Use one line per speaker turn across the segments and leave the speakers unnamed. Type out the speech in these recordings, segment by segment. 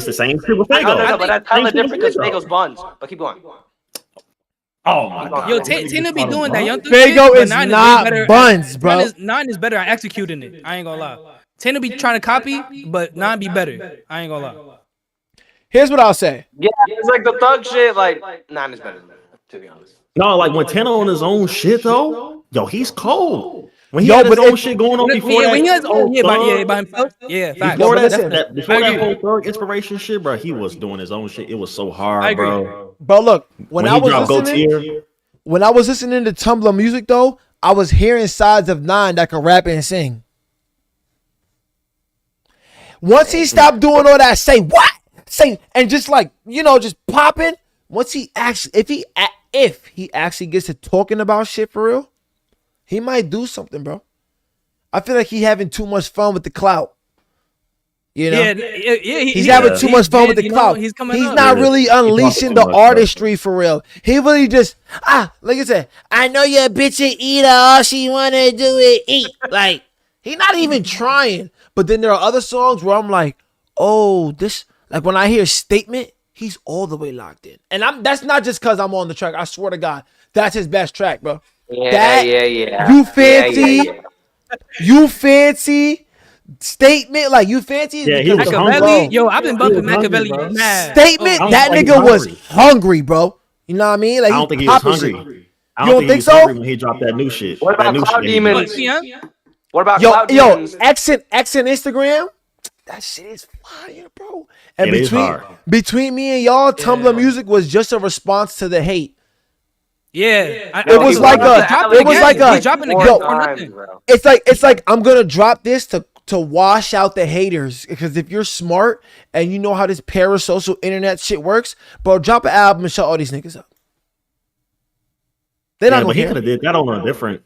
It's the same shit with
No,
Fago.
but that's hella different because Fago's buns. But keep going.
Oh my god.
Yo, Tana be doing that young
Fago is not buns, bro.
Nine is better at executing it. I ain't gonna lie. Tana be trying to copy, but Nine be better. I ain't gonna lie.
Here's what I'll say.
Yeah, it's like the thug shit. Like 9 is better than that, to be honest.
No, like when Tana on his own shit though, yo, he's cold. When he had his own shit going on before that,
when he has by himself, facts.
Before that whole thug inspiration shit, bro, he was doing his own shit. It was so hard, bro.
Bro, look, when I was listening to Tumblr music though, I was hearing sides of Nine that could rap and sing. Once he stopped doing all that, and just like just popping. Once he actually, if he actually gets to talking about shit for real, he might do something, bro. I feel like he's having too much fun with the clout. You know, he's having too much fun with the clout. He's not really unleashing the artistry for real. He really just like I said, I know you're a bitch and eater. All she wanna do is eat. Like he's not even trying. But then there are other songs where I'm like, oh, this like when I hear Statement, he's all the way locked in. And that's not just because I'm on the track. I swear to God, that's his best track, bro.
Yeah.
You fancy, you fancy Statement, like you fancy.
Yeah, he was
Machiavelli. Yo, I've been bumping Machiavelli.
Statement, that nigga was hungry, bro. You know what I mean? Like
I don't think he was hungry.
You don't think so?
When he dropped that new shit.
What about Cloud Demons? What about
Yo,
Cloud Demons?
X and Instagram. That shit is fire, bro. And between me and y'all, Tumblr music was just a response to the hate.
Yeah,
it was like
he's dropping again.
It's like I'm gonna drop this to wash out the haters, because if you're smart and you know how this parasocial internet shit works, bro, drop an album and shut all these niggas up. They're not gonna
but he
care.
could have did that on a different.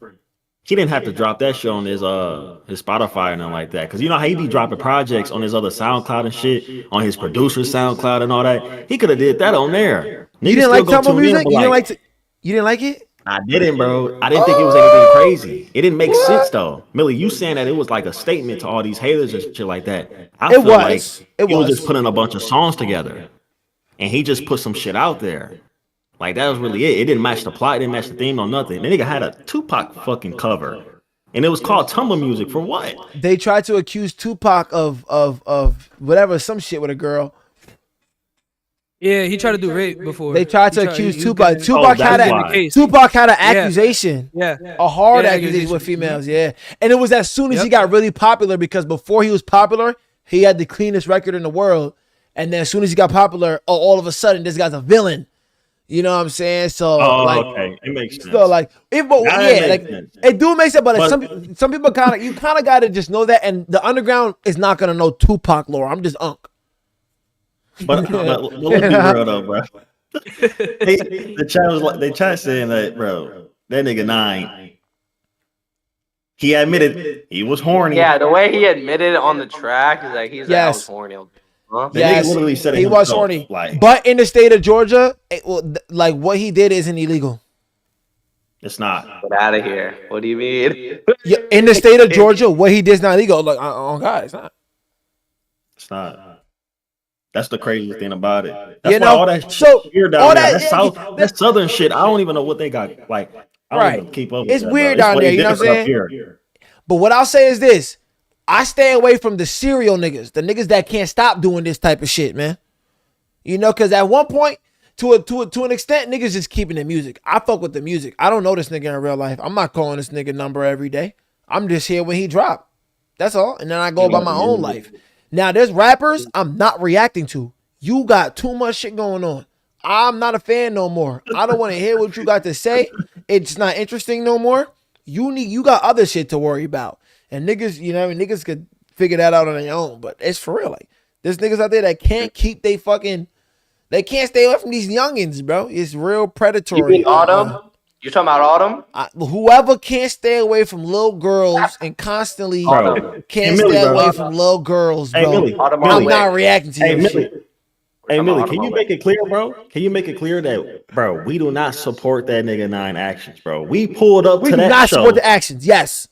He didn't have to drop that shit on his Spotify and nothing like that, because you know how he be dropping projects on his other SoundCloud and shit, on his producer's SoundCloud and all that. He could have did that on there.
You didn't like Tumblr music? You didn't like it?
I didn't, bro. I didn't think it was anything crazy. It didn't make sense though. Millie, you saying that it was like a statement to all these haters and shit like that. I feel like he was just putting a bunch of songs together, and he just put some shit out there. Like that was really it. It didn't match the plot, it didn't match the theme, no nothing. The nigga had a Tupac fucking cover, and it was called Tumblr music for what?
They tried to accuse Tupac of whatever, some shit with a girl.
Yeah, he tried to do rape before.
They tried to accuse Tupac. Tupac had an accusation.
Yeah.
A hard accusation with females. Yeah. And it was as soon as he got really popular, because before he was popular, he had the cleanest record in the world. And then as soon as he got popular, all of a sudden, this guy's a villain. You know what I'm saying? So
okay, it makes sense.
So like, it do make sense, but like, some people kind of got to just know that, and the underground is not gonna know Tupac lore. I'm just unk.
But let's be real though, bro. The chat saying that, bro, that nigga 9. He admitted he was horny.
Yeah, the way he admitted on the track is like he's like, I was horny. Huh?
Yes,
literally said
he was horny.
Like,
but in the state of Georgia, like what he did isn't illegal.
It's not.
Get out of here. What do you mean?
Yeah, in the state of Georgia, what he did is not illegal. Like, oh God, it's not.
It's not. That's the craziest thing about it. That's why all that shit weird down there. That's southern shit. I don't even know what they got. Like, I don't even keep up with
it's
that,
weird
bro.
down there. You know what I'm saying? But what I'll say is this: I stay away from the serial niggas, the niggas that can't stop doing this type of shit, man. You know, because at one point, to an extent, niggas just keeping the music. I fuck with the music. I don't know this nigga in real life. I'm not calling this nigga number every day. I'm just here when he drop. That's all. And then I go about my own life. Now, there's rappers I'm not reacting to. You got too much shit going on. I'm not a fan no more. I don't want to hear what you got to say. It's not interesting no more. You got other shit to worry about. And niggas, you know, niggas could figure that out on their own. But it's for real. Like, there's niggas out there that can't keep they can't stay away from these youngins, bro. It's real predatory.
You mean Autumn? You talking about Autumn?
Whoever can't stay away from little girls and constantly can't stay away from little girls, bro. I'm not reacting to your shit.
Hey, Millie, can you make it clear, bro? Can you make it clear that, bro, we do not support that nigga 9 actions, bro. We pulled up to that show.
We do not support the actions, yes.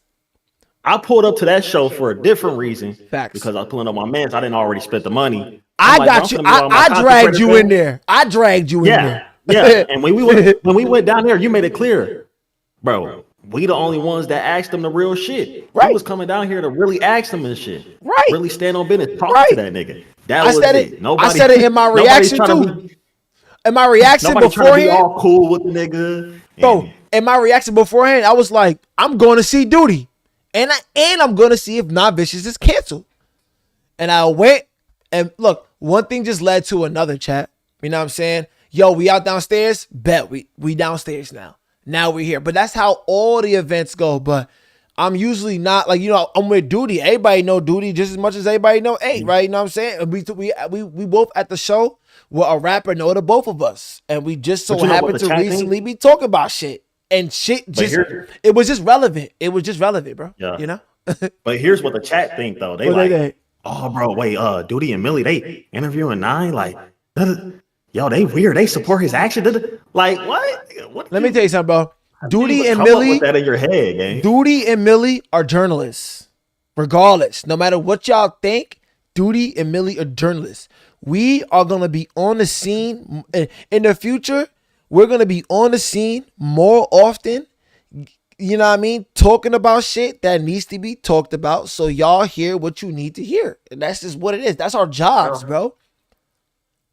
I pulled up to that show for a different reason.
Facts.
Because I was pulling up my mans. I didn't already spend the money.
I got you. I dragged you in there. I dragged you in there.
Yeah. And when we went down there, you made it clear, bro. We the only ones that asked them the real shit. Right. We was coming down here to really ask them and shit. Right. Really stand on business, talk to that nigga. I said it in my reaction too.
In my reaction beforehand,
be all cool with the nigga.
Bro, in my reaction beforehand, I was like, I'm going to see Duty. And I'm going to see if Not Vicious is canceled. And I went and look, one thing just led to another, chat. You know what I'm saying? Yo, we out downstairs? Bet we downstairs now. Now we're here. But that's how all the events go. But I'm usually not like, you know, I'm with Duty. Everybody know Duty just as much as everybody know 8, right? You know what I'm saying? We both at the show where a rapper know the both of us. And we just so happened to recently be talking about shit. And shit just, it was just relevant. It was just relevant, bro. Yeah. You know?
But here's what the chat think, though. They like, oh, bro, wait, Duty and Millie, they interviewing 9? Like, yo, they weird. They support his action. Like, what?
Let me tell you something, bro. Duty and Millie,
with that in your head, gang.
Duty and Millie are journalists. Regardless, no matter what y'all think, Duty and Millie are journalists. We are gonna be on the scene in the future. We're gonna be on the scene more often. You know what I mean? Talking about shit that needs to be talked about, so y'all hear what you need to hear. And that's just what it is. That's our jobs, bro.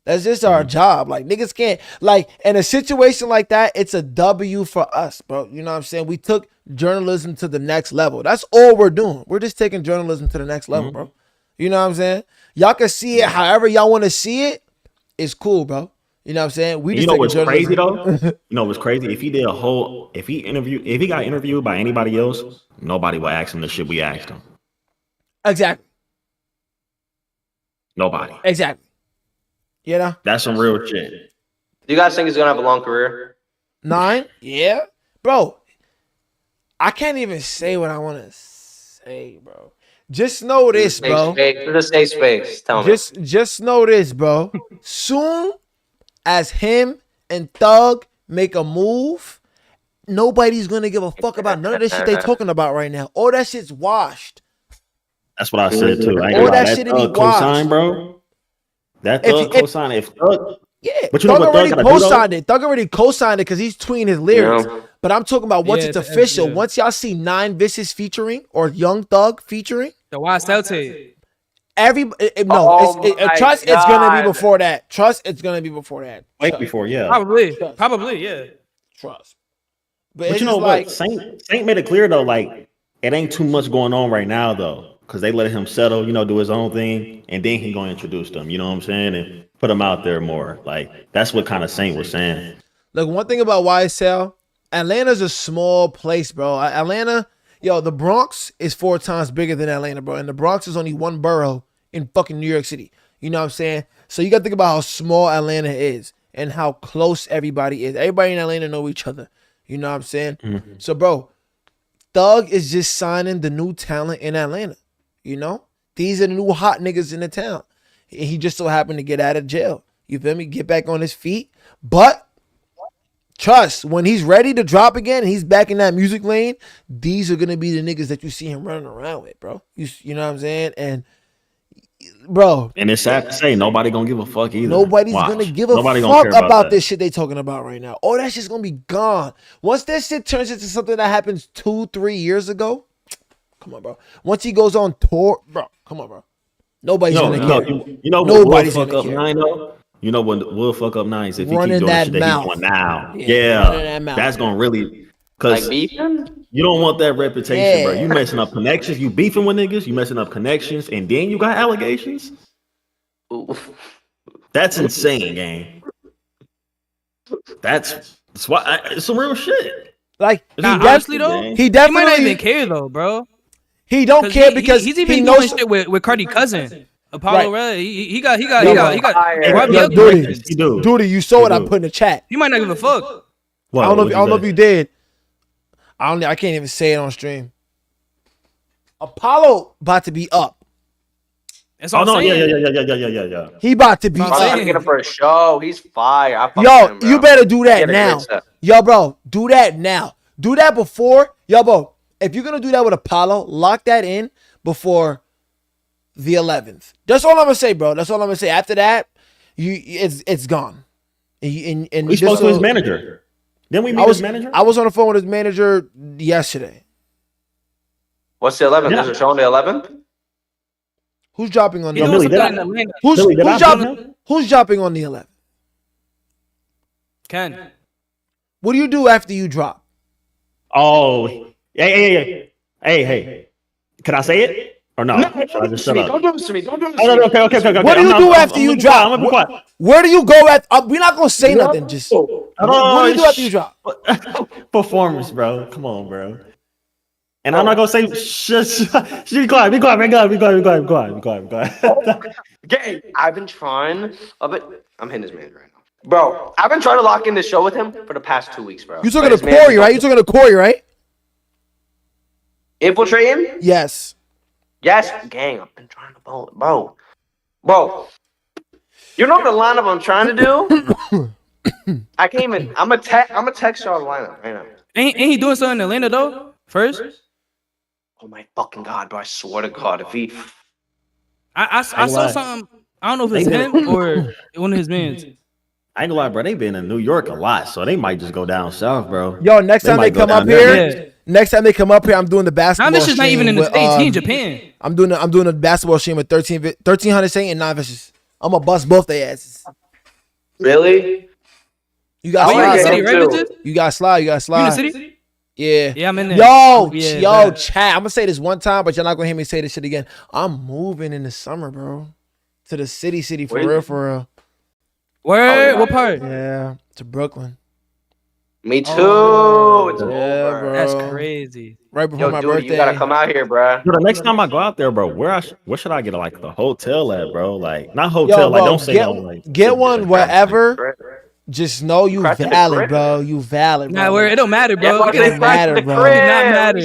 That's just our job. Like, niggas can't, like, in a situation like that, it's a W for us, bro. You know what I'm saying? We took journalism to the next level. That's all we're doing. We're just taking journalism to the next level, bro. You know what I'm saying? Y'all can see it however y'all want to see it. It's cool, bro. You know what I'm saying? We just
what's crazy, though? You know what's crazy? If he got interviewed by anybody else, nobody will ask him the shit we asked him.
Exactly.
Nobody.
Exactly. You know?
That's some real shit.
Do you guys think he's gonna have a long career?
9? Yeah. Bro, I can't even say what I want to say, bro. Just know this, bro.
Just say space. Tell me.
Just know this, bro. Soon as him and Thug make a move, nobody's gonna give a fuck about none of this shit they talking about right now. All that shit's washed.
That's what I said too.
All that shit be washed,
bro. That Thug co-signed it.
But you know what already co-signed it. Thug already co-signed it because he's tweeting his lyrics. Yeah. But I'm talking about once it's official. Yeah. Once y'all see 9 Vicious featuring or Young Thug featuring.
The YSL tape.
Trust it's gonna be before that. Trust it's gonna be before that.
Wait, before, yeah.
Probably, yeah.
Trust.
But you know what? Saint made it clear though, like it ain't too much going on right now though. Because they let him settle, you know, do his own thing, and then he gonna introduce them, you know what I'm saying, and put them out there more. Like that's what kind of Saint was saying.
Look, one thing about YSL, Atlanta's a small place, bro. Atlanta, the Bronx is 4 times bigger than Atlanta, bro, and the Bronx is only one borough in fucking New York City. You know what I'm saying? So you gotta think about how small Atlanta is and how close everybody is. Everybody in Atlanta know each other. You know what I'm saying? Mm-hmm. So, bro, Thug is just signing the new talent in Atlanta. You know, these are the new hot niggas in the town. He just so happened to get out of jail. You feel me? Get back on his feet. But trust, when he's ready to drop again, and he's back in that music lane, these are gonna be the niggas that you see him running around with, bro. You know what I'm saying? And bro,
and it's sad to say nobody gonna give a fuck either.
Nobody's gonna give a fuck about this shit they talking about right now. All that shit's gonna be gone. Once that shit turns into something that happens 2-3 years ago. Come on, bro. Once he goes on tour, bro. Come on, bro. Nobody's gonna care.
You know what will fuck up 9 though? You know what will fuck up 9 is if he keep doing shit that he's doing now. Yeah. That's gonna really because you don't want that reputation, bro. You messing up connections. You beefing with niggas. You messing up connections, and then you got allegations. That's insane, gang. That's why it's some real shit.
Like
honestly though, he might not even care though, bro.
He don't care because
he's even doing shit with Cardi cousin Apollo Red. He got
Duty, you saw what I put in the chat.
You might not give a fuck.
I don't know if you did. I can't even say it on stream. Apollo about to be up.
That's all I'm saying.
Yeah.
He about to be up.
I'm get him for a show. He's fire.
Yo, you better do that now. Yo, bro, do that now. Do that before. Yo, bro. if you're gonna do that with Apollo, lock that in before the 11th. That's all I'm gonna say, bro. That's all I'm gonna say. After that, it's gone. And
we spoke to his manager. Didn't we meet his manager?
I was on the phone with his manager yesterday.
What's the 11th? Is it showing the 11th?
Who's dropping on the
11th?
Who's dropping on the 11th?
Ken.
What do you do after you drop?
Oh, hey. Can I say it or no? Should I just shut up?
Don't do this to me. Don't do this to me.
Okay.
What do you do after you drop?
I'm gonna be quiet.
Where do you go at? We're not gonna say nothing. Just what do you do after you drop?
Performance, bro. Come on, bro. And I'm not gonna say shh. Be quiet. Be quiet.
Okay, I've been trying. I'm hitting his manager right now, bro. I've been trying to lock in this show with him for the past 2 weeks, bro.
You talking to Corey, right? You talking to Corey, right?
Infiltrating?
Yes.
Yes, gang. I've been trying to bowl it, bro. You know the lineup I'm trying to do? I came in. I'm a text y'all the lineup right now.
Ain't he doing something in Atlanta though? First?
Oh my fucking god, bro! I swear to God, if he,
I saw something. I don't know if it's him or one of his mans.
I ain't gonna lie, bro. They been in New York a lot, so they might just go down south, bro.
Yo, next time they come up here, I'm doing the basketball.
Now this is not even in the States. He in Japan.
I'm doing a basketball stream with 1300 Saint and 9 Vicious. I'm gonna bust both their asses.
really?
You got
you in the
slide,
city,
bro.
right?
You got slide.
You in the city?
Yeah.
Yeah, I'm in there.
Yo, chat. I'm gonna say this one time, but you're not gonna hear me say this shit again. I'm moving in the summer, bro. To the city for real.
Where? What part?
Yeah, to Brooklyn.
Me too. It's over.
Bro.
That's crazy.
Right before my birthday.
You gotta come out here, bro.
The next time I go out there, bro, where should I get like the hotel at, bro? Like not hotel,
bro,
don't say no. Like
get one wherever. Just know you valid, bro. You valid, bro.
Nah, where it don't matter, bro.
It don't matter, bro.
It does not matter.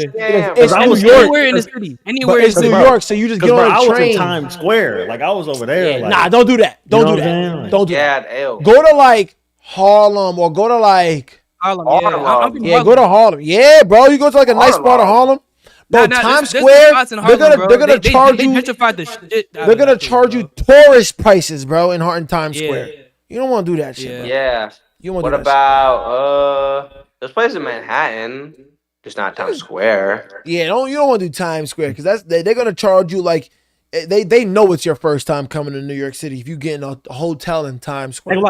It's New York.
Anywhere in the city. Anywhere
it's New York, so you just get on the train.
I was in Times Square, like I was over there.
Nah, don't do that. Don't do that. Don't do that. Go to like Harlem or go to like
Harlem.
Yeah, go to Harlem. Yeah, bro. You go to like a nice part of Harlem. Bro, Times Square, they're gonna charge you. They're gonna charge you tourist prices, bro, in Times Square. You don't want to do that shit, bro.
Yeah.
You want
what about there's places in Manhattan, just not Times Square.
Yeah, you don't want to do Times Square because they're gonna charge you like they know it's your first time coming to New York City if you get in a hotel in Times Square.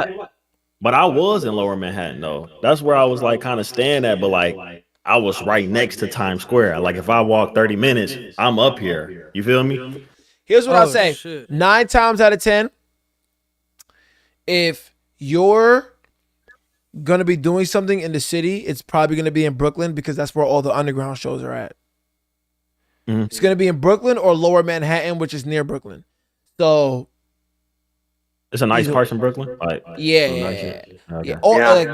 But I was in Lower Manhattan though. That's where I was like kind of staying at, but like I was right next to Times Square. Like if I walk 30 minutes, I'm up here. You feel me?
Here's what I'll say: 9 times out of 10. If you're going to be doing something in the city, it's probably going to be in Brooklyn because that's where all the underground shows are at. Mm-hmm. It's going to be in Brooklyn or Lower Manhattan, which is near Brooklyn. So
it's a nice part in Brooklyn. Like,
like,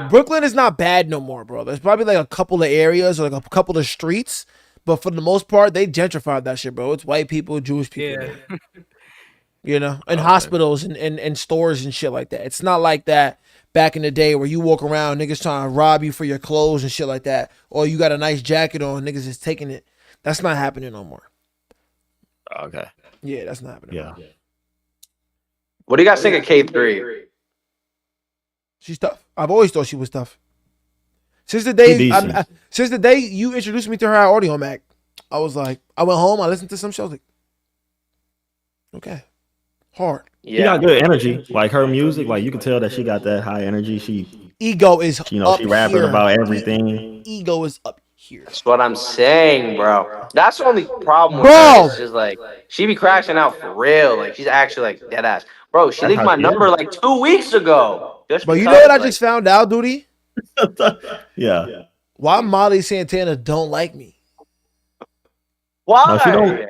Brooklyn is not bad no more, bro. There's probably like a couple of areas or like a couple of streets, but for the most part, they gentrified that shit, bro. It's white people, Jewish people. Yeah. You know, and hospitals and stores and shit like that. It's not like that back in the day where you walk around, niggas trying to rob you for your clothes and shit like that. Or you got a nice jacket on, niggas is taking it. That's not happening no more.
Okay.
Yeah, that's not happening.
Yeah.
What do you guys think of K3?
She's tough. I've always thought she was tough. Since the day you introduced me to her at Audio Mac, I was like, I went home, I listened to some shows, like, okay. Hard.
Yeah. She got good energy. Like her music, like you can tell that she got that high energy. She
ego is
she rapping about everything.
Ego is up here.
That's what I'm saying, bro. That's the only problem with her. It's just like she be crashing out for real. Like she's actually like dead ass. Bro, she leaked my number like 2 weeks ago.
But you know what I just found out, Duty?
Yeah.
Why Molly Santana don't like me?
Why?
No, she don't.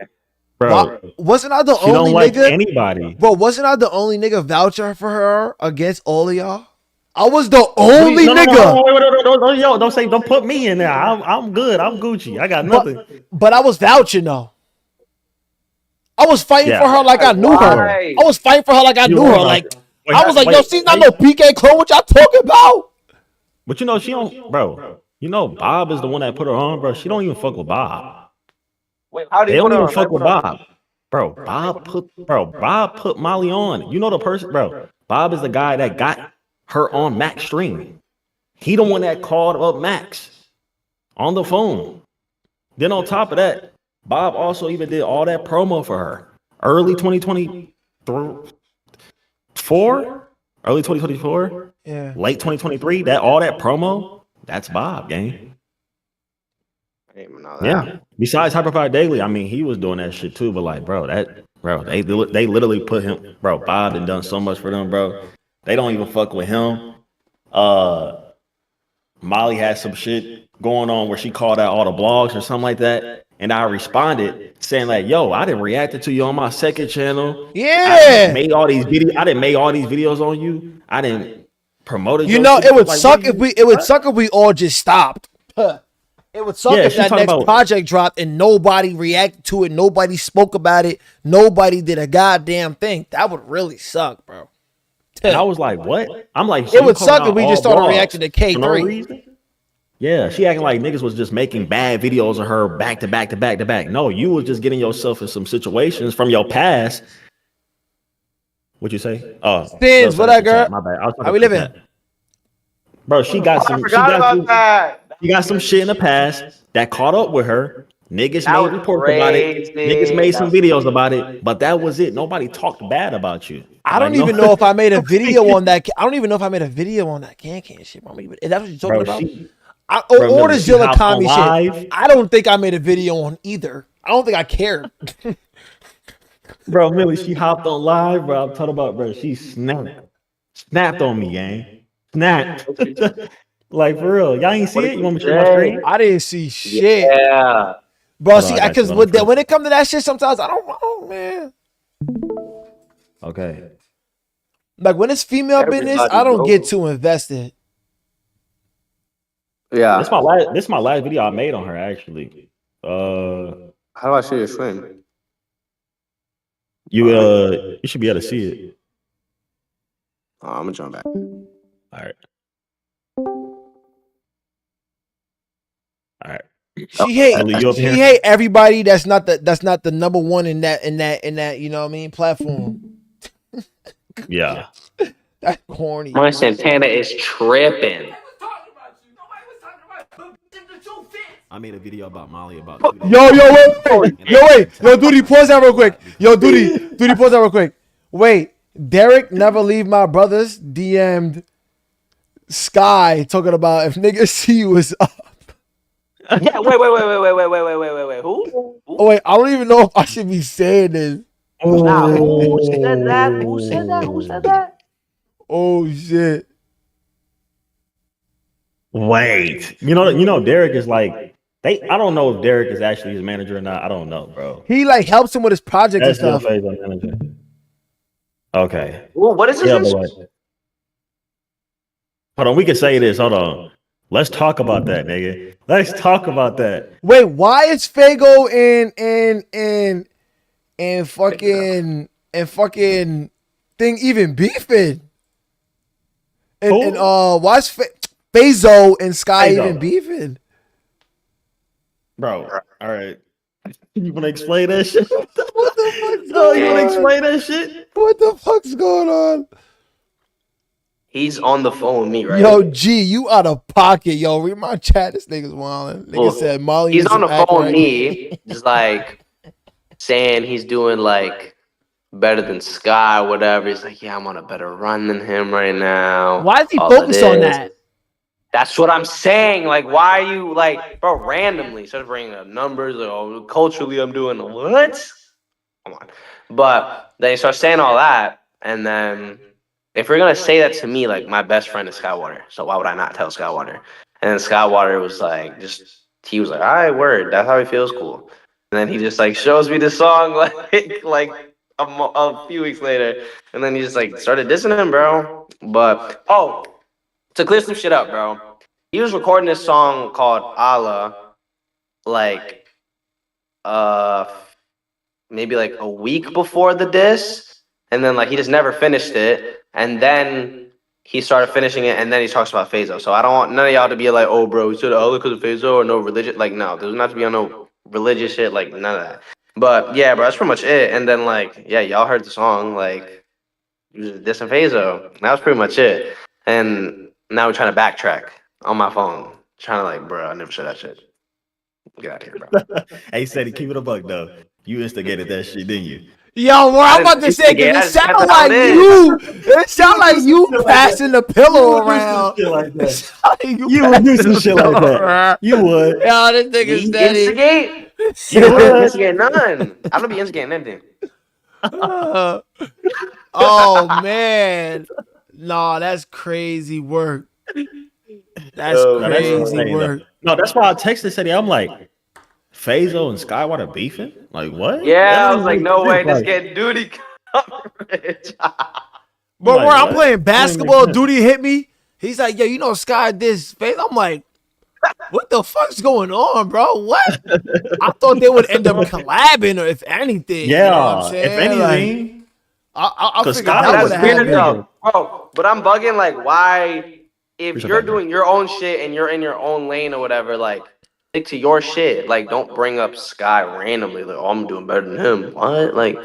Bro,
wasn't I the only
like
nigga?
Anybody?
Bro, wasn't I the only nigga voucher for her against all of y'all? I was the only nigga.
Don't put me in there. I'm good. I'm Gucci. I got nothing.
But I was vouching though. I was fighting for her like I knew her. I was fighting for her like I knew her. Like I was like, yo, she's not no PK Cole. What y'all talking about?
But you know she don't, bro. You know Bob is the one that put her on, bro. She don't even fuck with Bob.
Wait, how did
They
he
don't
put her
even
on?
fuck with Bob. Bob put Molly on. You know the person, bro. Bob is the guy that got her on Max stream. He the one that called up Max on the phone. Then on top of that, Bob also even did all that promo for her. Early 2024, early 2024,
Yeah.
late 2023. That all that promo, that's Bob, gang.
I didn't even know that.
Yeah. Besides Hyperfire Daily, I mean, he was doing that shit too. But like, they literally put him, bro. Bob had done so much for them, bro. They don't even fuck with him. Molly had some shit going on where she called out all the blogs or something like that. And I responded saying like, yo, I didn't react to you on my second channel.
Yeah.
I didn't make all these videos on you. I didn't promote it.
You know, it would suck if we all just stopped. It would suck if that next project dropped and nobody reacted to it, nobody spoke about it, nobody did a goddamn thing. That would really suck, bro.
And I was like, what? I'm like,
it would suck if we just started reacting to K3.
No reason? Yeah, she acting like niggas was just making bad videos of her back to back to back to back. No, you was just getting yourself in some situations from your past. What'd you say? Oh,
Stins, what up, girl?
My bad.
How we living?
Bro, she got some.
I forgot about that.
She got some shit in the past that caught up with her. Niggas made reports about it. Niggas made some videos about it, but that was it. Nobody talked bad about you.
I don't even know if I made a video on that. I don't even know if I made a video on that can shit. Is that what you're talking about? Or the Zilla Kami shit. I don't think I made a video on either. I don't think I cared.
Bro, Millie, she hopped on live, bro. I'm talking about, bro. She snapped on me, gang. Snapped. Like, for real. Y'all ain't see it? You want me to share my screen?
I didn't see shit.
Yeah.
Bro, see, because when it comes to that shit, sometimes I don't know, man.
Okay.
Like, when it's female business, I don't get too invested.
Yeah.
This my last video I made on her, actually.
How do I see your screen?
You should be able to see it.
Oh, I'm gonna jump back.
All right.
She hate everybody that's not the number one in that you know what I mean platform.
Yeah.
That's corny.
My Santana is tripping.
I made a video about Molly about
Yo, Duty, pause that real quick. Yo, Duty, pause that real quick. Wait, Derek never leave my brothers DM'd Sky talking about if niggas see you is up.
Yeah, wait. Who?
Oh wait, I don't even know if I should be saying this.
Nah, who said that? Who said that?
Oh shit.
Wait. You know Derek is like I don't know if Derek is actually his manager or not. I don't know, bro.
He like helps him with his projects and stuff.
Okay.
Well, what is this?
Hold on, we can say this. Hold on. Let's talk about that, nigga. Let's talk about that.
Wait, why is Fago and fucking thing even beefing? And why is Fazo and Sky even beefing?
Bro, all right. You wanna explain that shit?
What the fuck's
going on? You wanna explain that shit?
What the fuck's going on?
He's on the phone with me, right?
Yo, G, you out of pocket, yo. Read my chat. This nigga's wildin'. Nigga said Molly.
He's on the phone with me, just like saying he's doing like better than Sky, whatever. He's like, yeah, I'm on a better run than him right now.
Why is he focused on that?
That's what I'm saying. Like, why are you like, bro, randomly instead of bringing up numbers? Like, oh, culturally, I'm doing what? Come on. But then he starts saying all that, and then if you're gonna say that to me, like my best friend is Skywater, so why would I not tell Skywater? And then Skywater was like, he was like, all right, word, that's how he feels, cool. And then he just like shows me the song like a few weeks later, and then he just like started dissing him, bro. But to clear some shit up, bro, he was recording this song called Allah, like maybe like a week before the diss, and then like he just never finished it, and then he started finishing it, and then he talks about Fazo. So I don't want none of y'all to be like, oh bro, he said Allah because of Fazo or no religion. Like, no, there's not to be on no religious shit, like none of that. But yeah, bro, that's pretty much it. And then like, yeah, y'all heard the song, like this and Phaso. That was pretty much it. And now we're trying to backtrack on my phone, trying to like, bro, I never said that shit. Get out of here, bro.
Hey, said he keep it a buck though. You instigated that shit, didn't you?
Yo, bro, I'm about to say, because it sound like you. It sound like you passing the pillow around.
Like that.
You
would do some shit like that. You would.
Yo, this nigga's steady.
Instigate? You don't instigate none. I don't be instigating anything.
Oh man, no, that's crazy work. That's crazy work.
No, that's why I texted City. I'm like, Phaso and Skywater beefing? Like what?
Yeah, I was like, no way, this getting duty coverage.
But where I'm playing basketball, Duty hit me. He's like, yo, you know Sky this Phaso. I'm like, what the fuck's going on, bro? What? I thought they would end up collabing, or if anything.
Yeah,
you know what I'm saying?
if anything.
I figured
Scott,
that would
That's
have
weird
happened.
though, bro. But I'm bugging. Like, why? If you're doing your own shit and you're in your own lane or whatever, like, stick to your shit. Like, don't bring up Sky randomly. Like, oh, I'm doing better than him. What? Like,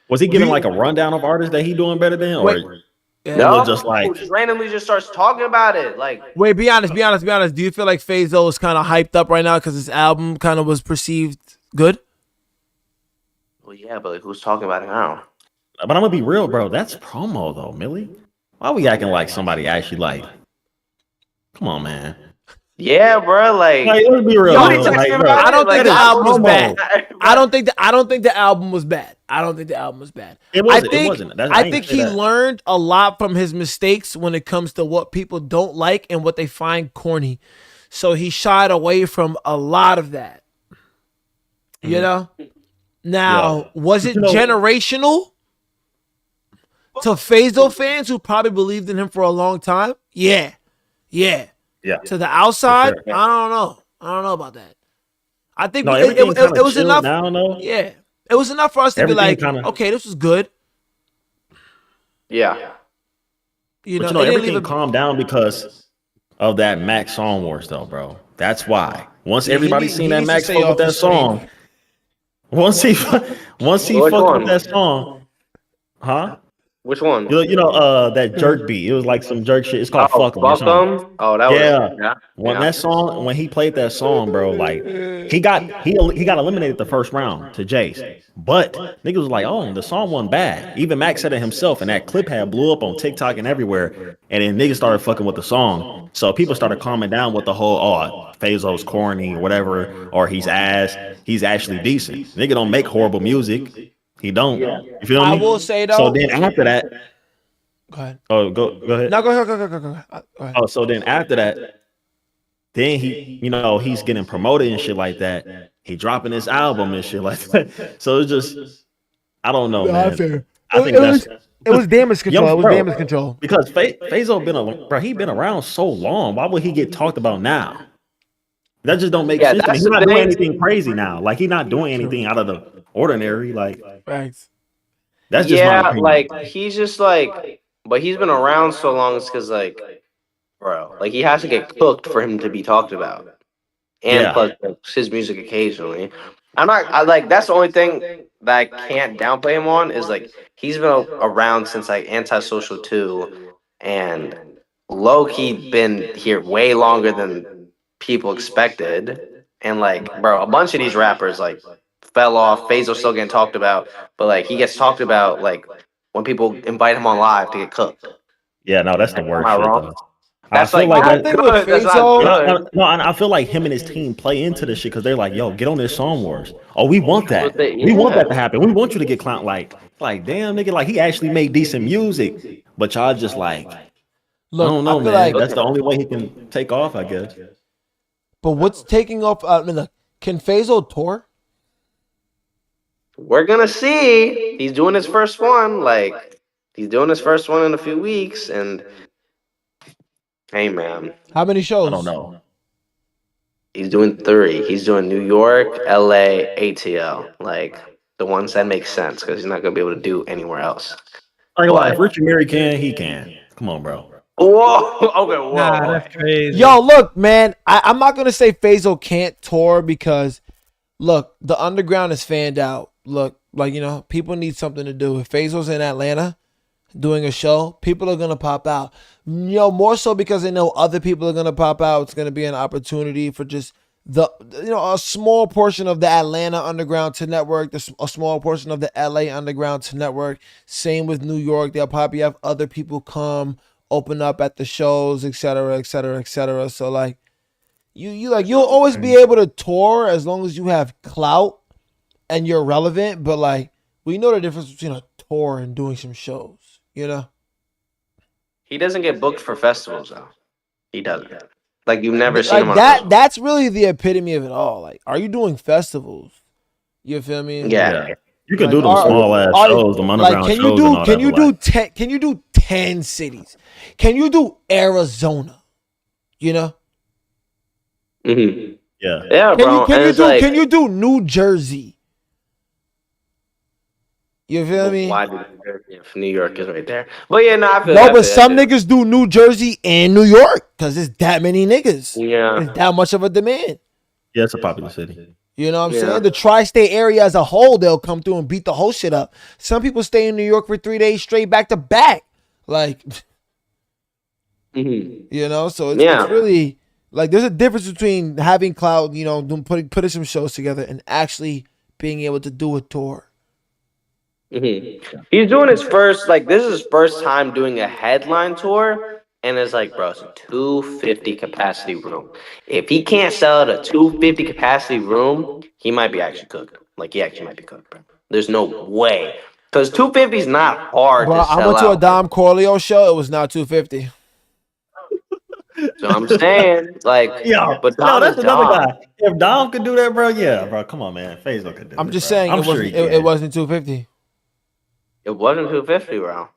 was he giving like a rundown of artists that he doing better than, or
no,
just like
randomly just starts talking about it? Like,
wait, be honest. Do you feel like Phaso is kind of hyped up right now because his album kind of was perceived good?
well, yeah, but like, who's talking about it now?
But I'm gonna be real, bro. That's promo though, Millie. Why we acting like somebody actually like? Come on, man.
Yeah, bro. Like
let's be real.
Nobody
Like,
texting
bro,
about
I don't
it,
think the
like,
album was
promo.
bad. I don't think the album was bad. I don't think the album was bad.
It wasn't.
I
It wasn't. I
I
ain't
think
say
he
that.
learned a lot from his mistakes when it comes to what people don't like and what they find corny. So he shied away from a lot of that. You know? Now, was it generational to Phaso fans who probably believed in him for a long time? Yeah. To the outside,
sure.
I don't know. I don't know about that. I think
No,
it was enough.
now, no?
Yeah, it was enough for us to
Everything
be like,
kinda-
okay, this was good.
Yeah.
But you know, everything calmed down because of that Max Song Wars, though, bro. That's why. Once everybody seen that Max fuck with that song, once he fucked with that song, huh?
Which one?
You know, that jerk beat. It was like some jerk shit. It's called Fuck 'em or
Fuck
something.
'em? Oh, that was
Yeah. When he played that song, bro, like he got eliminated the first round to Jace. But niggas was like, oh, the song wasn't bad. Even Max said it himself, and that clip had blew up on TikTok and everywhere. And then niggas started fucking with the song. So people started calming down with the whole, oh, Phaso's corny or whatever, or he's ass. He's actually decent. Nigga don't make horrible music. He don't. You feel me?
I will say though.
So then after that,
go ahead.
oh, go ahead.
No, go ahead.
Oh, so then after that, then he's getting promoted and shit like that. He dropping his album and shit like that. So it's just, I don't know, man. I think
it was damage control.
Yo,
It was
bro,
damage control.
Because Phaso he been around so long. Why would he get talked about now? That just don't make sense to me. He's not doing anything crazy now. Like he's not doing anything out of the ordinary. Like
Thanks.
that's just my opinion.
like he's just like, but he's been around so long. It's because like, bro, like he has to get cooked for him to be talked about, and plus like, his music occasionally. I like that's the only thing that I can't downplay him on is like he's been around since like Antisocial 2, and low key been here way longer than people expected. And like, bro, a bunch of these rappers like fell off. Phaso's still getting talked about, but like he gets talked about like when people invite him on live to get cooked.
Yeah, no, that's the worst shit though.
That's
I feel
like
that,
that's good. That's not good.
no, and I feel like him and his team play into this shit because they're like, yo, get on this Song Wars. Oh, we want that. We want that to happen. We want you to get clout. Like damn, nigga, like he actually made decent music, but y'all just like,
Look,
I don't know, man.
like
that's the only way he can take off, I guess.
But what's taking off? I mean, look, can Phaso tour?
We're gonna see. He's doing his first one. Like he's doing his first one in a few weeks, and hey, man,
How many shows?
I don't know.
he's doing 3. He's doing New York, LA, ATL. Like the ones that make sense because he's not gonna be able to do anywhere else.
Like if Richard Mary can, he can. Come on, bro.
Whoa. Okay. Whoa.
Nah, that's crazy.
Yo, look, man, I'm not gonna say Phaso can't tour because, Look, the underground is fanned out. Look, like, you know, people need something to do. If Fazel's in Atlanta doing a show, people are gonna pop out. You know, more so because they know other people are gonna pop out. It's gonna be an opportunity for just a small portion of the Atlanta underground to network, a small portion of the LA underground to network. Same with New York. They'll probably have other people come open up at the shows, etc., etc., etc. So like, you'll always be able to tour as long as you have clout and you're relevant. But like, we know the difference between a tour and doing some shows. You know,
He doesn't get booked for festivals though. He doesn't. Like you've never seen
like
him on a
that.
festival.
That's really the epitome of it all. Like, are you doing festivals? You feel me?
Yeah.
You can
Like,
do them small ass shows, them underground
can you
shows,
do
and all
can
that.
you
but,
do
like,
10 can you do 10 cities? Can you do Arizona? You know?
Mm-hmm.
yeah.
Yeah, bro.
Can you do New Jersey? You feel me?
Why do New Jersey if New York is right there? But yeah, no, I feel.
No, but some niggas do New Jersey and New York because it's that many niggas.
Yeah.
It's that much of a demand.
Yeah, it's a popular city.
You know what I'm saying? The tri-state area as a whole, they'll come through and beat the whole shit up. Some people stay in New York for 3 days straight back to back. Like, you know, so it's really like there's a difference between having clout, you know, putting some shows together and actually being able to do a tour.
He's doing his first, like, this is his first time doing a headline tour, and it's like, bro, it's a 250 capacity room. If he can't sell at a 250 capacity room, he might be actually cooked. Like, he actually might be cooked, bro. There's no way. Because 250 is not hard to sell out.
I went to a Dom Corleo show. It was not 250.
So I'm saying, like, but Dom
that's
is
another
Dom.
guy. If Dom could do that, bro, yeah, bro, come on, man. Faisal could do it.
I'm just
bro.
saying
I'm
it
sure
wasn't.
he can.
It wasn't 250.
It wasn't 250, bro.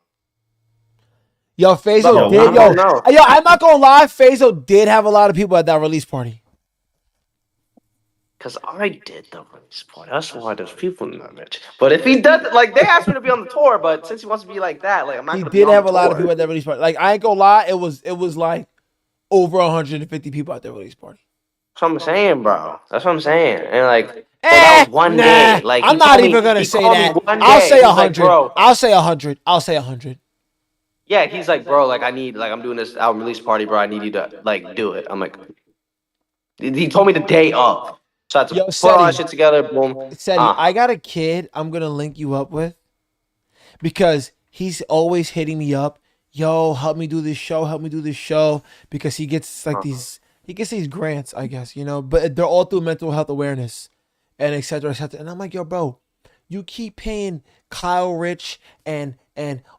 Yo, Faisal did. Yo, I'm not gonna lie. Faisal did have a lot of people at that release party.
Because I did the release party. That's why there's people in that bitch. But if he does, like, they asked me to be on the tour, but since he wants to be like that, like, I'm not.
He
gonna be on
did have
the
a lot of
tour.
people at that release party. Like, I ain't gonna lie. It was like over 150 people at that release party.
That's what I'm saying, bro. That's what I'm saying. And like, that was one day. Like,
I'm not even gonna say that. I'll say 100.
Bro.
I'll say 100. I'll say 100.
Yeah, he's like, bro, like, I'm doing this album release party, bro. I need you to, like, do it. I'm like, he told me the day of. So I had to put all that shit together. Boom.
Seti, I got a kid I'm gonna link you up with because he's always hitting me up. Yo, help me do this show. Because he gets like these grants, I guess, you know, but they're all through mental health awareness and et cetera, et cetera. And I'm like, yo, bro, you keep paying Kyle Rich and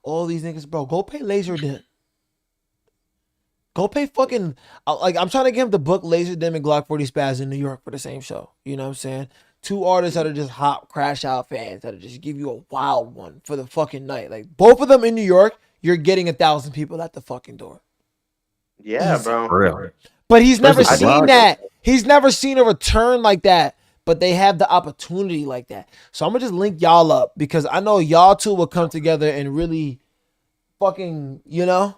all these niggas, bro. Go pay Laserdisc. Go pay fucking, like, I'm trying to get him to book Laserdisc and Glock 40 Spaz in New York for the same show. You know what I'm saying? 2 artists that are just hot crash out fans that'll just give you a wild one for the fucking night. Like, both of them in New York, you're getting 1,000 people at the fucking door.
Yeah,
Easy.
bro.
Really?
But he's never seen that. He's never seen a return like that. But they have the opportunity like that. So I'm going to just link y'all up because I know y'all two will come together and really fucking, you know,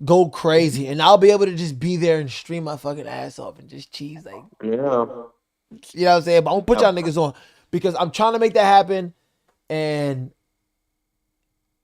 go crazy. And I'll be able to just be there and stream my fucking ass off and just cheese. Like,
Yeah.
you know what I'm saying? But I'm going to put y'all niggas on because I'm trying to make that happen. And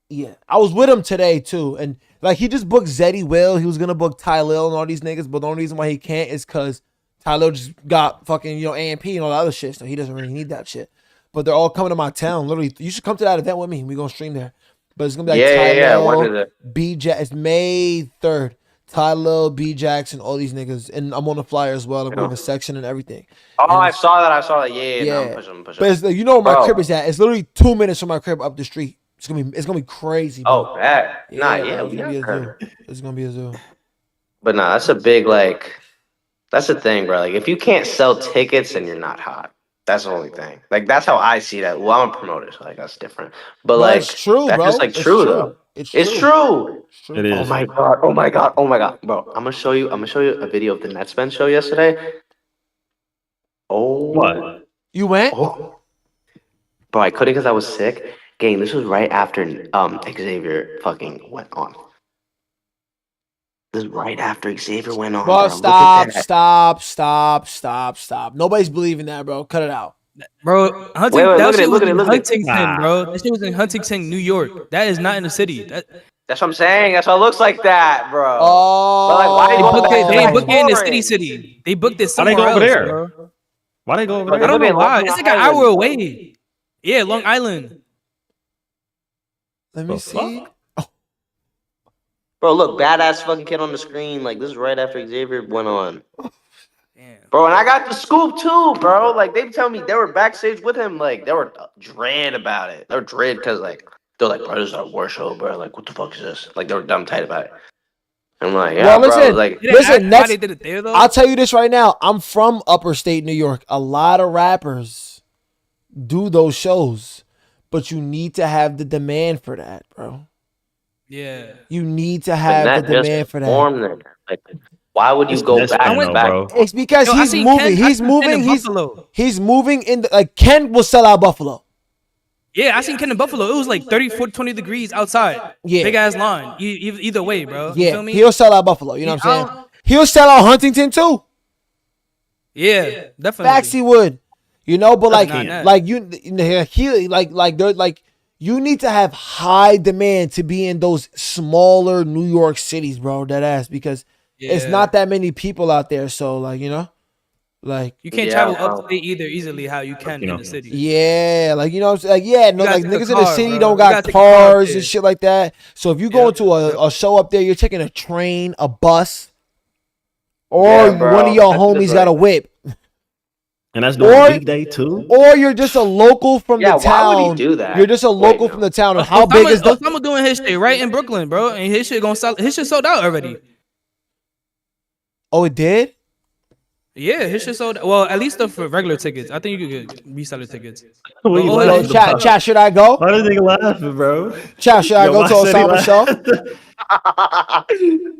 yeah, I was with him today too. And like, he just booked Zeddy Will. He was going to book Ty Lil and all these niggas. But the only reason why he can't is because Tyler just got fucking, you know, AMP and all that other shit, so he doesn't really need that shit. But they're all coming to my town. Literally, you should come to that event with me. We're going to stream there. But it's going to be like Tyler, B-Jack. It's May 3rd. Tyler, B-Jackson, all these niggas. And I'm on the flyer as well. I'm going to have a section and everything.
Oh, and I saw that. Yeah. No, I'm pushing.
But it's, you know where my crib is at. It's literally 2 minutes from my crib up the street. It's gonna be crazy, bro.
Oh, that.
It's gonna be a zoo. It's gonna be a zoo.
But nah, that's a big, like, that's the thing, bro. Like, if you can't sell tickets, then you're not hot. That's the only thing. Like, that's how I see that. Well, I'm a promoter, so like that's different. But like,
it's true,
that's
bro.
just like true though. It's true.
It is.
Oh my god, bro. I'm gonna show you a video of the Netsman show yesterday. Oh,
what?
You went?
Oh. Bro, I couldn't because I was sick. Gang, this was right after Xavier fucking went on. This is right after Xavier went on.
Bro,
bro.
stop. Nobody's believing that, bro. Cut it out.
Bro,
Wait,
that
look at
shit
it,
was in
look at it.
Huntington, bro. That shit was in Huntington, New York. That is not in the city.
That's what I'm saying. That's why it looks like that, bro.
Oh,
But like, why
They
they going
booked
back
it.
to
They
like
booked it in the
Orange?
city. They booked it
Why they
somewhere
go over
else,
there?
bro.
Why they go over
Bro,
there?
I don't know why.
Long
It's like an
Island,
hour
bro.
away. Yeah, Long Island.
let me
The
see.
Bro, look, badass fucking kid on the screen. Like, this is right after Xavier went on.
Damn.
Bro, and I got the scoop too, bro. Like, they tell me they were backstage with him. Like, they were dread about it. They were dread because, like, they're like, bro, this is our war show, bro. Like, what the fuck is this? Like, they were dumb tight about it. I'm like, yeah,
Well,
bro.
listen,
Like,
Did they ask
listen.
why
Next,
they did it there though?
I'll tell you this right now. I'm from upper state New York. A lot of rappers do those shows, but you need to have the demand for that, bro.
Yeah.
You need to
but
have
not
the
just
demand for that.
form then. Like, why would you
It's
go
just
back
fan,
and
though,
back?
bro.
It's because
Yo, I
he's
seen
moving.
Ken- I
He's
seen Ken
moving.
in
He's
Buffalo.
he's moving in. Like Ken will sell out Buffalo.
Yeah, I seen Ken in Buffalo. It was like 30, 40, 20 degrees outside.
Yeah.
Big ass line. Either way, bro. You
Yeah,
feel me?
he'll sell out Buffalo. You know what
I
I'm saying? He'll sell out Huntington too.
Yeah, definitely.
Facts, he would. You know, but like,
Not that.
like he they're like you need to have high demand to be in those smaller New York cities, bro. That ass because it's
Yeah.
not that many people out there. So like like
You can't
Yeah,
travel
bro.
upstate either easily how you can
You know.
in the city.
yeah, like you know, what I'm saying? Like yeah, no,
gotta
like
take a
niggas in the
car,
city
bro.
don't
You
got
gotta take a car
cars
there.
and shit like that. So if you go
Yep,
into a show up there, you're taking a train, a bus, or
Yeah, bro.
one of your
That's
homies got a
right.
whip.
And that's during
Or-
the weekday too.
Or you're just a local from
Yeah,
the
why would he
town.
do that?
You're just a
Wait,
local
no.
from the town. And how big is the?
Osama doing his shit right in Brooklyn, bro, and his shit gonna sell. His shit sold out already.
Oh, it did.
Yeah, his shit sold. Well, at least for regular tickets. I think you could get reseller tickets.
What you
Oh,
Yo,
laughing
yeah.
about?
chat. Should I go?
Why this nigga laughing, bro?
Chat. Should I
Yo,
go
why
to
said he
Osama's show?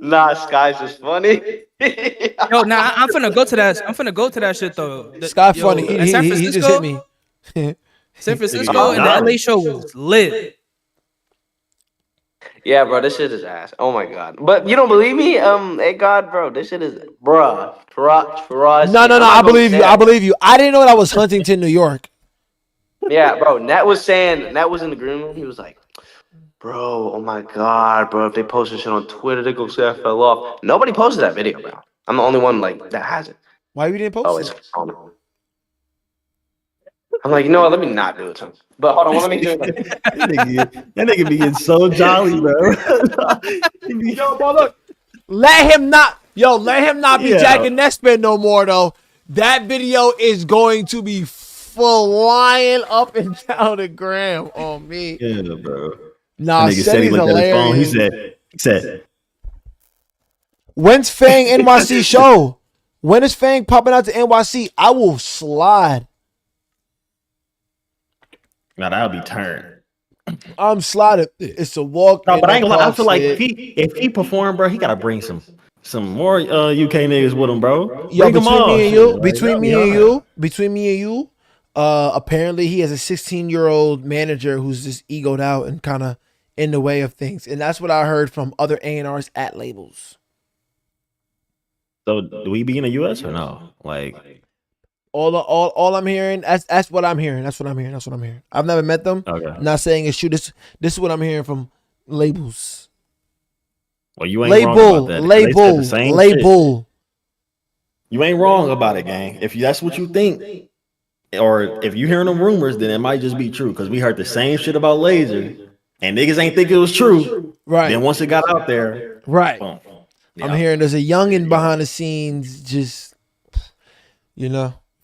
Nah, Sky's just funny.
Yo, nah, I'm finna go to that. I'm finna go to that shit though.
Sky funny.
at San
He
Francisco,
just hit me.
San Francisco
Nigga,
and the
nice.
LA show was lit.
Yeah, bro, this shit is ass. Oh my god. But you don't believe me? Hey God, bro, this shit is bruh. Trust
No.
me. I'm
I
not
believe
gonna
you.
say
I
it.
believe you. I didn't know that was Huntington, New York.
Yeah, bro. Nat was saying Nat was in the green room. He was like, bro, oh my god, bro. If they post this shit on Twitter, they go say I fell off. Nobody posted that video, bro. I'm the only one like that has it.
Why you didn't
Oh,
post
it's
it?
on. I'm like, you know what? Let me not do it to him. But hold on, let me do it.
That nigga be getting so jolly, bro. He be-
Yo, bro, look. Let him not be
Yeah.
jacking Nespin no more though. That video is going to be flying up and down the gram on me.
Yeah, bro.
Nah,
That nigga said he
Seti's
looked at his phone. He
hilarious.
said,
When's Fang NYC show? When is Fang popping out to NYC? I will slide.
"Now that'll be turned."
I'm sliding. It's a walk.
No,
in
but I
the
ain't gonna lie. I
park
feel like
shit.
if he perform, bro, he gotta bring some more UK niggas with him, bro.
Yo,
Bring 'em
between
all,
me and
shit.
you,
Like,
between
that'll
me
be
and
hard.
you, apparently he has a 16-year-old manager who's just egoed out and kind of in the way of things, and that's what I heard from other A&Rs at labels.
So do we be in the US or no? Like,
All I'm hearing, that's what I'm hearing. That's what I'm hearing. I've never met them.
okay.
I'm not saying it's true. This is what I'm hearing from labels.
Well, you ain't wrong about that. They said the same shit.
Label.
You ain't wrong about it, gang. If that's what you think, or if you hearing them rumors, then it might just be true. Because we heard the same shit about Laser, and niggas ain't think it was true.
Right.
Then once it got out there,
Right.
boom.
I'm
Yeah.
hearing there's a youngin behind the scenes, just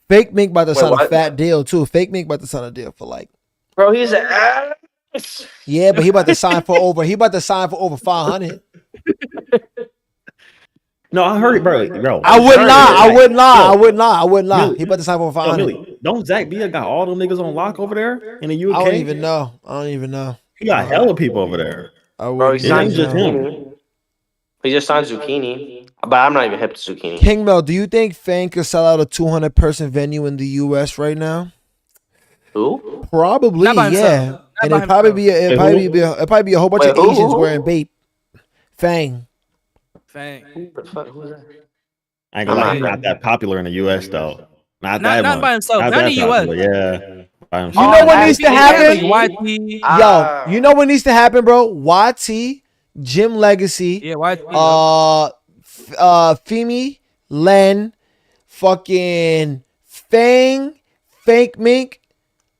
Fake Mink about to sign a
what?
fat deal too. Fake Mink about to sign a deal for like,
Bro, he's an ass.
yeah, but he about to sign for over 500.
No, I heard it, bro.
I wouldn't lie.
Millie,
He about to sign for over 500.
Millie, don't Zach Bia got all them niggas on lock over there in the UK?
I don't even know.
He got hella people over there.
Bro, he
It
signed
ain't just him.
Zucchini. He just signed Zucchini. But I'm not even hip to Zucchini.
Kingmil, do you think Fang could sell out a 200-person venue in the US right now?
Who?
Probably,
Not by himself.
yeah.
Not
And
by
it'd probably be a whole bunch
Wait,
of
who?
Asians wearing bait. Fang.
Fang.
Who the fuck? Who's that?
I ain't gonna lie,
I'm
he's
not-
not that popular in the US though. Not
Not
that
not
one.
by himself.
Not
Not
that
in the US.
popular. Yeah. By
You
himself.
know what
Oh,
needs to
Heavy,
happen?
Like
Heavy.
YT.
Yo, you know what needs to happen, bro? YT, Jim Legacy,
Yeah, YT.
Femi, Len, fucking Fang, Fake Mink,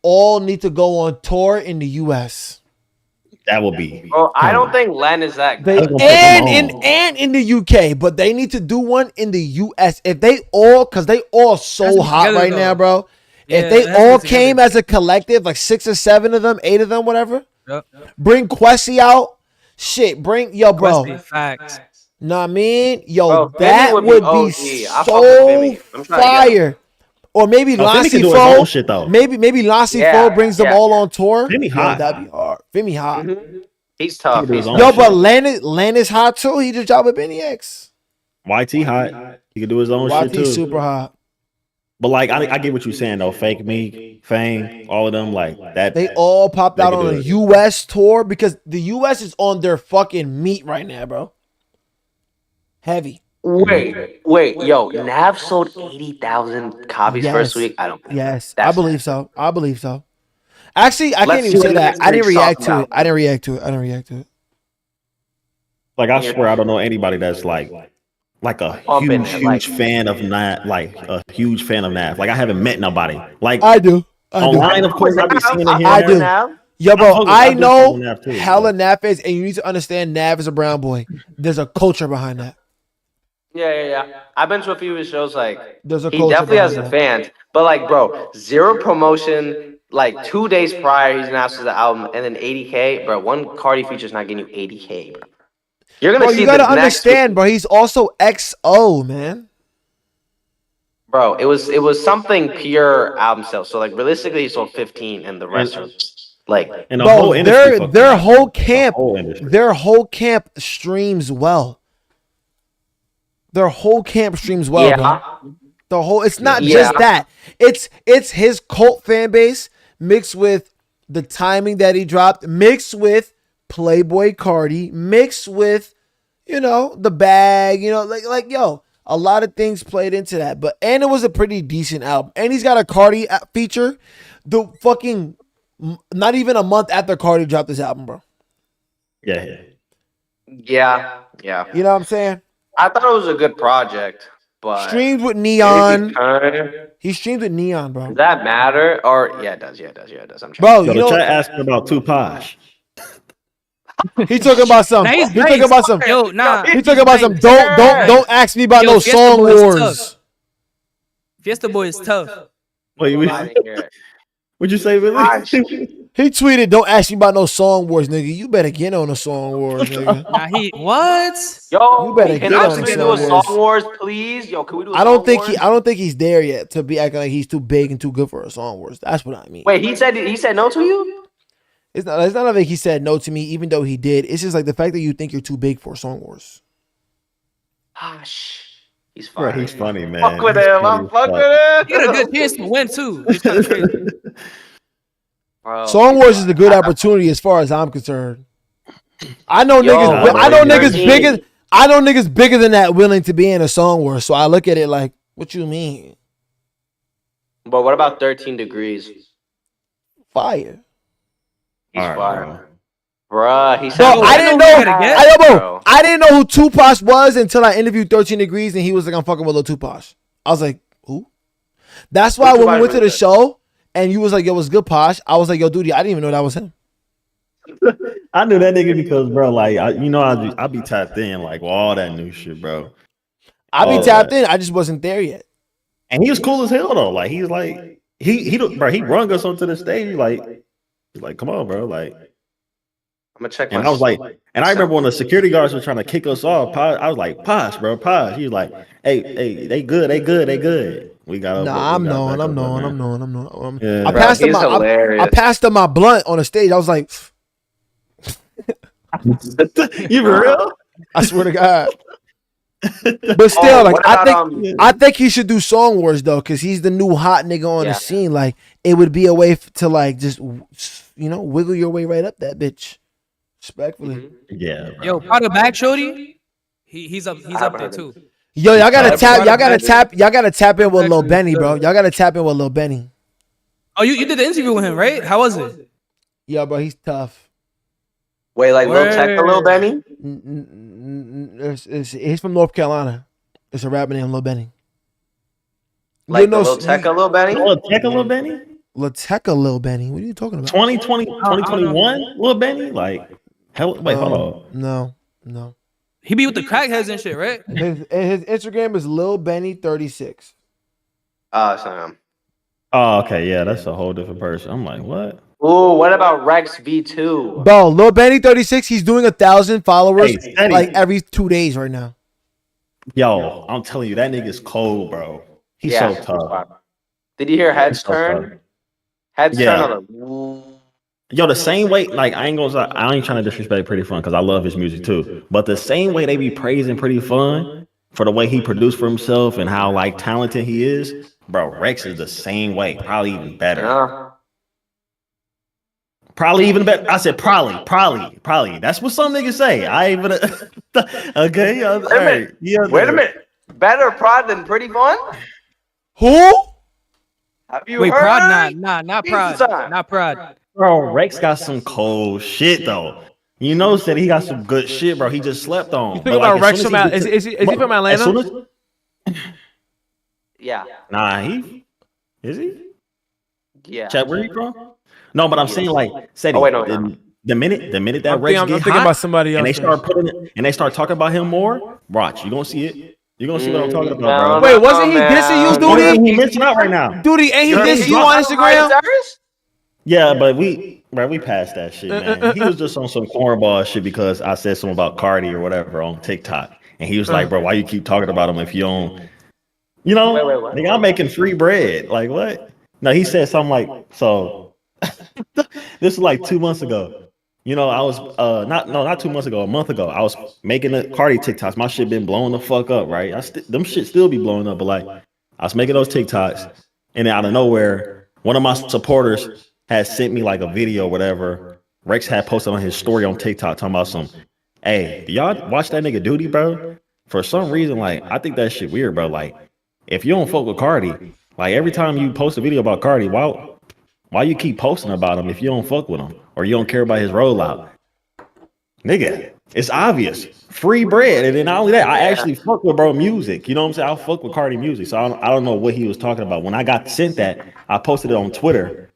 all need to go on tour in the US.
That would be.
Bro, I don't think Len is that
They
good.
and in the UK, but they need to do one in the US. If they all, cause they all so
Has to be
hot
together,
right
though.
now, bro.
Yeah,
If they
it has to
all
be together.
came as a collective, like 6 or 7 of them, 8 of them, whatever.
Yep.
Bring Questy out. Shit, bring yo, bro.
Questy, facts.
Know what I mean? Yo,
Bro, Femi
that
would
would
be
be
OG. I fuck with
so
Femi. I'm trying to get
fire. Or maybe
Femi
Lassie
can do his own shit,
Fo.
though.
Maybe Lassie
Yeah,
Fo brings them
yeah.
all on tour.
Femi
Yo,
hot.
that'd be hard. Femi hot.
Mhm. He's tough.
He can do his
He's
own
tough.
Yo, but
shit.
Len is hot too. He just dropped with Benny X.
YT hot. He can do his own shit
YT
too.
super hot.
But like, I get what you're saying though. Fake Me, Fang, all of them like that.
They all popped
They
out
can
on
do
a
it.
US tour because the US is on their fucking meat right now, bro. Heavy.
Wait, yo, Nav sold 80,000 copies first week. I don't.
Yes,
That's
I believe so. I believe so. Actually, I
Let's
can't
see
even
what
say that.
next
I didn't
week's
react
talking
to it.
about.
I didn't react to it.
Like I swear, I don't know anybody that's like a
Pumping
huge,
it, like-
huge fan of Nav. Like a huge fan of Nav. Like I haven't met nobody. Like
I do.
online, of course, I be seeing it here.
I
and
do.
there.
Nav.
Yo, bro,
fuck with-
I
I do
know
fuck with Nav too,
hella Nav fans, and you need to understand Nav is a brown boy. There's a culture behind that.
Yeah. I've been to a few of his shows. Like,
There's a
he
culture
definitely has the
behind
fans. But like, bro, zero promotion. Like 2 days prior, he's announced the album, and then 80K, bro. One Cardi feature's not getting you 80K, bro. You're gonna
Bro,
see
you gotta
the next
understand, bro. He's also XO, man.
Bro, it was something pure album sales. So like realistically, he sold 15, and the rest are like.
And the whole
Bro,
industry. fucked
their
up.
whole camp,
The whole industry.
their whole camp streams well. Their whole camp streams well, bro.
Yeah,
The whole, it's not
Yeah.
just that. It's his cult fan base mixed with the timing that he dropped, mixed with Playboy Cardi, mixed with, the bag, like yo, a lot of things played into that. But and it was a pretty decent album. And he's got a Cardi feature. The fucking not even a month after Cardi dropped this album, bro.
Yeah.
yeah.
You know what I'm saying?
I thought it was a good project, but
Streamed with
maybe
Neon.
Does
He streamed with Neon, bro.
that matter? Or yeah, it does. I'm trying.
Bro,
So
you
the chat
know
asking about Tupac.
he talking about some.
Nah,
He
he's
talking
nice.
about some.
Yo, nah.
He talking about some. Don't ask me about
Yo,
no
Fiesta
song
Boy is
wars.
tough. Fiesta Boy is tough.
Wait,
I didn't hear it.
what'd you say, Billy?
He tweeted, "Don't ask me about no song wars, nigga. You better get on the song wars, nigga."
Nah, what?
Yo,
You better
can
get
us
on
do
the
a
Song
Song Wars, please? Yo, can we do a
I don't
Song
think
Wars?
I don't think he's there yet to be acting like he's too big and too good for a song wars. That's what I mean.
Wait, he said no to you?
It's not like he said no to me, even though he did. It's just like the fact that you think you're too big for a song wars.
Gosh. He's
Bro,
fine.
he's funny, man.
Fuck with
He's
him.
funny
I'm
as
fucking
fuck.
with him.
He got a good chance to win too. It's kind of crazy.
Bro,
Song wars is a good opportunity as far as I'm concerned. I know
Yo,
niggas. I know niggas
13.
bigger. I know niggas bigger than that willing to be in a song war. So I look at it like, what you mean?
But what about 13 Degrees?
Fire.
He's
All right,
fire. Bruh, he said.
Bro,
Yo,
I
I
didn't
know
know.
who gotta get,
I didn't know who Tupac was until I interviewed 13 Degrees and he was like, I'm fucking with Lil Tupac. I was like, who? That's why when we went to the show and you was like, yo, what's good, Posh? I was like, yo, dude, I didn't even know that was him.
I knew that nigga because, bro, like, I be tapped in, like, with all that new shit, bro.
I be
Oh,
tapped in. I just wasn't there yet.
And he was cool as hell, though. Like, he was like, he rung us onto the stage, like, he's like, come on, bro, like.
I'm gonna check.
And I was like, and I remember when the security guards were trying to kick us off, I was like, Posh, bro, Posh. He was like, hey, they good. We got.
Nah, I'm knowing.
Yeah.
I
Bro,
passed him.
he's
I
hilarious.
passed him my blunt on the stage. I was like,
You for real?
I swear to God. But still, like,
what about,
I think he should do song wars though, because he's the new hot nigga on
Yeah.
the scene. Like, it would be a way to like just wiggle your way right up that bitch. Respectfully.
Mhm.
Yeah. Bro.
Yo, Potter Back Shorty, he's up there too.
Yo, y'all gotta tap in with Lil Benny, bro. Y'all gotta tap in with Lil Benny.
Oh, you did the interview with him, right? How was it?
Yo, bro, he's tough.
Wait, like Lil Tech or Lil Benny?
He's from North Carolina. It's a rapper named Lil Benny.
Like Lil Tech or Lil Benny?
Lil Tech or Lil Benny?
Lil Tech or Lil Benny? What are you talking about?
2021 Lil Benny? Like, hell, wait, hold on.
No.
He be with the crackheads and shit, right?
His Instagram is Lil Benny 36.
Sam.
Oh, okay, yeah, that's a whole different person. I'm like, what?
Ooh, what about Rex V2?
Bro, Lil Benny 36, he's doing 1,000 followers
Hey,
like every 2 days right now.
Yo, I'm telling you, that nigga's cold, bro. He's so tough.
Did you hear Heads Turn? Heads Turn.
Yo, the same way, like, I ain't trying to disrespect Pretty Fun because I love his music too. But the same way they be praising Pretty Fun for the way he produced for himself and how like talented he is, bro, Rex is the same way, probably even better.
Yeah.
Probably even better. I said probably. That's what some niggas say. I ain't gonna. Okay.
Wait a minute. Better prod than Pretty Fun?
Who?
Have you
Wait,
heard?
Prod? Not Prod. Not Prod.
Bro, Rex got some cold shit though. You know, said he got some good shit, bro. He just slept on.
You think about Rex from Atlanta? Is he from Atlanta?
Yeah.
Nah, is he?
Yeah.
Chat, where he from? No, but I'm saying like, said the minute that Rex get
thinking
hot,
about somebody else.
and they start they start talking about him more. Watch, you gonna see it. You gonna see what I'm talking about, bro.
Wait, wasn't he dissing you, Duty?
He missing out right now.
Duty, ain't he dissing you on Instagram?
Yeah, but we passed that shit, man. He was just on some cornball shit because I said something about Cardi or whatever on TikTok, and he was like, "Bro, why you keep talking about him if you don't?" You know, nigga, I'm making free bread. Like what? No, he said something like, so. This was like 2 months ago. You know, I was not 2 months ago, a month ago. I was making the Cardi TikToks. My shit been blowing the fuck up, right? Them shit still be blowing up, but like I was making those TikToks, and then out of nowhere, one of my supporters had sent me like a video, or whatever. Rex had posted on his story on TikTok talking about some, hey, do y'all watch that nigga Duty, bro? For some reason, like I think that shit weird, bro. Like if you don't fuck with Cardi, like every time you post a video about Cardi, why you keep posting about him if you don't fuck with him or you don't care about his rollout? Nigga, it's obvious. Free bread. And then not only that, I actually fuck with bro music. You know what I'm saying? I'll fuck with Cardi music. So I don't know what he was talking about. When I got sent that, I posted it on Twitter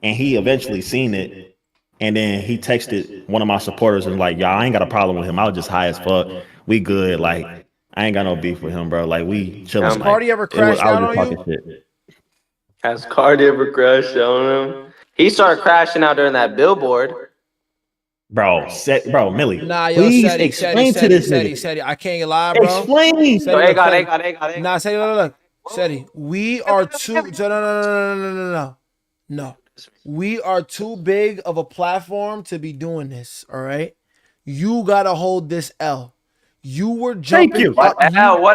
and he eventually seen it. And then he texted one of my supporters and like, y'all, I ain't got a problem with him. I was just high as fuck. We good. Like, I ain't got no beef with him, bro. Like, we chilling.
Has Cardi ever crashed out on you?
Shit.
Has Cardi ever crashed on him? He started crashing out during that billboard.
Bro, Millie.
Nah, yo,
please explain to this
nigga. I can't lie, bro.
Explain.
They got.
Nah, Seti, look. Seti, we are too. No. We are too big of a platform to be doing this. All right, you gotta hold this L. You were jumping.
Thank you.
What L?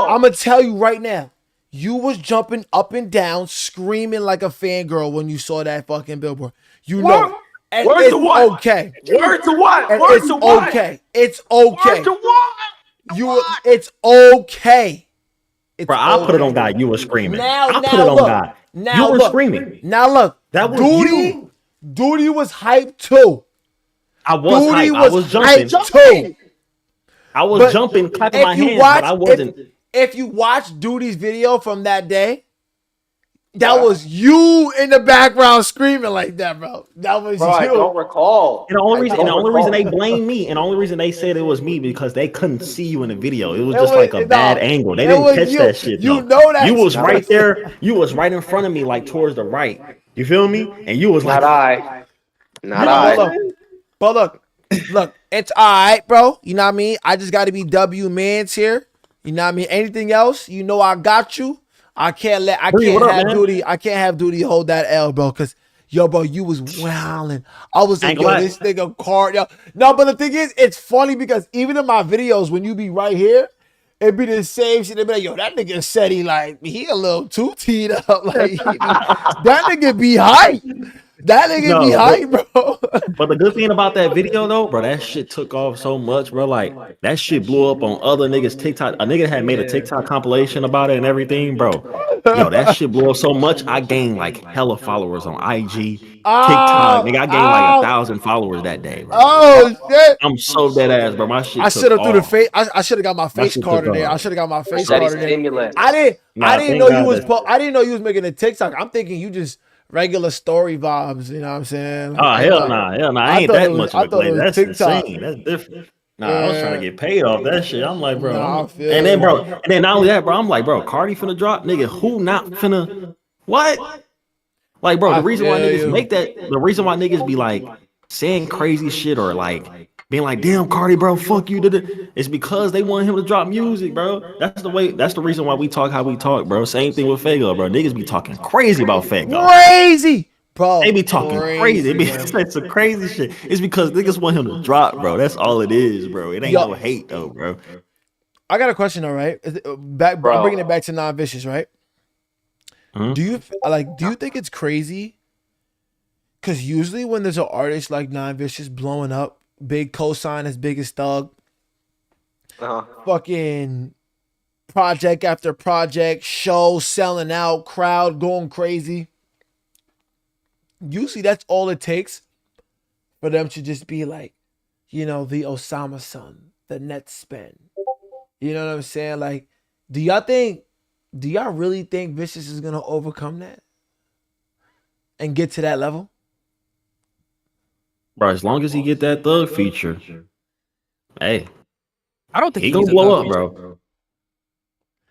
I'm gonna tell you right now. You was jumping up and down, screaming like a fangirl when you saw that fucking billboard. You know, and
Word
it's
to what?
okay.
Word to what?
And
Word
it's
to what?
okay. It's okay.
Word to what?
It's okay. It's
Bro, I put it on God. You were screaming.
Now
I put it on
look.
God.
Now
you were
look.
screaming.
Now look.
That was
Duty.
you.
Duty was hyped too.
I was
Duty
hyped. I was jumping.
too.
I was jumping, clapping my hands, but I wasn't.
If you watch Duty's video from that day, that was you in the background screaming like that, bro. That was you.
I don't recall.
And the only reason they blame me, and the only reason they said it was me because they couldn't see you in the video. It was just like a bad angle. They didn't catch that shit.
You know that.
You was right there. You was right in front of me, like towards the right. You feel me? And you was like,
Not I.
But look, it's all right, bro. You know what I mean? I just got to be W mans here. You know what I mean? Anything else, you know I got you. I can't have Duty hold that L, bro, because yo, bro, you was wilding. I was like, yo, this nigga card, yo. No, but the thing is, it's funny because even in my videos, when you be right here, it be the same shit. They be like, yo, that nigga said he a little too teed up. Like that nigga be hype. That nigga be hype, bro.
But the good thing about that video though, bro, that shit took off so much, bro. Like that shit blew up on other niggas' TikTok. A nigga had made a TikTok compilation about it and everything, bro. Yo, that shit blew up so much. I gained like hella followers on IG, TikTok. Nigga, I gained like 1,000 followers that day, bro.
Oh shit!
I'm so dead ass, bro. My shit.
I should have
took
threw the
off.
face. I should have got my face
shit
card in
took
there. I
off.
should have got my face
Vercetti
card in there.
stimulant.
I didn't
Thank
know you
God
was.
that-
I didn't know you was making a TikTok. I'm thinking you just regular story vibes. You know what I'm saying?
Oh hell nah. I ain't
thought
that
it was-
much
I
of a
thought it
play.
was
That's
TikTok.
insane. That's different. Nah, I was trying to get paid off that shit. I'm like, bro.
Nah, I feel
and then,
you.
bro, and then not only that, bro. I'm like, bro, Cardi finna drop, nigga. Who not finna? What? Like, bro,
I
the reason why
feel
niggas
you.
make that, the reason why niggas be like saying crazy shit or like being like, damn, Cardi, bro, fuck you, it's because they want him to drop music, bro. That's the way. That's the reason why we talk how we talk, bro. Same thing with Fago, bro. Niggas be talking crazy about Fago.
Crazy, bro.
They be talking crazy. They be saying some crazy shit. It's because niggas want him to drop, bro. That's all it is, bro. It ain't no hate though, bro.
I got a question, all right. Back,
Bro.
I'm bringing it back to non-vicious, right?
Mhm.
Do you think it's crazy? Because usually when there's an artist like non-vicious blowing up, big cosign as big as Thug, fucking project after project, show selling out, crowd going crazy. Usually that's all it takes for them to just be like, you know, the Osama son, the net spin. You know what I'm saying? Like, do y'all really think Vicious is gonna overcome that and get to that level?
Bro, as long as he get that Thug feature, hey,
I don't think
he
he
gonna
needs a
blow
thug
up, bro.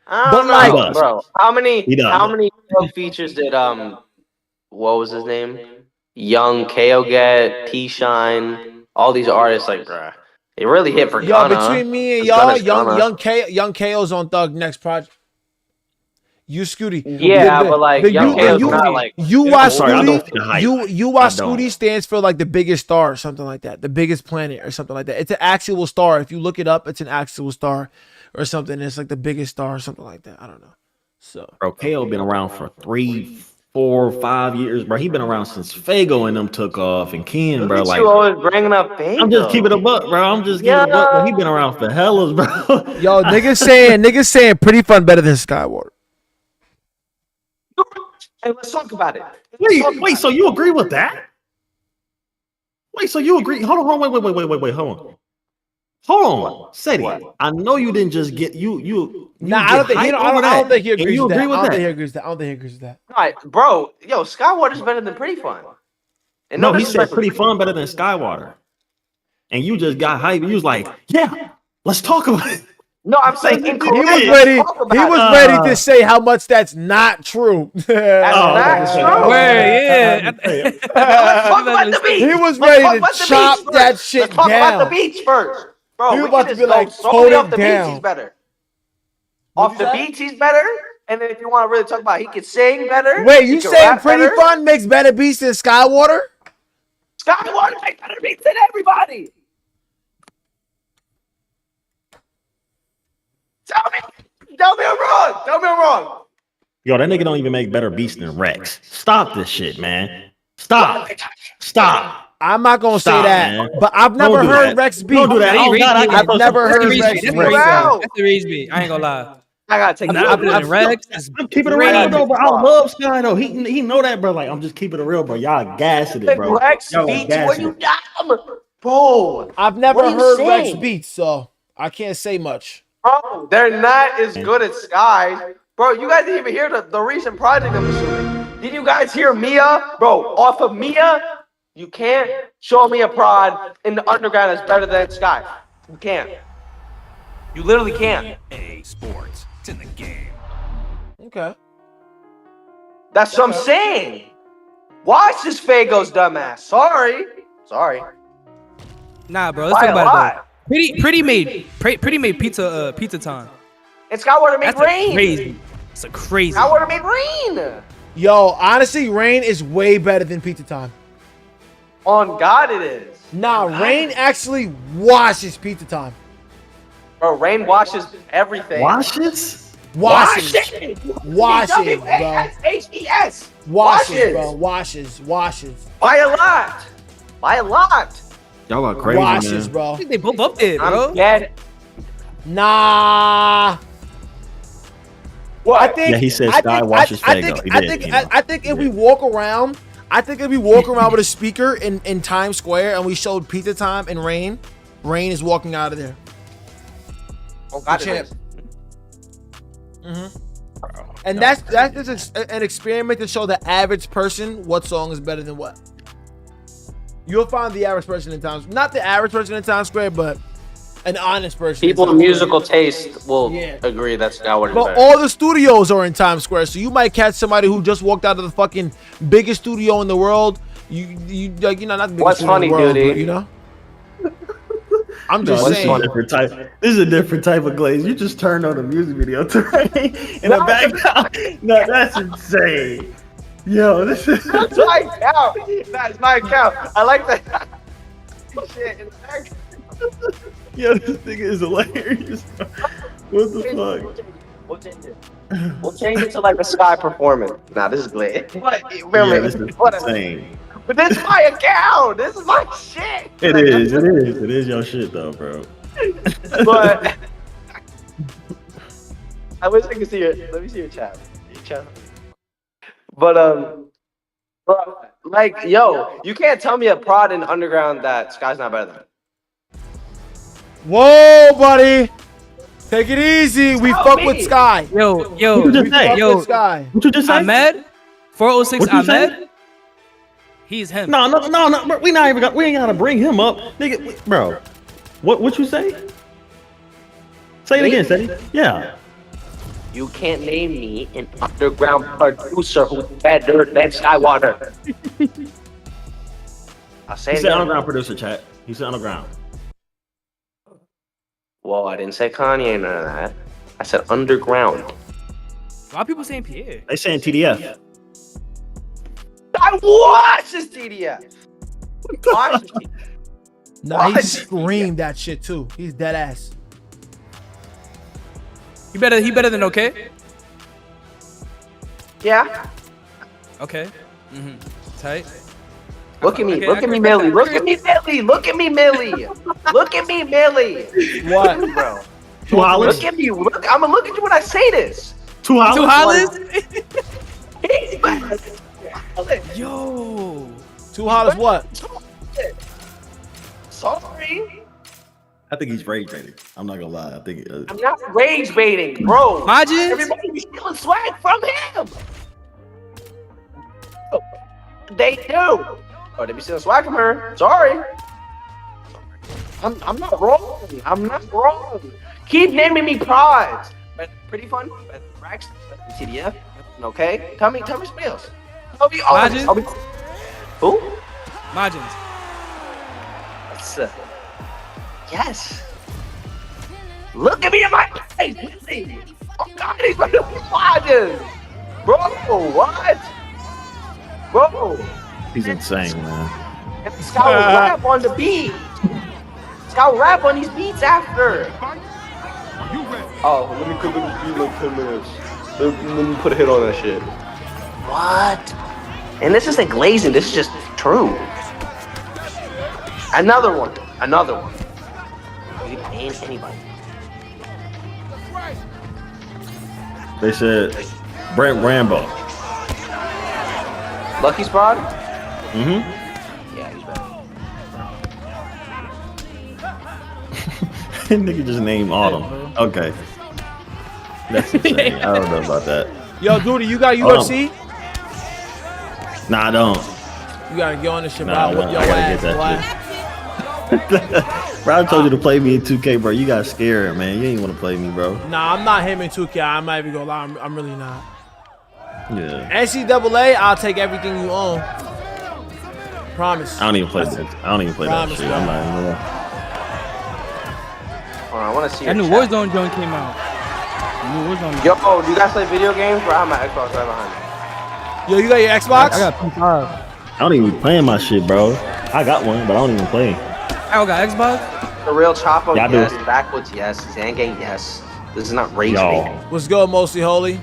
I
But
don't
like-
know, bro. How many
He does.
features did what was his name? Young KO get, T Shine, all these artists like bruh. It really hit for
Yo,
Gunna.
between me and
It's
y'all,
Gunna's Gunna.
young KO's on Thug next project. You Scooty.
Yeah, but like Young KO's
you,
not like
you
I'm
watch
sorry, I don't see the
Scooty.
hype.
You watch
I don't.
Scooty stands for like the biggest star or something like that. The biggest planet or something like that. It's an actual star. If you look it up, it's an actual star or something. It's like the biggest star or something like that. I don't know. So
Bro, KO been around for 3, 4, 5 years, bro. He been around since Fago and them took off and Ken,
Look
bro.
at
Like,
you always bringing up Fago.
I'm just keeping it a buck, bro. I'm just keeping it a buck, bro. He been around for hellas, bro.
yo, niggas saying Pretty Fun better than Skywater.
Hey, let's talk about it.
Wait, so you agree with that? Wait, so you agree? Hold on, wait, hold on. Hold on, Seti. I know you didn't just get you.
Nah, I don't think I don't think he
And
agrees
you
with that.
agree
I
with
don't
that?
think he agrees with that. I don't think he agrees with that.
All right, bro. Yo, Skywater's better than Pretty Fun. And
No, he said
disrespect to
Pretty Fun better than Skywater. And you just got hype. You was like, yeah, let's talk about it.
No, I'm saying
He
incorrect.
was
Let's
ready.
talk about
He was
it.
ready to say how much that's not true.
That's not true.
Wait, yeah.
Let's talk about the beats.
He was
Let's
ready
talk
to
about the
chop
beats
that
first.
shit
Let's talk
down.
about the beats first. Bro,
He
we
was about
can
to
just
be like,
go solely
tone
off
it
the
down.
beats, he's better.
What'd
Off
you
the
say?
beats, he's better. And then if you want to really talk about he can sing better.
Wait,
he
you
can
saying
rap
Pretty
better.
Fun makes better beats than Skywater?
Skywater makes better beats than everybody. Tell me I'm wrong. Tell me I'm wrong.
Yo, that nigga don't even make better beats than Rex. Stop this shit, man. Stop.
I'm not gonna say
Stop,
that,
man.
but I've
Don't
never
do
heard
that.
Rex beat.
Don't do that. Oh, God,
I've never heard Rex
That's
beat.
the Reese
Wow.
That's the Reese beat. I ain't gonna lie.
I gotta take
Nah,
it.
I've Rex. Is
I'm keeping it real though, bro. I love Sky though. He know that, bro. Like I'm just keeping it real, bro. Y'all gassing it, bro.
Rex
Y'all
beats
gassing
when you
it.
dumb. Bro,
I've never
What are you
heard Rex
saying?
beats, so I can't say much.
bro, they're not as good as Sky. Bro, you guys didn't even hear the recent project I'm assuming. Did you guys hear Mia? Bro, off of Mia, you can't show me a prod in the underground that's better than Sky. You can't. You literally can't.
EA Sports. It's in the game.
Okay.
That's what I'm saying. Watch this Fago's dumbass. Sorry.
Nah, bro. Let's
Why
talk
a
about
lie?
it though. Pretty made pizza time.
And Skywater made
That's
rain.
crazy. It's a crazy.
Skywater made rain.
Yo, honestly, Rain is way better than Pizza Time.
On God it is.
Nah, Rain actually washes Pizza Time.
Bro, rain washes everything.
Washes?
Washes.
it.
Washes, bro.
W-A-S-H-E-S.
Washes, bro. Washes.
By a lot. By a lot.
Y'all are crazy,
Washes,
man.
bro.
I think they both up there, bro.
I'm dead.
Nah.
What?
I think
Yeah, he said
I
Sky
think-
washes
I
Fago.
think
He
I
did,
think
you know.
I think if we walk around, with a speaker in Times Square and we showed Pizza Time and Rain is walking out of there.
Oh, God,
The champ.
it is.
And that's just an experiment to show the average person what song is better than what. You'll find the average person in Times, not the average person in Times Square, but an honest person.
People of musical taste will
Yeah.
agree that's not what it is.
But all the studios are in Times Square, so you might catch somebody who just walked out of the fucking biggest studio in the world. You like, you know, not the biggest
What's
studio
funny,
in the world,
dude?
but, you know. I'm just
No, this is
saying.
a different type. This is a different type of glaze. You just turned on a music video to Rain in the background. No, that's insane. Yo, this is.
That's my account. That's my account. I like that. Shit in the background.
Yo, this thing is hilarious. What the fuck?
We'll change it. We'll change it to like a Sky performance. Nah, this is great. What? Remember,
Yeah, this is insane.
But this is my account. This is my shit.
It is your shit though, bro.
But I wish I could see your. Let me see your chat. But bro, like, yo, you can't tell me a prod in underground that Sky's not better than.
Whoa, buddy. Take it easy. We
Tell
fuck
me.
with Sky.
Yo,
What you just say?
yo,
With Sky.
What you just say?
Ahmed, 406
What you say?
Ahmed. He's him.
No, bro, we ain't gotta bring him up, nigga, bro. What you say? Say it again, Steady. Yeah.
You can't name me an underground producer who's better than Skywater. I'll say
He
it
said
again.
underground producer, chat. He said underground.
Well, I didn't say Kanye, none of that. I said underground.
A lot of people saying Pierre.
They saying TDF.
I watched this TDF. Watch this TDF.
Nah, he
What?
screamed that shit too. He's dead ass.
He better than okay.
Yeah.
Okay. Tight.
Look at me.
Okay,
Look
I
at me,
can
Millie.
respect
Look at me, Millie. Look at me, Millie. Look at me, Millie.
What?
Bro.
Two hollers.
Look at me. Look, I'm gonna look at you when I say this.
Two hollers.
Two hollers.
He's better.
Yo.
Two hollers what?
Sorry.
I think he's rage baiting. I'm not gonna lie. I think.
I'm not rage baiting, bro.
Majid?
Everybody be stealing swag from him. They do. Oh, they be stealing swag from her. Sorry. I'm not wrong. I'm not wrong. Keep naming me prods. But pretty fun. But Brax, TDF. Okay. Tell me something else. Tell me all.
Majid?
Who?
Margins.
Yes. Look at me in my face. Oh God, he's going to be Majid. Bro, what? Bro.
He's insane, man.
And Scott will rap on the beat. Scott will rap on these beats after. Oh, let me cook this beat like 10 minutes. Let me put a hit on that shit. What? And this isn't glazing, this is just true. Another one. You can name anybody.
They said Brent Rambo.
Lucky Spot?
Mm-hmm.
Yeah, he's better.
Nigga just named Autumn. Okay. That's insane. I don't know about that.
Yo, dude, you got UFC?
Nah, I don't.
You gotta get on this shit, bro.
Nah,
I'll whip
nah,
your
I gotta
ass,
get
boy.
Bro, I told you to play me in 2K, bro. You got scared, man. You ain't want to play me, bro.
Nah, I'm not him in 2K. I'm not even gonna lie. I'm really not.
Yeah.
NCAA, I'll take everything you own. Promise.
I don't even play that. I don't even play that
Promise,
shit.
bro.
I'm not even gonna.
I want to see
That
your
new
chat.
Warzone joint came out. New Warzone.
Yo, do you guys play video games? Bro, I have my Xbox right behind me.
Yo, you got your Xbox?
I got P5.
I don't even be playing my shit, bro. I got one, but I don't even play.
I got Xbox.
The real Chapo,
Yeah, I do.
yes. Backwoods, yes. Zangang, yes. This is not rage
Yo.
baiting.
What's good, Mostly Holy?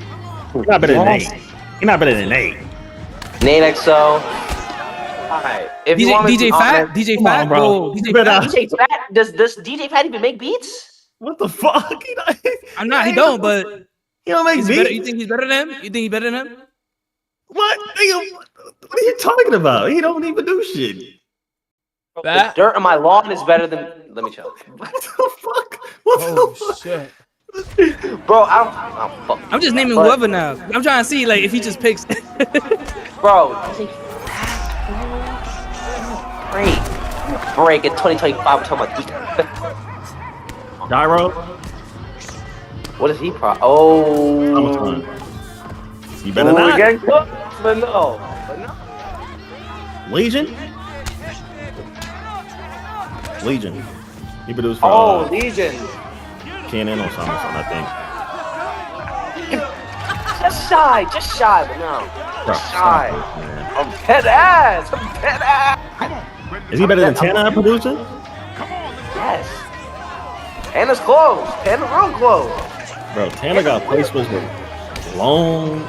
He's not better than Nate. He's not better than Nate.
Nate XO. Alright. If you want me to
DJ
be
Fat?
honest-
DJ
Come
Fat?
on, bro.
Bro,
You
DJ
better-
Fat?
DJ Fat? Does DJ Fat even make beats?
What the fuck?
I'm not. He don't. But
He don't make
he's
beats.
better. You think he's better than him? You think he's better than him?
What? Nigga, what are you talking about? He don't even do shit.
The
Fat?
dirt on my lawn is better than. Let me chill.
What the fuck? What
Oh,
the fuck?
shit.
Bro, I don't fuck.
I'm just naming
But-
whoever now. I'm trying to see like if he just picks.
Bro, break in 2025. I'm talking about
Gyro?
what is he pro? Oh,
How much fun? You better
Ooh,
not.
getting close, but no.
Legion? Legion. He produced for
Oh, Legion.
KNN or something, I think.
Just shy, but no.
Bro,
Just
stop
shy.
this, man.
I'm dead ass.
Is he better than Tana at producing?
Yes. Tana's close. Tana real close.
Bro, Tana got placements with long.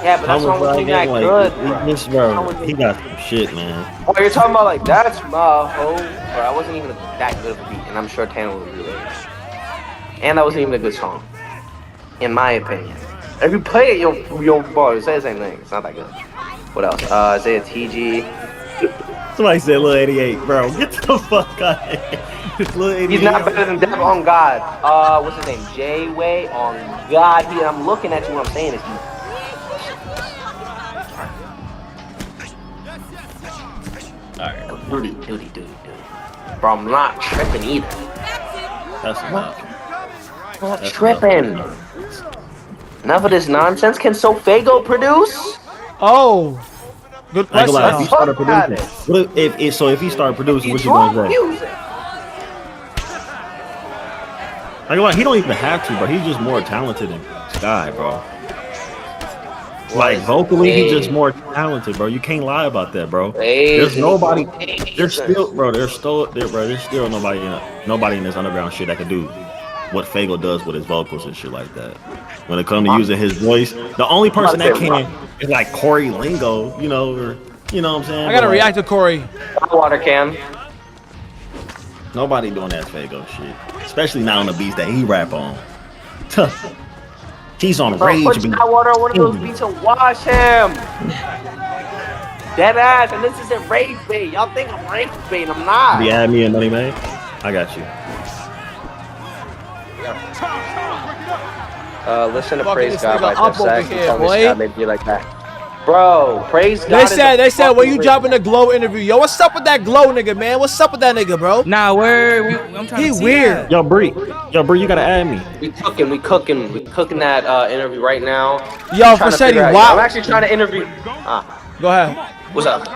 Yeah, but that's not what that good, bro.
This, bro, he got some shit, man.
Oh, you're talking about like that's my hoe. Bro, I wasn't even that good of a beat, and I'm sure Tana was really good. And that wasn't even a good song, in my opinion. If you play it, you'll bro, say the same thing. It's not that good. What else? Isaiah TG.
Somebody said Lil 88, bro. Get the fuck out of here. Lil 88.
He's not better than Dev on God. What's his name? J-Way on God. I'm looking at you. What I'm saying is
Alright,
duty. Bro, I'm not tripping either.
that's enough.
I'm not tripping. Enough of this nonsense. Can Sofago produce?
Oh. Good
I ain't gonna lie, if
question.
he started producing, what if he started producing, what you gonna say?
Music.
I ain't gonna lie, he don't even have to, bro. He's just more talented than Sky, bro. Like vocally, he's just more talented, bro. You can't lie about that, bro. There's nobody. There's still nobody in this underground shit that can do what Fago does with his vocals and shit like that. When it comes to using his voice, the only person that can is like Corey Lingo, you know what I'm saying?
I gotta react to Corey.
Water can.
Nobody doing that Fago shit, especially now on the beats that he rap on. He's on
Bro,
rage
put
beat.
hot water on one of those beats and wash him. Dead ass, and this isn't rage bait. Y'all think I'm rage bait? I'm not.
You add me and moneymay? I got you.
Listen to
Fucking
Praise
this
God by
nigga up
Jeff
over
Sachs.
here,
Tell me
boy.
Scott made me like that. Bro, Praise God.
They said when you dropping the Glow interview, yo, what's up with that Glow nigga, man? What's up with that nigga, bro?
Nah, I'm trying
He
to see
weird.
that.
Yo, Bree, you gotta add me.
We cooking that interview right now.
Yo,
Trying to
Vercetti,
figure out-
why?
I'm actually trying to interview.
Go ahead.
What's up?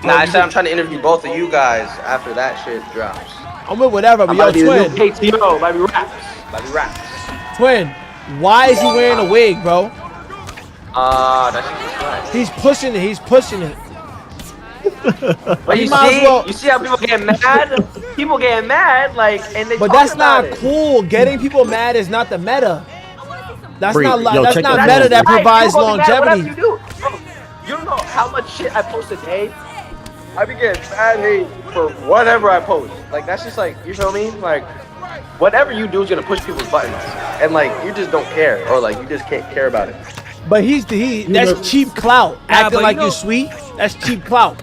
Nah, I said I'm trying to interview both of you guys after that shit drops.
I'm with whatever, but
I'm
yo,
about to be the new
twin,
KTO, might be raps.
twin, why is he wearing a wig, bro?
That's right.
He's pushing it.
But you
might as well-
see how people get mad? People get mad, like, and they
But
talk
that's
about
not
it.
cool. Getting people mad is not the meta. That's
Bree,
not
yo,
that's
check
not
this
meta
out.
that
Right,
provides
people gonna be mad whatever
longevity.
you do. Bro, you don't know how much shit I post a day. I be getting mad hate for whatever I post. Like, that's just like, you feel me? Like, whatever you do is gonna push people's buttons, and like, you just don't care, or like, you just can't care about it.
But that's cheap clout.
Nah,
Acting
but
like
you know-
you sweet. That's cheap clout.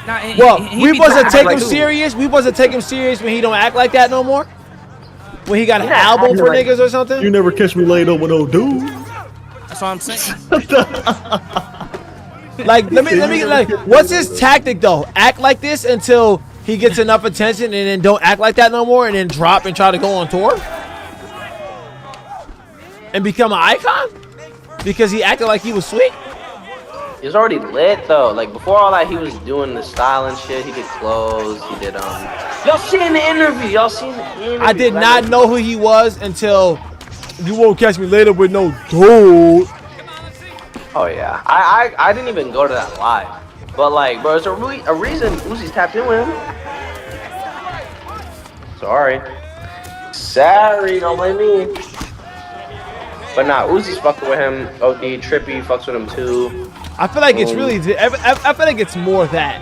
Nah, and
Well,
he
we
be
wasn't
trying
take
to
him
like-
serious. We wasn't take him serious when he don't act like that no more. When he got an
He not
album
acting
for
like-
niggas or something.
You never catch me laid up with no dude.
That's what I'm saying.
Like, let me like, what's his tactic though? Act like this until he gets enough attention, and then don't act like that no more, and then drop and try to go on tour and become an icon because he acted like he was sweet.
He was already lit though. Like, before all that, he was doing the style and shit. He did clothes. He did Y'all seen the interview? Y'all seen the interview?
I did not know who he was until you won't catch me later with no dude.
Oh yeah, I didn't even go to that live, but like, bro, there's a reason Uzi's tapped in with him. Sorry, don't blame me. But nah, Uzi's fucking with him. OD, Trippy fucks with him too.
I feel like it's really. I feel like it's more that.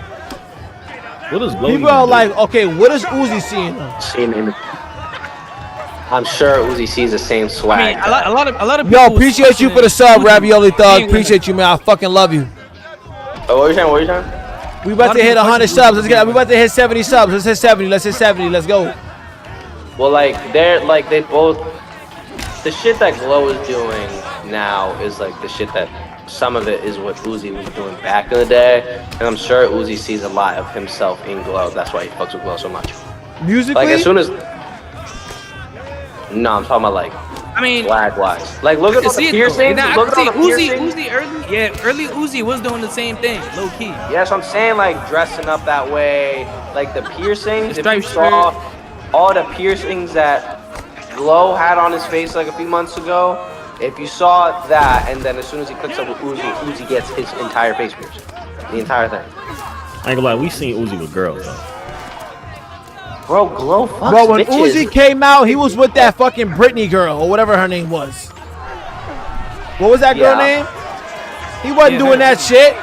What is Glow?
People are like, okay, what is Uzi seeing?
I'm sure Uzi sees the same swag.
I mean, a lot of people.
Yo, appreciate you for the sub, Ravioli Thug. Appreciate you, man. I fucking love you.
Oh, what are you saying? What are you saying?
We about to hit 100 subs. Let's get. We about to hit 70 subs. Let's hit 70. Let's hit 70. Let's go.
Well, like they both. The shit that Glow is doing now is like the shit that some of it is what Uzi was doing back in the day, and I'm sure Uzi sees a lot of himself in Glow. That's why he fucks with Glow so much.
Musically,
like as soon as. No, I'm talking about like.
I mean,
swag wise. Like look at all the piercings.
Nah,
Look at all the piercings.
Early Uzi was doing the same thing, low key.
Yes, I'm saying like dressing up that way, like the piercings.
The
If you saw all the piercings that Glow had on his face like a few months ago, if you saw that, and then as soon as he clicks up with Uzi, Uzi gets his entire face pierced, the entire thing.
I ain't gonna lie, we seen Uzi with girls though.
Bro, Glow fucks
bro, when
bitches.
Uzi came out, he was with that fucking Britney girl or whatever her name was. What was that girl name? He wasn't doing that shit.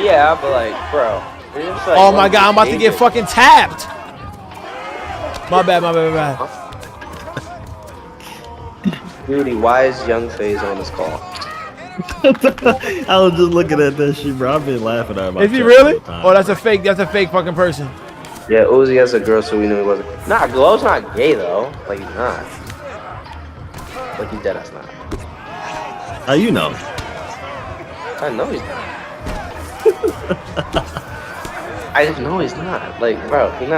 Yeah, but like, bro. It's like,
Oh my god, I'm about to get fucking tapped. My bad.
Dude, why is Young FaZe on this call?
I was just looking at that shit, bro. I've been laughing at my.
Is he really? Oh, that's a fake fucking person.
Yeah, Uzi has a girl, so we knew he wasn't. Nah, Glow's not gay though. Like he's not. Like he's dead ass not.
How you know?
I know he's not. I just know he's not. Like, bro, he's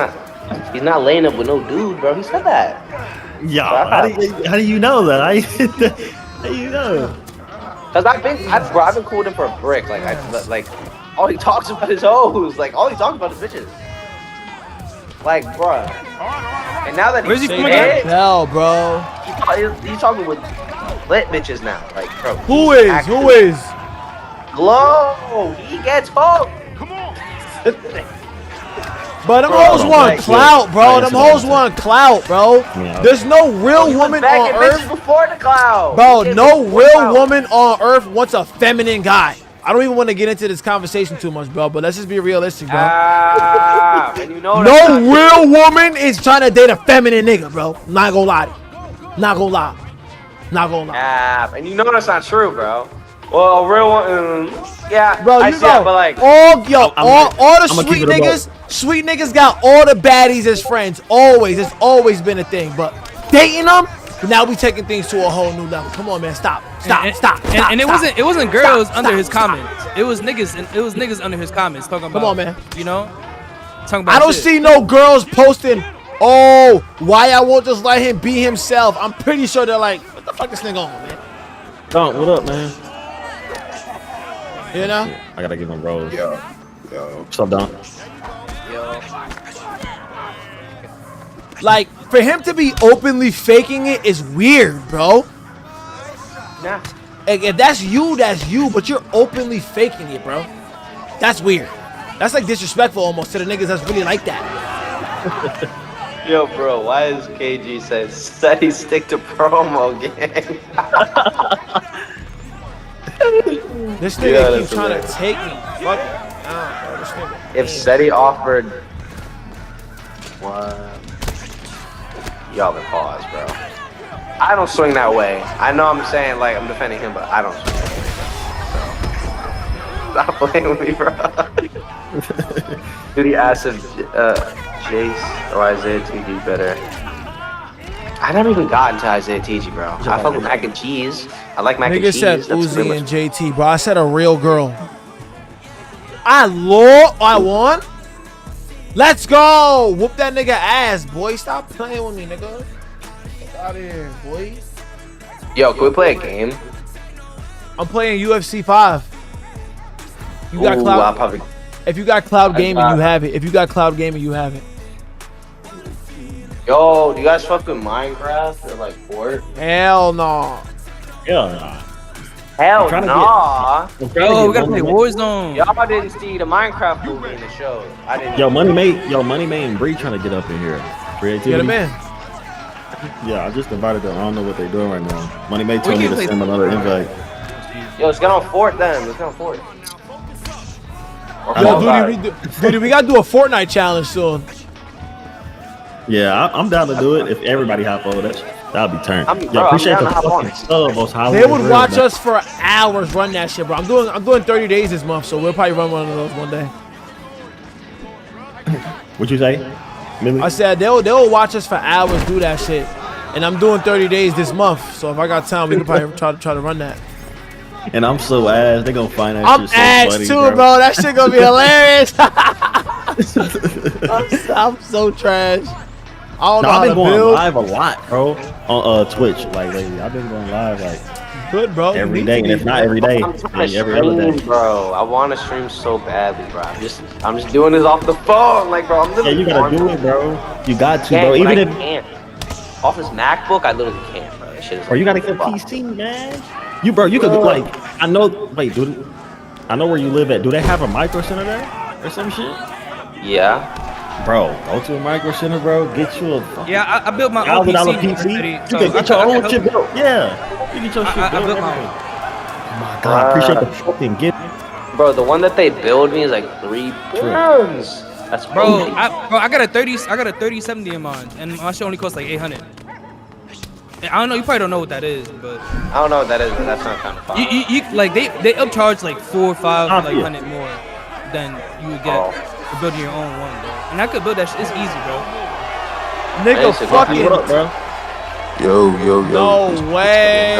not laying up with no dude, bro. He said that.
Yeah. How do you know that? How you know?
Cause I've been cool with him for a brick. Like all he talks about is hoes. Like all he talks about is bitches. Like, bro. And now that he's dead,
hell, bro.
He's talking with lit bitches now. Like, bro.
Who is?
Glow. He gets hoes.
Come on.
But them hoes want clout, bro. Them hoes want clout, bro. There's no real woman on earth.
Before the cloud.
Bro, no real woman on earth wants a feminine guy. I don't even want to get into this conversation too much, bro. But let's just be realistic, bro.
And you know
no real woman is trying to date a feminine nigga, bro. Not gonna lie.
And you know that's not true, bro. Well, a real one, yeah.
Bro,
I
you
see
know,
it, but like,
all the sweet niggas got all the baddies as friends. Always, it's always been a thing. But dating them, now we taking things to a whole new level. Come on, man, stop.
And it wasn't girls under his comments. It was niggas under his comments talking about.
Come on, man.
You know, talking about.
I don't see no girls posting. Oh, why I won't just let him be himself? I'm pretty sure they're like, what the fuck this nigga on, man?
Don, what up, man?
You know?
I gotta give him rose.
Yo.
What's up, Don?
Like, for him to be openly faking it is weird, bro.
nah.
Like, if that's you, but you're openly faking it, bro. That's weird. That's like disrespectful almost to the niggas that's really like that.
Yo, bro, why is KG said he stick to promo gang?
This nigga keeps trying to take me. Fuck it.
If SETI offered, what? Y'all been pause, bro. I don't swing that way. I know I'm saying like I'm defending him, but I don't swing that way. So, stop playing with me, bro. Dude, he asked if Jace or Isaiah TG better. I never even got into Isaiah TG, bro. I fuck with mac and cheese. I like mac and cheese.
Nigga said Uzi and JT, bro. I said a real girl. I won. Let's go. Whoop that nigga ass, boy. Stop playing with me, nigga. Get out of here, boy.
Yo, can we play a game?
I'm playing UFC 5. You got cloud. If you got cloud gaming, you have it. If you got cloud gaming, you have it.
Yo, do you guys fuck with Minecraft or like Fort?
Hell no.
Hell nah.
Hell nah.
Yo, we gotta play Warzone.
Y'all didn't see the Minecraft movie in the show. I didn't.
Yo, Moneymay and Bree trying to get up in here. Creativity.
Get him in.
Yeah, I just invited them. I don't know what they're doing right now. Money May told me
can
to
play
send another invite.
Yo, let's get on Fort then. Let's get on Fort.
Yo, Duty, we gotta do a Fortnite challenge soon.
Yeah, I'm down to do it if everybody hop over. That'll be turned.
I'm
Appreciate
down
the
to hop on.
fucking sub, most highly.
They would watch us for hours run that shit, bro. I'm doing 30 days this month, so we'll probably run one of those one day.
What'd you say? Millie?
I said they'll watch us for hours do that shit, and I'm doing 30 days this month. So if I got time, we can probably try to run that.
And I'm so ass. They gonna find that
I'm
shit so
ass
funny,
too, bro. That shit gonna be hilarious. I'm so trash. I don't know how
I've been
to
going
build.
live a lot, bro, on Twitch. Like lately, I've been going live like
Good, bro.
every day, and if not every day,
I'm trying to
every other
stream,
day.
bro. I want to stream so badly, bro. I'm just doing this off the phone, like, bro. I'm
Yeah,
literally
you gotta do it, bro. You got to, bro.
Even
Even
I
if,
can't. Off this MacBook, I literally can't, bro. That shit is
or you gotta get a PC, man. You could like, I know. Wait, dude, I know where you live at. Do they have a micro center there or some shit?
Yeah.
Bro, go to a micro center, bro. Get you a fucking
Yeah, I built my own
$1,000
PC.
PC.
So
You can get your
I
own
can
shit
help
built. Yeah, you get your shit
I
built.
built my
everything.
own.
Oh my god, I appreciate the fucking gift.
Bro, the one that they build me is like 3 pounds. That's
Bro,
crazy.
I got a 3070 in mine, and my shit only costs like 800. And I don't know, you probably don't know what that is, but
I don't know what that is, but that sounds kind of fun.
you like they upcharge like 4 or 5
Oh,
like
yeah.
100 more than you would get for building your own one, bro. And I could build that shit. It's easy, bro.
Nigga,
Hey,
fucking.
What up, bro?
Yo.
No way.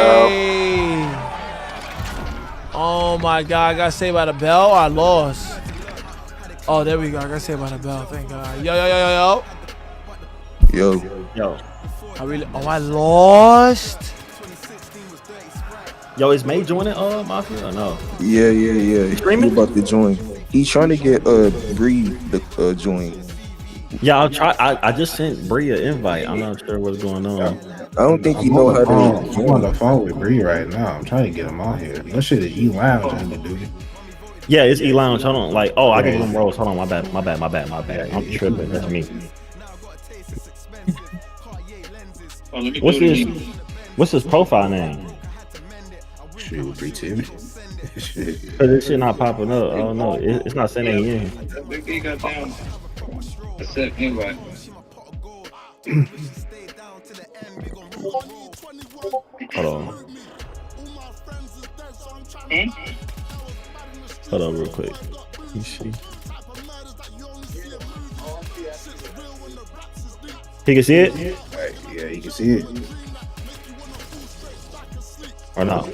Oh my god, I got saved by the bell. I lost. Oh, there we go. I got saved by the bell. Thank God. Yo.
Yo,
I lost.
yo, is May joining Mafia or no?
Yeah. He about to join. He's trying to get Bree the join.
Yeah, I'll try. I just sent Bree an invite. I'm not sure what's going on.
I don't think he know how to
I'm on
join.
the phone with Bree right now. I'm trying to get him on here. That shit is E-Lounge, dude.
Yeah, it's E-Lounge. Hold on. Like, oh, I can do them rolls. Hold on. My bad. I'm tripping. That's me. What's his profile name?
Shoot, Bree Timmy. Shit.
Cause this shit not popping up. Oh no, it's not saying it in. Hold on. Hold on real quick. Let me see. He can see it?
Right, yeah, you can see it.
Or no?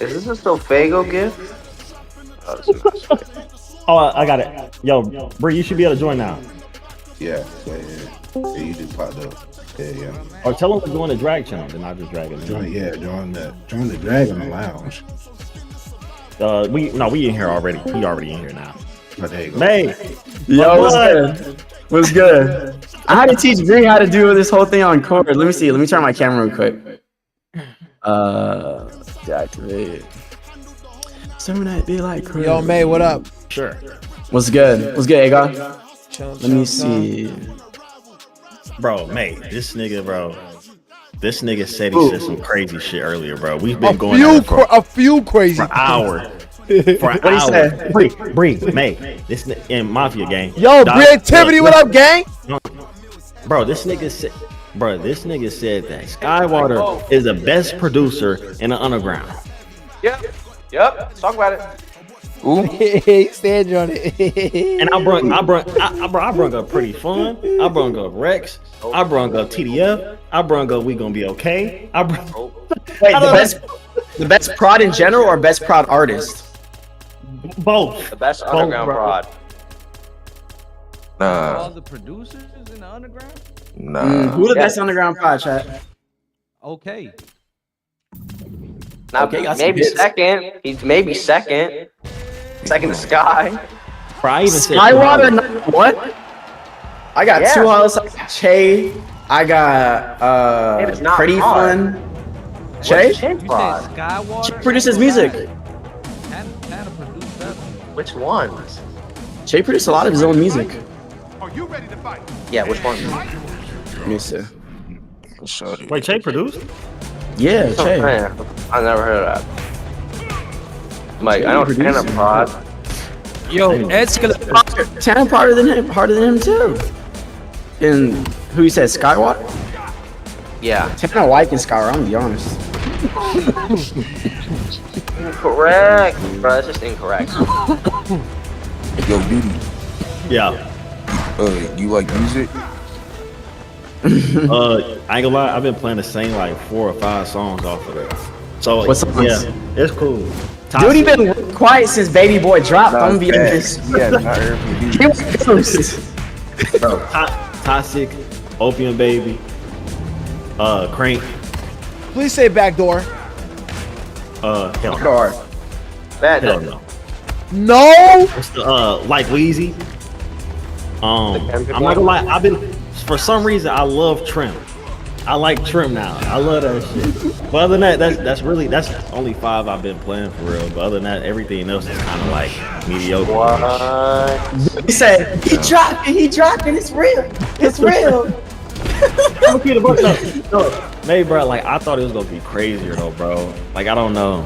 Is this a Sofago gift? Oh, this is not Sofago.
Oh, I got it. Yo, Bree, you should be able to join now.
Yeah. Yeah, you just popped up. Yeah.
Or tell him to join the drag channel, then I'll just drag him in.
Join the Dragon Lounge.
We in here already. He already in here now.
Oh, there you go.
May,
Yo, what's good? What's good? I had to teach Bree how to do this whole thing on chord. Let me see. Let me turn my camera real quick. Deactivate. Some night be like crazy.
Yo, May, what up?
sure.
What's good? What's good, Agar?
Chill,
Let me see.
Bro, May, this nigga said he said some crazy shit earlier, bro. We've been going at it for
A few crazy.
an hour. For an
What'd he
hour.
say?
Bree, May, this in Mafia gang.
Yo,
Dog-
Creativity, what up, gang?
Bro, this nigga said that Skywater is the best producer in the underground.
Yep. Let's talk about it.
Stand on it.
And I brung up Pretty Fun. I brung up Rex. I brung up TDF. I brung up We Gonna Be Okay.
Wait, the best prod in general or best prod artist?
Both.
The best underground
bro.
prod.
Nah.
the producers in the underground?
Who the best underground prod, chat?
Okay.
Now,
Okay, got some
maybe
hits.
second. He's maybe second. Second to Sky.
Bro, I even said
Skywater, what? I got
Yeah.
two house. Che. I got
It's not
Pretty
hard.
Fun. Che?
What's Chin
You
prod?
said Skywater?
Che produces music.
Tana produced that.
Which ones?
Che produced a lot of his own music.
Yeah, which ones?
Let me see.
Shorty.
Wait, Che produced?
Yeah, Che.
Man, I never heard of that. Like, I know Tanner Prod.
Yo, Ed's gonna.
Tanner harder than him too. And who you said Skywater?
Yeah.
Tanner White and Skywater. I'm gonna be honest.
Incorrect, bro. That's just incorrect.
Yo, Duty.
Yeah.
You like music?
I ain't gonna lie, I've been playing the same like 4 or 5 songs off of it. So
What songs?
yeah, it's cool.
Dude, been quiet since Baby Boy dropped. I'm gonna be honest.
Yeah, not Airbnb.
He was ghost.
Bro, Toxic, Opium Baby, Crank.
Please say backdoor.
Hell no.
Bad
Hell
though.
no.
No.
It's the like Wheezy. I'm not gonna lie, for some reason I love Trim. I like Trim now. I love that shit. But other than that, that's only 5 I've been playing for real. But other than that, everything else is kind of like mediocre.
What?
He said he dropping. It's real. It's real.
No, maybe, bro. Like I thought it was gonna be crazier though, bro. Like I don't know.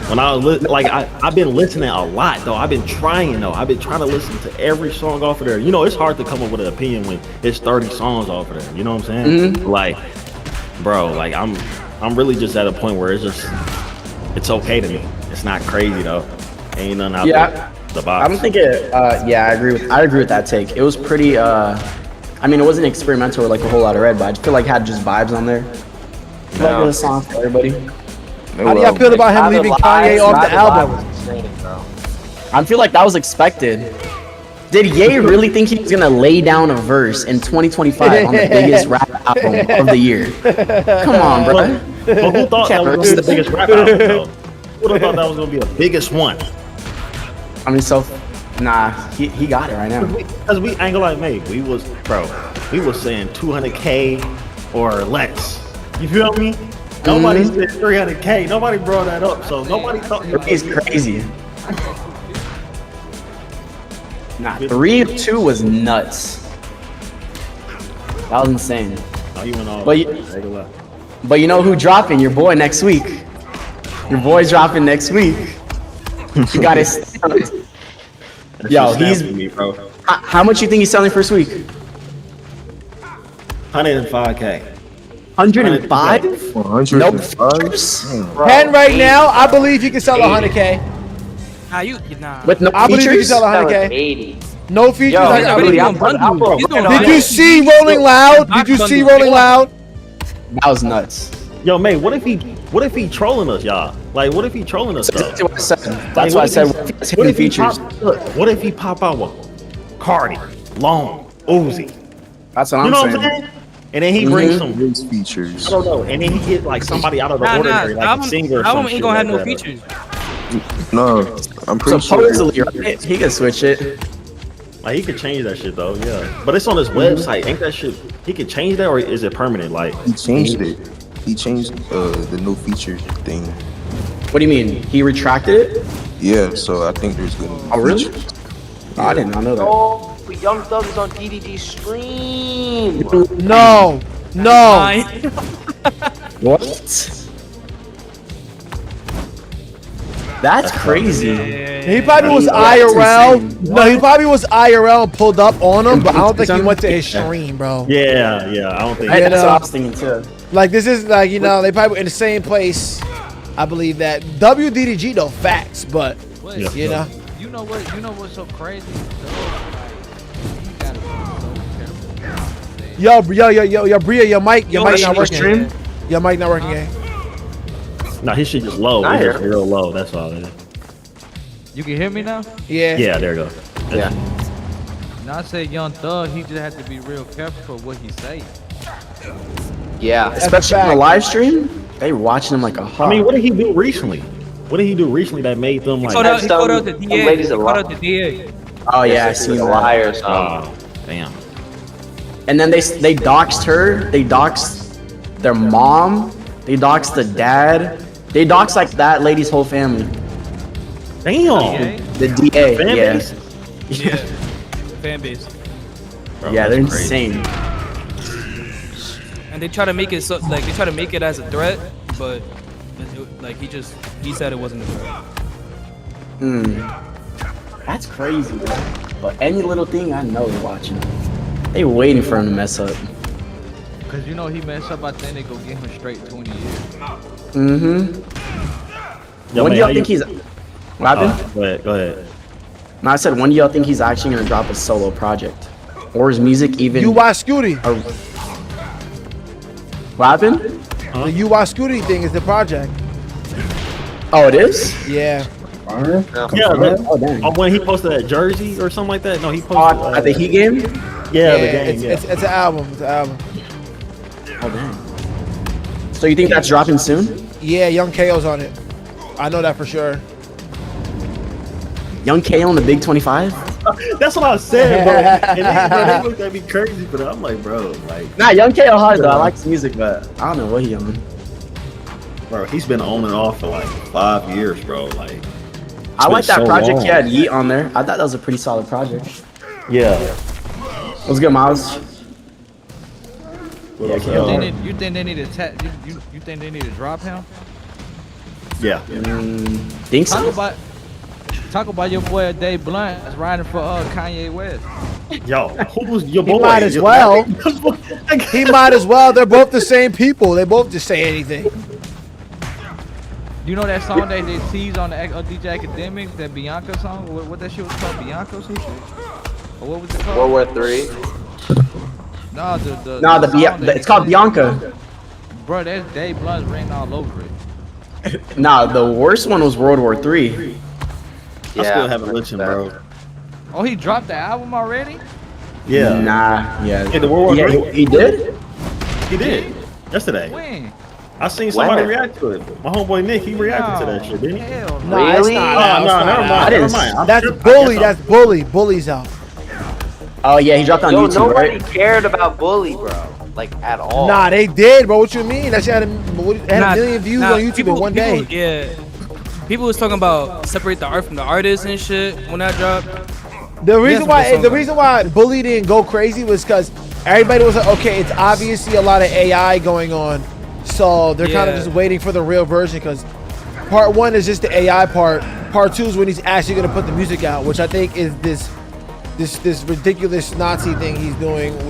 When I was I've been listening a lot though. I've been trying to listen to every song off of there. You know, it's hard to come up with an opinion when it's 30 songs off of there. You know what I'm saying?
Mm-hmm.
Like, bro, like I'm really just at a point where it's okay to me. It's not crazy though. Ain't nothing out there. The box.
I'm thinking. Yeah, I agree with that take. It was pretty. I mean, it wasn't experimental or like a whole lot of red, but I feel like it had just vibes on there. Like a song for everybody.
How do y'all feel about him leaving Kanye off the album?
I feel like that was expected. Did Ye really think he was gonna lay down a verse in 2025 on the biggest rap album of the year? Come on, bro.
But who thought that was gonna be the biggest rap album though? Who thought that was gonna be the biggest one?
I mean, nah, he got it right now.
Because we ain't gonna lie, mate. We was saying 200K or less. You feel me? Nobody said 300K. Nobody brought that up, so nobody thought
It's crazy. Nah, 3-2 was nuts. That was insane.
Oh, you went all
But you know who dropping? Your boy next week. Your boy's dropping next week. You got it. Yo, he's.
me, bro.
How much you think he's selling first week?
105K.
105?
105?
Nope.
Pen right now, I believe he can sell 100K.
Nah.
With no
I believe he can
features?
sell 100K.
80.
No features.
Yo,
I believe. Did you
Did
see Rolling Loud? Did you see Rolling Loud?
That was nuts.
Yo, mate, what if he trolling us, y'all? Like, what if he trolling us, though?
That's what I said.
Like,
That's why I said what if he features.
What if he pop out with Cardi, Long, Uzi?
That's what
You
I'm
know what I'm
saying.
saying? And then he brings some,
His features.
I don't know, and then he get like somebody out of the ordinary, like a singer or
album
some
ain't
shit
gonna have
like
no
that.
features.
No, I'm pretty
Supposedly,
sure.
right? He can switch it.
Like he could change that shit though, yeah. But it's on his website. Ain't that shit? He could change that, or is it permanent? Like
He changed it. He changed the no feature thing.
What do you mean? He retracted it?
Yeah, so I think there's gonna be
Oh, really?
features.
Oh, I did not know that.
Oh, Young Thug is on DDG stream.
No. No.
What? That's crazy.
He probably was IRL. No, he probably was IRL and pulled up on him, but I don't think he went to his stream, bro.
yeah, I don't think.
Hey,
You
that's
know.
what I was thinking too.
Like this is like, you know, they probably were in the same place. I believe that WDDG though, facts, but
Wait,
Yeah.
you know.
You know what's so crazy? So, like, you gotta be so careful.
Yo, Bria, your mic not working.
stream?
Your mic not working. Eh?
No, his shit just low.
I
It's
hear
just real low. That's all it is.
You can hear me now?
Yeah.
Yeah, there you go.
Yeah.
Now I said Young Thug, he just had to be real careful for what he say.
Yeah.
Especially on the live stream, they watching him like a hawk.
I mean, what did he do recently? What did he do recently that made them like?
He
Some-
called out the
some
DA.
ladies
He
a
called
lot.
out the DA.
Oh yeah, I
He's
seen
a
that.
liar or something.
Oh, damn.
And then they doxed her. They doxed their mom. They doxed the dad. They doxed like that lady's whole family.
Damn.
The DA.
Fan
Yeah.
base?
Yeah. Fan base.
Bro,
Yeah,
that's
they're
crazy.
insane.
And and they try to make it so like they try to make it as a threat, but like he said it wasn't a threat.
That's crazy, bro. But any little thing, I know they're watching. They waiting for him to mess up.
Cause you know he messed up, I think they go get him straight 20 years.
When do y'all think he's? What happened?
Go ahead.
No, I said when do y'all think he's actually gonna drop a solo project, or is music even?
UI Scooty.
What happened?
The UI Scooty thing is the project.
Oh, it is.
Yeah.
When he posted that jersey or something like that. No, he posted
at the Heat game.
Yeah, the game.
It's an album. It's an album.
Oh dang. So you think that's dropping soon?
Yeah, Young KO's on it. I know that for sure.
Young KO on the Big 25?
That's what I said, bro. And they looked at me crazy, but I'm like, bro, like.
Nah, Young KO hard though. I like his music, but I don't know what he on.
Bro, he's been on and off for like 5 years, bro. Like.
I like that project.
Long.
He had Yeet on there. I thought that was a pretty solid project.
Yeah.
What's good, Miles?
You think they need to you think they need to drop him?
Yeah.
Think so?
Talk about your boy Dave Blunt that's riding for Kanye West.
Yo, who was your boy?
He might as well. He might as well. They're both the same people. They both just say anything.
You know that song they teased on the DJ Academics, that Bianca song? What that shit was called? Bianca or some shit? Or what was it called?
World War III.
No,
it's called Bianca.
Bro, that's Dave Blunt's written all over it.
Nah, the worst one was World War III.
I still haven't listened, bro.
Oh, he dropped the album already?
Yeah.
Nah, yeah.
In the World War III?
He did?
He did. Yesterday.
When?
I seen somebody react to it. My homeboy Nick, he reacted to that shit, didn't he?
Hell
No,
no.
it's not.
No, never mind.
That's Bully. That's Bully. Bully's out.
Oh yeah, he dropped on YouTube,
nobody
right?
cared about Bully, bro. Like at all.
Nah, they did, bro. What you mean? That shit had a million views on YouTube in one day.
Yeah. People was talking about separate the art from the artist and shit when that dropped.
The reason why Bully didn't go crazy was because everybody was like, okay, it's obviously a lot of AI going on, so they're kind of just waiting for the real version. Because part one is just the AI part. Part two is when he's actually gonna put the music out, which I think is this ridiculous Nazi thing he's doing. I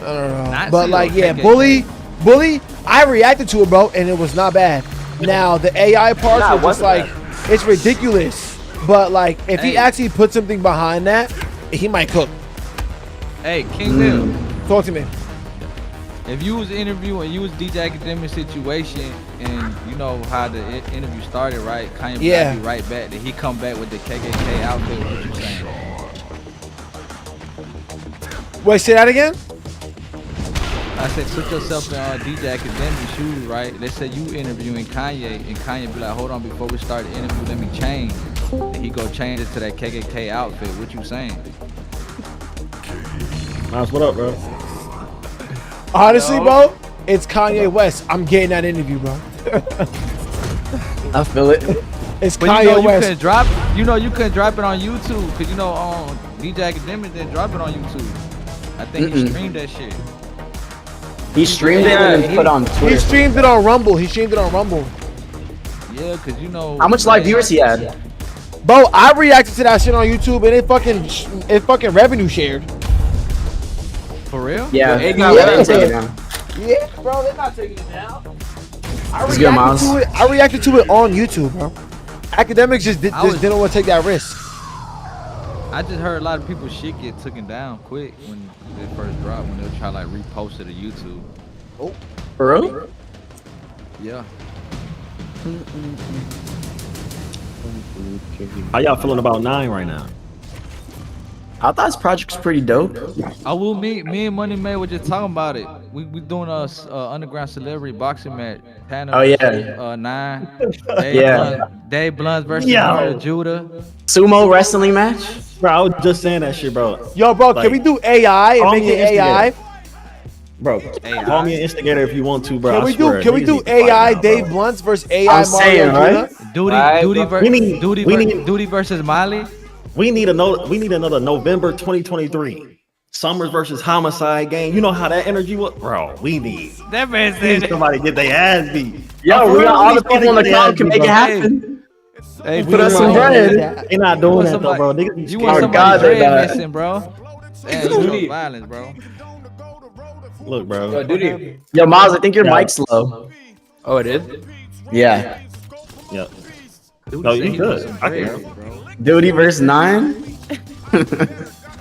don't know,
Nazi
but like, yeah,
KKK.
Bully. I reacted to it, bro, and it was not bad. Now the AI parts were just like, it's ridiculous. But like, if he actually put something behind that, he might cook.
Hey, Kingmil.
Talk to me.
If you was interviewing, you was DJ Academic situation, and you know how the interview started, right? Kanye be right back. Did he come back with the KKK outfit? What you saying?
Wait, say that again?
I said, put yourself in DJ Academic shoes, right? They said you interviewing Kanye, and Kanye be like, hold on, before we start the interview, let me change. And he go change it to that KKK outfit. What you saying?
Miles, what up, bro?
Honestly, bro, it's Kanye West. I'm getting that interview, bro.
I feel it.
It's
But
Kanye
you know
West.
you couldn't drop it on YouTube, because you know DJ Academic didn't drop it on YouTube. I think he streamed that shit.
He streamed it and then put on Twitter.
He streamed it on Rumble.
Yeah, because you know.
How much live viewers he had?
Bro, I reacted to that shit on YouTube and it fucking revenue shared.
For real?
Yeah.
Yeah, bro, they're not taking it down. I reacted to it on YouTube, bro. Academics just didn't want to take that risk.
I just heard a lot of people's shit get taken down quick when they first dropped, when they would try to like repost it to YouTube.
Oh,
For real?
Yeah.
How y'all feeling about 9 right now?
I thought his project was pretty dope.
I will me and Moneymay were just talking about it. We doing a underground celebrity boxing match. Tanner versus, 9. Dave Blunt versus Mario Judah.
Sumo wrestling match?
Bro, I was just saying that shit, bro.
Yo, bro, can we do AI and make it AI?
Bro, call me an instigator if you want to, bro.
Can we do AI Dave Blunts versus AI Mario Judah?
Duty versus Miley.
We need another November 2023. Summers versus Homicide game. You know how that energy was, bro. We need
That man said
somebody get their ass beat.
Yo, we got all the people in the crowd can make it happen.
Hey,
Put us some bread.
They not doing that though, bro. Niggas be
You
scared.
want
Oh, God,
somebody
they're
dread
not.
missing, bro? Yeah, you need violence, bro.
Look, bro.
Yo, Miles, I think your mic's low.
Oh, it is?
Yeah.
Yep.
Dude
No,
said
you
he
good.
wants some
I can.
dread, bro.
Duty verse 9.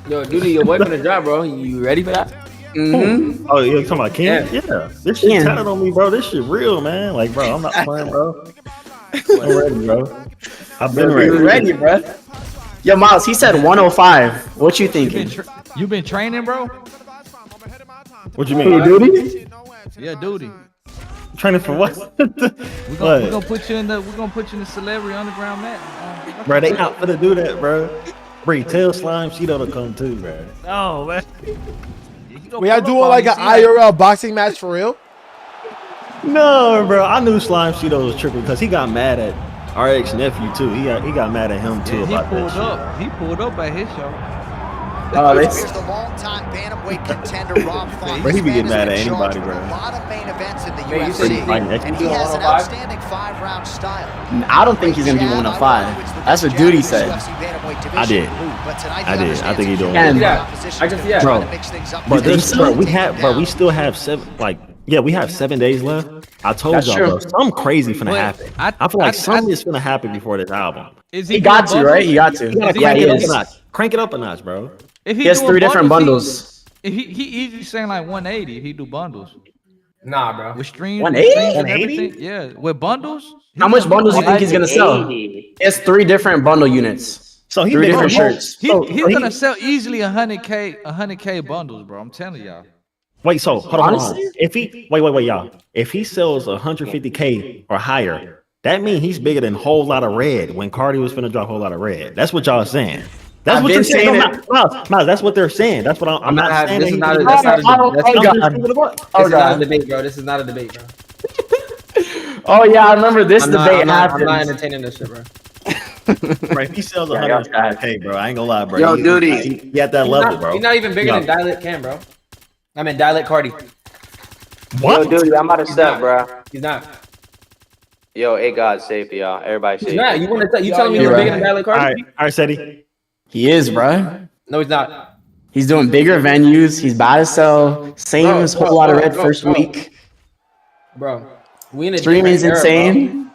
Yo, Duty, your boy finna drop, bro. You ready for that?
Mm-hmm.
Oh, you talking about Ken? Yeah. This shit
Ken.
tatted on me, bro. This shit real, man. Like, bro, I'm not playing, bro. I'm ready, bro. I've been ready.
Ready, bro. Yo, Miles, he said 105. What you thinking?
You been training, bro?
What you mean?
Who, Duty?
Yeah, duty.
Training for what?
We're
What?
gonna put you in the celebrity underground match.
Bro, they not gonna do that, bro. Bree, tell Slime she don't come too, bro.
Oh man.
We are doing like an IRL boxing match for real?
No, bro. I knew Slime Cheeto was tripping because he got mad at RX nephew too. He got mad at him too
Yeah,
about that shit.
He pulled up at his show.
Oh,
Here's the longtime bantamweight contender Rob Font.
Bro, he be
This
getting
man
mad at
has been
anybody,
charged
bro.
with a lot of main events in the
Man, you
UFC,
said
fight
and he has an
105?
outstanding 5-round style.
I don't think he's gonna be 105. That's what Duty said.
I did. I think he doing
And-
it.
Yeah, I can see that.
Bro.
Bro,
You think
this,
so?
bro, we still have we have 7 days left. I told
That's
y'all,
true.
bro, something crazy finna
But
happen.
I-
I feel like
I-
something is finna happen before this album.
Is
He got
doing
to, right?
bundles?
He got to.
You gotta
Yeah,
crank
he
it up a
is.
notch. Crank it up a notch, bro.
If
He has
doing
3 different
bundles,
bundles.
He easily saying like 180 if he do bundles.
Nah, bro.
With streams,
180?
and everything. Yeah, with bundles.
How much bundles do you think he's gonna sell?
180.
He has 3 different bundle units.
So he
3
been
different
on-
shirts.
He's gonna sell easily 100K bundles, bro. I'm telling y'all.
Wait, so hold on.
Honestly?
If he wait, y'all. If he sells 150K or higher, that means he's bigger than Whole Lot of Red when Cardi was finna drop Whole Lot of Red. That's what y'all saying. That's
I've
what
been
you're saying.
saying
Miles, that's what they're saying. That's what I'm not saying.
This
that
is
he-
not a,
Oh,
that's not a,
oh,
that's
oh,
not,
God.
this
Oh,
is not a
God.
debate, bro. This is not a debate, bro.
Oh, yeah, I remember this
I'm
debate
not
happened.
entertaining this shit, bro.
Bro, if he sells 150K, bro, I ain't gonna lie, bro.
Yo,
He-
Duty.
he at that level, bro.
He's not even bigger than Dialect Cam, bro. I mean, Dialect Cardi.
What?
Yo, dude, I'm about to step, bro.
He's not.
Yo, hey God, safe y'all. Everybody
He's
safe.
not. You want to? You telling me he's
You're
bigger
right.
than Dialect
All
Cardi?
right, Seti.
He is, bro.
No, he's not.
He's doing bigger venues. He's about to sell. Same
Bro,
as Whole
bro,
Lot of
bro,
Red
bro,
first
bro.
week.
Bro, we in a
Streaming's
different era,
insane.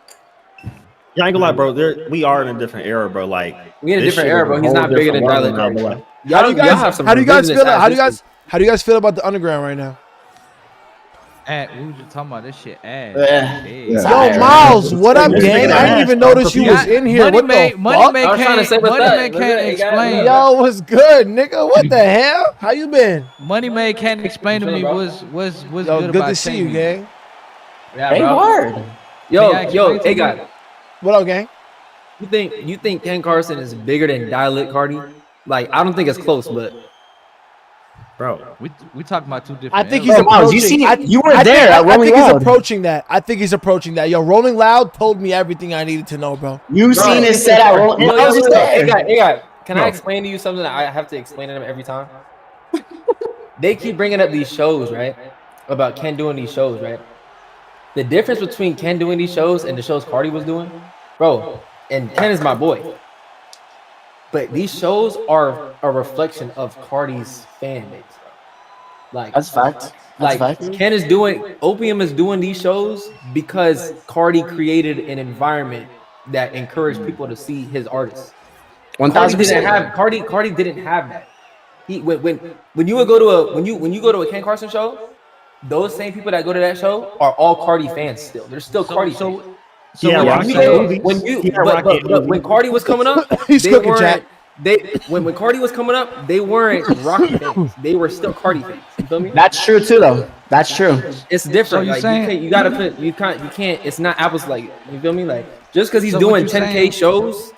Yeah, I ain't gonna lie, bro. We are in a different era, bro. Like
We in a
this
different
shit
era,
is
bro.
a
He's
whole
not bigger than
different
Dialect
level
Cardi.
now, bro.
Y'all have some.
How do you guys
revisionist
feel?
ass
How do you guys feel about the underground right now?
We were just talking about this shit.
Yeah.
Yo,
Yo, Miles, what up, gang? I didn't even notice you was in here. What the fuck?
I was trying to say what's that.
can't explain.
Yo, what's good, nigga? What the hell? How you been?
Moneymay can't explain to me what's
Yo,
good
good
about
to see you,
Kingmil.
gang.
Yeah,
Hey,
bro.
hard.
Yo,
May I
yo,
explain
hey,
to
God.
What up, gang?
You think Ken Carson is bigger than Dialect Cardi? Like, I don't think it's close, but
Bro.
We talking about 2 different.
I think
eras.
he's
Bro, Miles,
approaching.
you
I
were
think-
there at
I
Rolling
think he's
Loud.
approaching that. I think he's approaching that. Yo, Rolling Loud told me everything I needed to know, bro.
You seen his set at Rolling
Yo,
Loud. was
hey,
there.
God, can I
Bro.
explain to you something that I have to explain to them every time? They keep bringing up these shows, right? About Ken doing these shows, right? The difference between Ken doing these shows and the shows Cardi was doing, bro, and Ken is my boy. But these shows are a reflection of Cardi's fan base. Like
That's fact. That's
like
fact.
Ken is doing Opium is doing these shows because Cardi created an environment that encouraged people to see his artists.
1000%.
Cardi didn't have that. He when you would go to a when you go to a Ken Carson show, those same people that go to that show are all Cardi fans still. They're still Cardi fans.
So yeah,
when you go- when you but when Cardi was coming up,
He's
they
cooking,
weren't.
chat.
When Cardi was coming up, they weren't Rocky fans. They were still Cardi fans. You feel me?
That's true too, though. That's true.
It's different.
So you
Like
saying-
you gotta put you can't. It's not apples like you feel me. Like just because he's
So what
doing
you
10K
saying-
shows,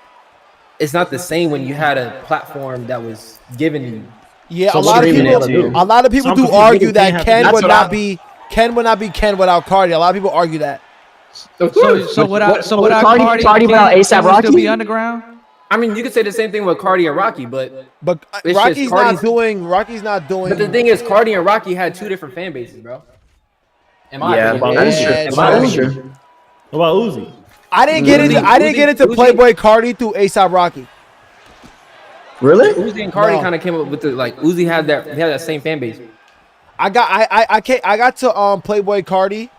it's not the same when you had a platform that was given to you.
Yeah,
So
a lot of
streaming
people.
it too.
A lot of people
Some
do
people
argue
can't
that
have-
Ken
that's
would
what
not
I-
be Ken without Cardi. A lot of people argue that.
So without
Cardi
Cardi,
without
King
A$AP
would still
Rocky?
be underground.
I mean, you could say the same thing with Cardi and Rocky, but it's
Rocky's
just
not doing. Rocky's not doing.
But the thing is, Cardi and Rocky had 2 different fan bases, bro.
Yeah, that's true.
What about Uzi?
I didn't get into Playboy Cardi through ASAP Rocky.
Really?
Uzi and Cardi kind of came up with the Uzi had that same fan base.
I got to Playboy Cardi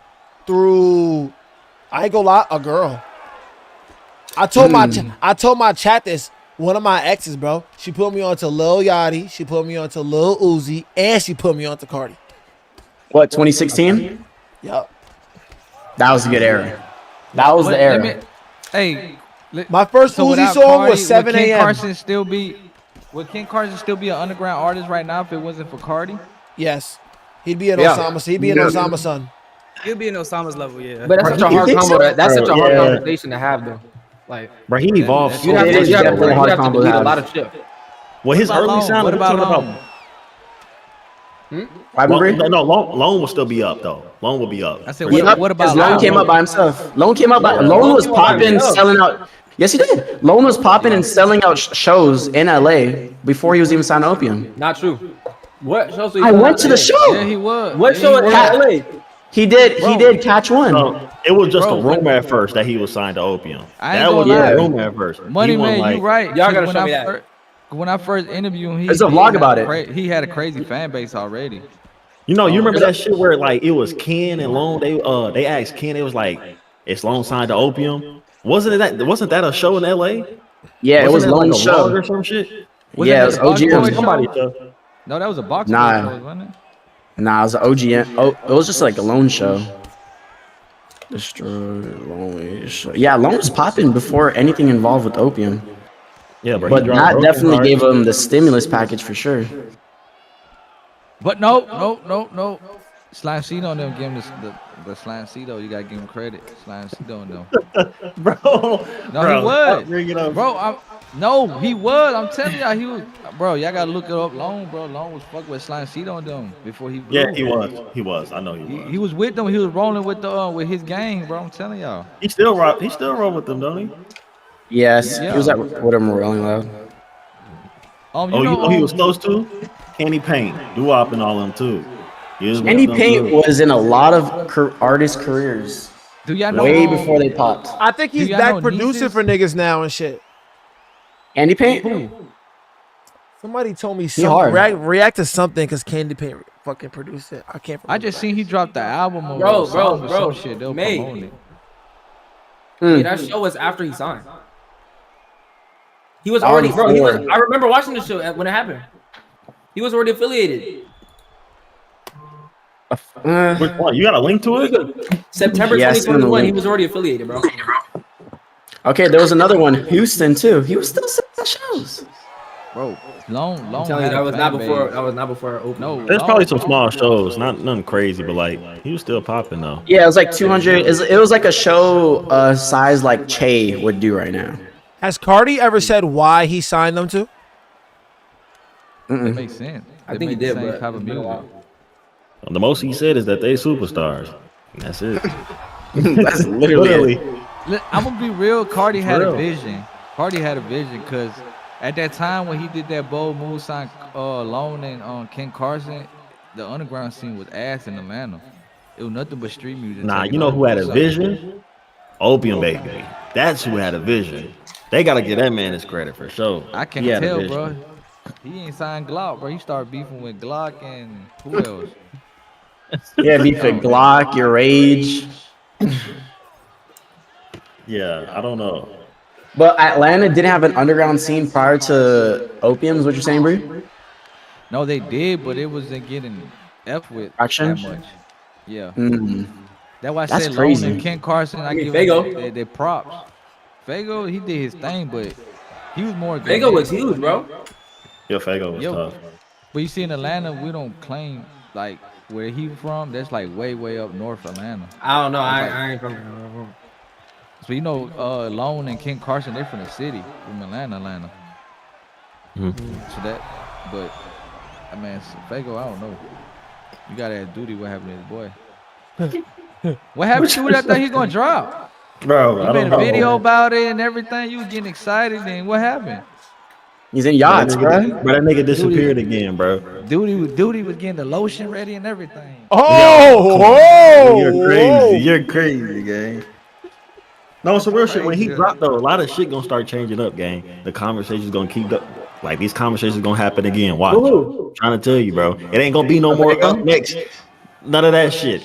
through, I ain't gonna lie, a girl. I told my chat this, one of my exes, bro. She put me onto Lil Yachty, she put me onto Lil Uzi, and she put me onto Cardi.
What, 2016?
Yup.
That was a good era. That was the era.
My first Uzi song was 7 a.m.
Would Ken Carson still be an underground artist right now if it wasn't for Cardi?
Yes. He'd be an Osama. He'd be an Osama son.
He'll be in Osama's level, yeah.
But that's such a hard combo. That's such a hard conversation to have, though. Like,
bro, he evolved.
You have to delete a lot of shit.
Well, his early sound.
What about Lone?
No, Lone will still be up though. Lone will be up.
I said, what about
Lone? Came up by himself. Lone was popping, selling out. Yes, he did. Lone was popping and selling out shows in LA before he was even signed to Opium.
Not true. What shows?
I went to the show.
Yeah, he was.
What show in LA?
He did catch one.
It was just a rumor at first that he was signed to Opium.
That
was a rumor at first.
Moneymay, you right.
Y'all gotta show me that.
When I first interviewed him,
there's a vlog about it.
He had a crazy fan base already.
You remember that shit where like it was Ken and Lone? They asked Ken. It was like, "Is Lone signed to Opium?" Wasn't that a show in LA?
Yeah, it was Lone's
like
show
or some shit.
Yeah, it was OGM.
Somebody.
No, that was a boxing show, wasn't it?
Nah, it was an OGM. Oh, it was just like a Lone show. Destroy Lone show. Yeah, Lone was popping before anything involved with Opium.
Yeah,
but that definitely gave him the stimulus package for sure.
But no. Slime C don't give him the Slime C though. You gotta give him credit. Slime C don't know.
Bro.
No, he was.
Bring it up.
Bro, he was. I'm telling y'all, he was. Bro, y'all gotta look it up. Lone was fucking with Slime C on them before he.
Yeah, he was. I know he was.
He was with them. He was rolling with his gang, bro. I'm telling y'all.
He still roll with them, don't he?
Yes, he was at with him Rolling Loud.
He was close to Candy Paint, Doo-Wop, and all them too.
Candy Paint was in a lot of artists' careers.
Do y'all know
way before they popped?
I think he's back producing for niggas now and shit.
Candy Paint?
Somebody told me something. React to something because Candy Paint fucking produced it. I can't.
I just seen he dropped the album.
Bro.
Shit. They'll
May.
promote it.
Yeah, that show was after he signed. He was already, bro. I remember watching the show when it happened. He was already affiliated.
Which one? You got a link to it?
September 2021. He was already affiliated, bro.
Okay, there was another one, Houston too. He was still selling shows.
Bro, Lone.
I'm telling you, that was not before. That was not before open.
No,
there's probably some small shows, nothing crazy, but like he was still popping though.
Yeah, it was like 200. It was like a show size like Che would do right now.
Has Cardi ever said why he signed them to?
That makes sense.
I think he did, but
the most he said is that they superstars. That's it.
That's literally.
I'm gonna be real. Cardi had a vision. Because at that time when he did that bold move, signed Lone and Ken Carson, the underground scene was ass in Atlanta. It was nothing but street music.
Nah, you know who had a vision? Opium Baby. That's who had a vision. They gotta give that man his credit for sure.
I can't tell, bro. He ain't signed Glock, bro. He started beefing with Glock and who else?
Yeah, beef with Glock, Your Age.
Yeah, I don't know.
But Atlanta didn't have an underground scene prior to Opium's, what you're saying, Bree?
No, they did, but it wasn't getting F with
Action?
that much. Yeah.
That's
why I said
crazy.
Lone and Ken Carson, I give
Fago.
They props. Fago, he did his thing, but he was more.
Fago was huge, bro.
Yeah, Fago was tough.
But you see, in Atlanta, we don't claim like where he from. That's like way up north Atlanta.
I don't know. I ain't from there.
So you know, Lone and Ken Carson, they're from the city, from Atlanta. So that, but I mean, Fago, I don't know. You gotta ask Duty what happened to his boy. What happened to it after he gonna drop?
Bro, I
You made
don't
a video
know.
about it and everything. You was getting excited. Then what happened?
He's in yachts, bro.
Bro, that nigga disappeared again, bro.
Duty was getting the lotion ready and everything.
You're crazy. You're crazy, gang. No, it's some real shit. When he dropped though, a lot of shit gonna start changing up, gang. The conversation's gonna keep up. Like these conversations gonna happen again. Watch. I'm trying to tell you, bro. It ain't gonna be no more up next. None of that shit.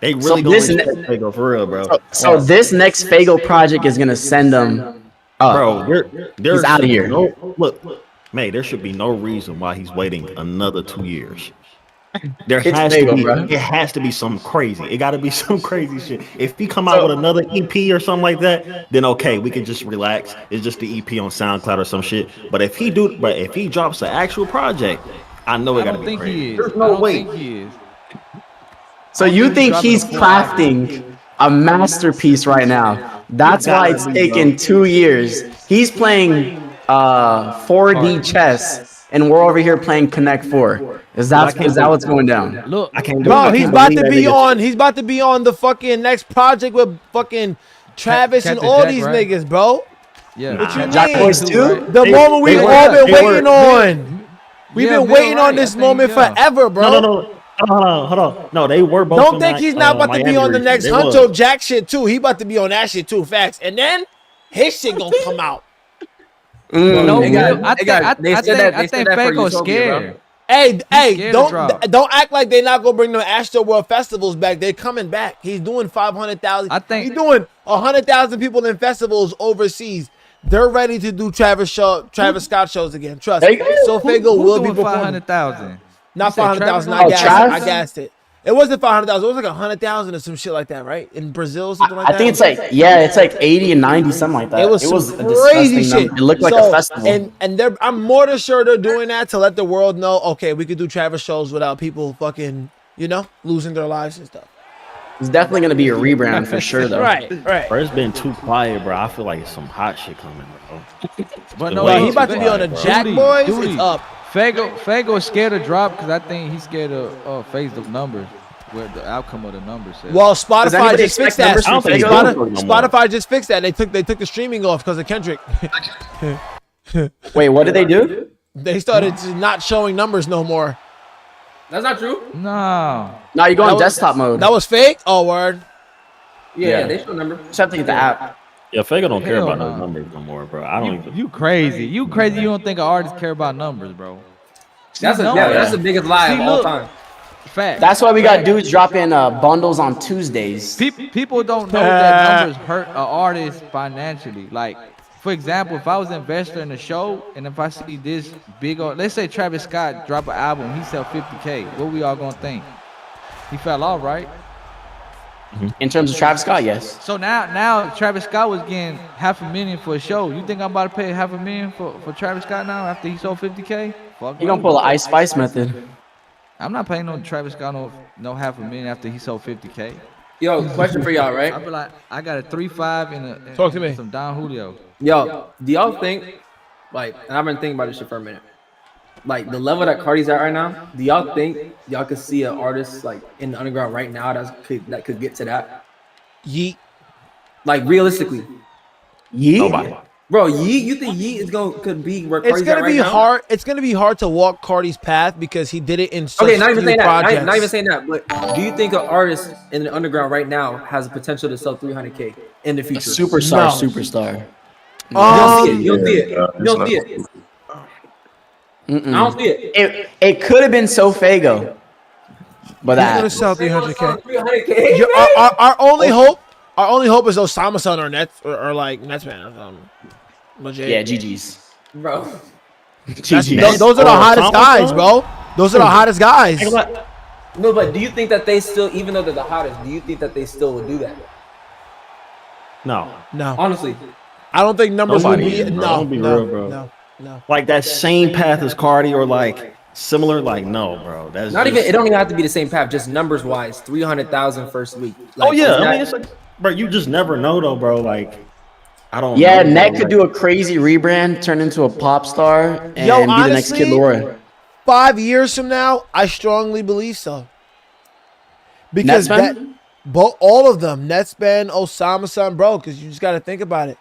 They really gonna respect Fago for real, bro.
So this next Fago project is gonna send them up.
Bro,
he's out of here.
Look, May, there should be no reason why he's waiting another 2 years. There
It's
has
Fago,
to be.
bro.
It has to be some crazy. It got to be some crazy shit. If he come out with another EP or something like that, then okay, we can just relax. It's just the EP on SoundCloud or some shit. But if he drops an actual project, I know it got to be crazy. There's no way.
So you think he's crafting a masterpiece right now? That's why it's taken 2 years. He's playing 4D chess, and we're over here playing Connect 4. Is that what's going down?
Look,
I can't.
Bro, he's about to be on. He's about to be on the fucking next project with fucking Travis and all these niggas, bro.
Yeah,
what you
Jack
mean?
Boys too?
The moment we've all been waiting on. We've been waiting on this moment forever, bro.
No. Hold on. No, they were both.
Don't think he's not about to be on the next Huncho Jack shit too. He about to be on that shit too. Facts. And then his shit gonna come out.
No, I think Fago's scared.
Hey, don't act like they're not gonna bring the Astro World festivals back. They're coming back. He's doing 500,000.
I think
he's doing 100,000 people in festivals overseas. They're ready to do Travis Scott shows again. Trust me. So Fago will be performing.
500,000.
Not 500,000. I gassed it. It wasn't 500,000. It was like 100,000 or some shit like that, right? In Brazil, something like that.
I think it's like 80 and 90, something like that.
It was crazy shit.
It looked like a festival.
And I'm more than sure they're doing that to let the world know, okay, we could do Travis shows without people fucking, losing their lives and stuff.
It's definitely gonna be a rebrand for sure, though.
Right.
Bro, it's been too quiet, bro. I feel like it's some hot shit coming, bro.
But
no, he about to be on the Jack Boys. It's up.
Fago is scared to drop because I think he's scared to face the numbers, where the outcome of the numbers says.
Well, Spotify just fixed that.
Spotify
just fixed that. They took the streaming off because of Kendrick.
Wait, what did they do?
They started not showing numbers no more.
That's not true.
No,
you go on desktop mode.
That was fake? Oh, word.
Yeah, they show numbers.
Just have to get the app.
Yeah, Fago don't care about those numbers no more, bro. I don't even.
You crazy. You don't think an artist care about numbers, bro.
That's the biggest lie of all time.
Fact.
That's why we got dudes dropping bundles on Tuesdays.
People don't know that numbers hurt an artist financially. Like, for example, if I was an investor in a show and if I see this big, let's say Travis Scott drop an album, he sell 50K. What we all gonna think? He fell off, right?
In terms of Travis Scott, yes.
So now Travis Scott was getting $500,000 for a show. You think I'm about to pay $500,000 for Travis Scott now after he sold 50K? Fuck.
You gonna pull the Ice Spice method?
I'm not paying no Travis Scott no $500,000 after he sold 50K.
Yo, question for y'all, right?
I be like, I got a 3.5 and
Talk to me.
Some Don Julio.
Yo, do y'all think, and I've been thinking about this shit for a minute, like the level that Cardi's at right now, do y'all think y'all could see an artist like in the underground right now that could get to that?
Yeet.
Like realistically.
Yeet?
Nobody.
Bro, Yeet, you think Yeet could be where Cardi's
It's gonna
at right
be
now?
hard. It's gonna be hard to walk Cardi's path because he did it in such
Okay, not even
few
saying that.
projects.
Not even saying that. But do you think an artist in the underground right now has the potential to sell 300K in the future?
Superstar.
You don't see it. You don't see it. I don't see it.
It could have been so Fago, but
He's gonna sell 300K.
300K.
Our only hope is Osama Son or Nets or like Nets man.
Yeah, GG's.
Bro.
GG's.
Those are the hottest guys, bro. Those are the hottest guys.
No, but do you think that they still, even though they're the hottest, do you think that they still would do that?
No.
Honestly.
I don't think numbers would be.
Bro. Don't be real, bro.
No.
Like that same path as Cardi or like similar, like no, bro. That's
Not even. It don't even have to be the same path. Just numbers wise, 300,000 first week.
Oh yeah, I mean it's like, bro. You just never know though, bro. Like I don't.
Yeah,
know,
Neck
bro.
could do a crazy rebrand, turn into a pop star, and be the next Kid
honestly,
Laroi.
5 years from now, I strongly believe so. Because all of them, Netspan, Osama-san, bro, because you just got to think about it.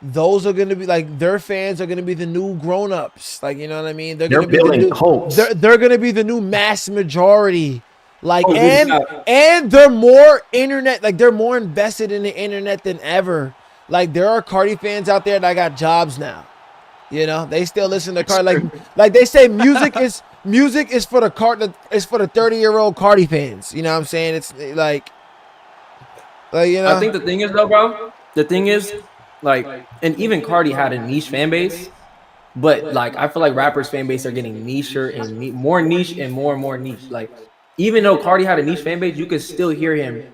Those are going to be like, their fans are going to be the new grown-ups. Like, you know what I mean? They're going to be
building cults.
They're going to be the new mass majority. Like, and they're more internet, like they're more invested in the internet than ever. Like, there are Cardi fans out there that got jobs now. You know, they still listen to Cardi. Like they say, music is for the 30-year-old Cardi fans. You know what I'm saying? It's like you know.
I think the thing is though, bro. The thing is, like, and even Cardi had a niche fan base, but like I feel like rappers' fan base are getting nicher and more niche and more niche. Like, even though Cardi had a niche fan base, you could still hear him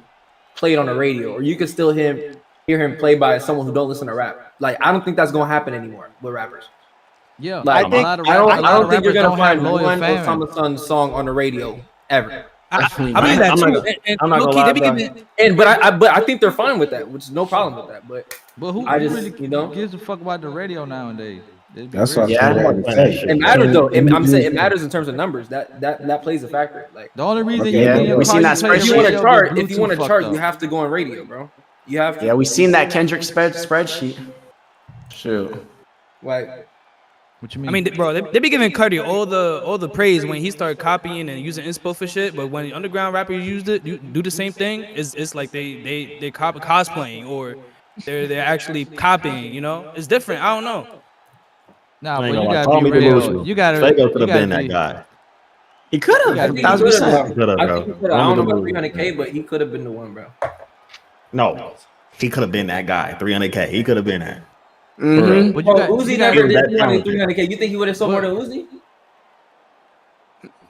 played on the radio, or you could still hear him played by someone who don't listen to rap. Like, I don't think that's gonna happen anymore with rappers.
Yeah,
like, I don't think you're gonna find one
fan.
song on the radio ever.
I believe that too.
I'm not gonna lie,
but I think they're fine with that, which is no problem with that.
But who really gives a fuck about the radio nowadays?
That's what
it matters though. I'm saying it matters in terms of numbers. That plays a factor. Like,
the only reason
we seen that
if you want to chart, you have to go on radio, bro. You have to.
Yeah, we seen that Kendrick spreadsheet. Shoot.
Like,
what you mean?
I mean, bro, they be giving Cardi all the praise when he started copying and using inspo for shit. But when underground rappers do the same thing, it's like they cosplaying, or they're actually copying. You know, it's different. I don't know.
Nah, but you gotta be real. You gotta.
Fago could have been that guy.
He could have. 1,000%.
Could have,
I
bro.
think I don't know about 300K, but he could have been the one, bro.
No, he could have been that guy. 300K. He could have been that.
Mm-hmm. Uzi never did 300K. You think he would have sold more than Uzi?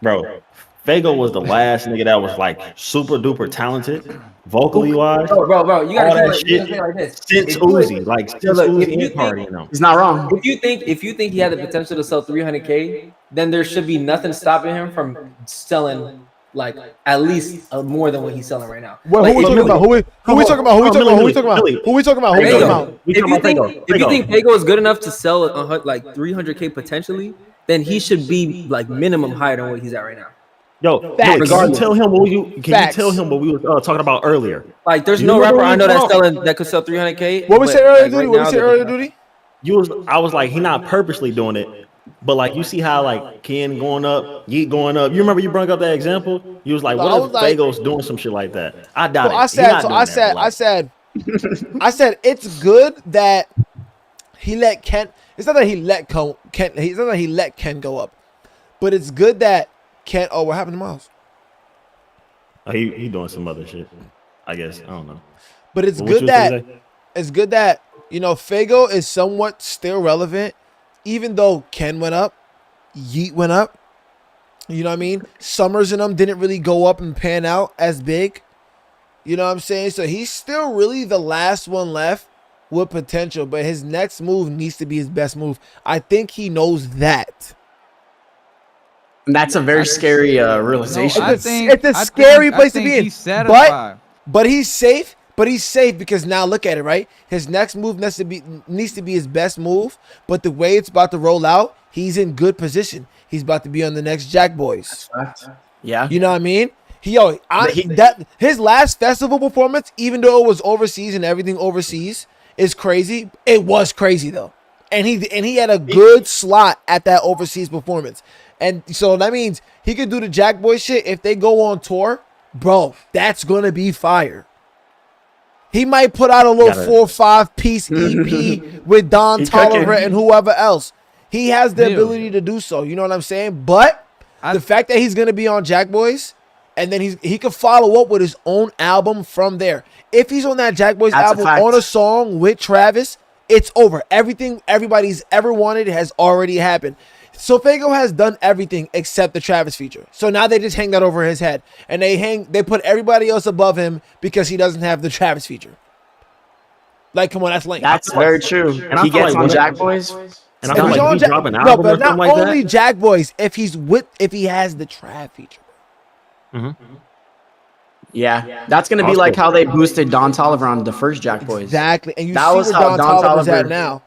Bro, Fago was the last nigga that was like super duper talented, vocally wise.
Bro, you gotta
shit
like this.
Since Uzi, like since Uzi and Cardi, you know.
He's not wrong.
If you think he had the potential to sell 300K, then there should be nothing stopping him from selling like at least more than what he's selling right now.
Who we talking about? Who we talking about?
If you think Fago is good enough to sell like 300K potentially, then he should be like minimum higher than what he's at right now.
Yo, can you tell him what we were talking about earlier?
Like, there's no rapper I know that could sell 300K.
What we said earlier, Duty? What we said earlier, Duty?
I was like, he not purposely doing it. But like, you see how like Ken going up, Yeet going up. You remember you brought up that example? You was like, what if Fago's doing some shit like that? I doubt it.
I said it's good that he let Ken. It's not that he let Ken. It's not that he let Ken go up, but it's good that Ken. Oh, what happened to Miles?
Oh, he doing some other shit. I guess I don't know.
But it's good that you know Fago is somewhat still relevant. Even though Ken went up, Yeet went up, you know what I mean? Summers and them didn't really go up and pan out as big. You know what I'm saying? So he's still really the last one left with potential, but his next move needs to be his best move. I think he knows that.
And that's a very scary realization.
It's a scary place to be in. But he's safe. But he's safe because now look at it, right? His next move needs to be his best move. But the way it's about to roll out, he's in good position. He's about to be on the next Jack Boys.
Yeah.
You know what I mean? His last festival performance, even though it was overseas and everything overseas, is crazy. It was crazy though. And he had a good slot at that overseas performance. And so that means he could do the Jack Boy shit if they go on tour. Bro, that's gonna be fire. He might put out a little 4 or 5 piece EP with Don Toliver and whoever else. He has the ability to do so. You know what I'm saying? But the fact that he's going to be on Jack Boys and then he could follow up with his own album from there. If he's on that Jack Boys album on a song with Travis, it's over. Everything everybody's ever wanted has already happened. So Fago has done everything except the Travis feature. So now they just hang that over his head. And they put everybody else above him because he doesn't have the Travis feature. Like, come on, that's lame.
That's very true. And he gets on Jack Boys.
And I feel like he's dropping an album or something like that.
Not only Jack Boys, if he has the Trav feature.
Mm-hmm.
Yeah, that's gonna be like how they boosted Don Toliver on the first Jack Boys.
Exactly. And you see where Don Toliver's at now.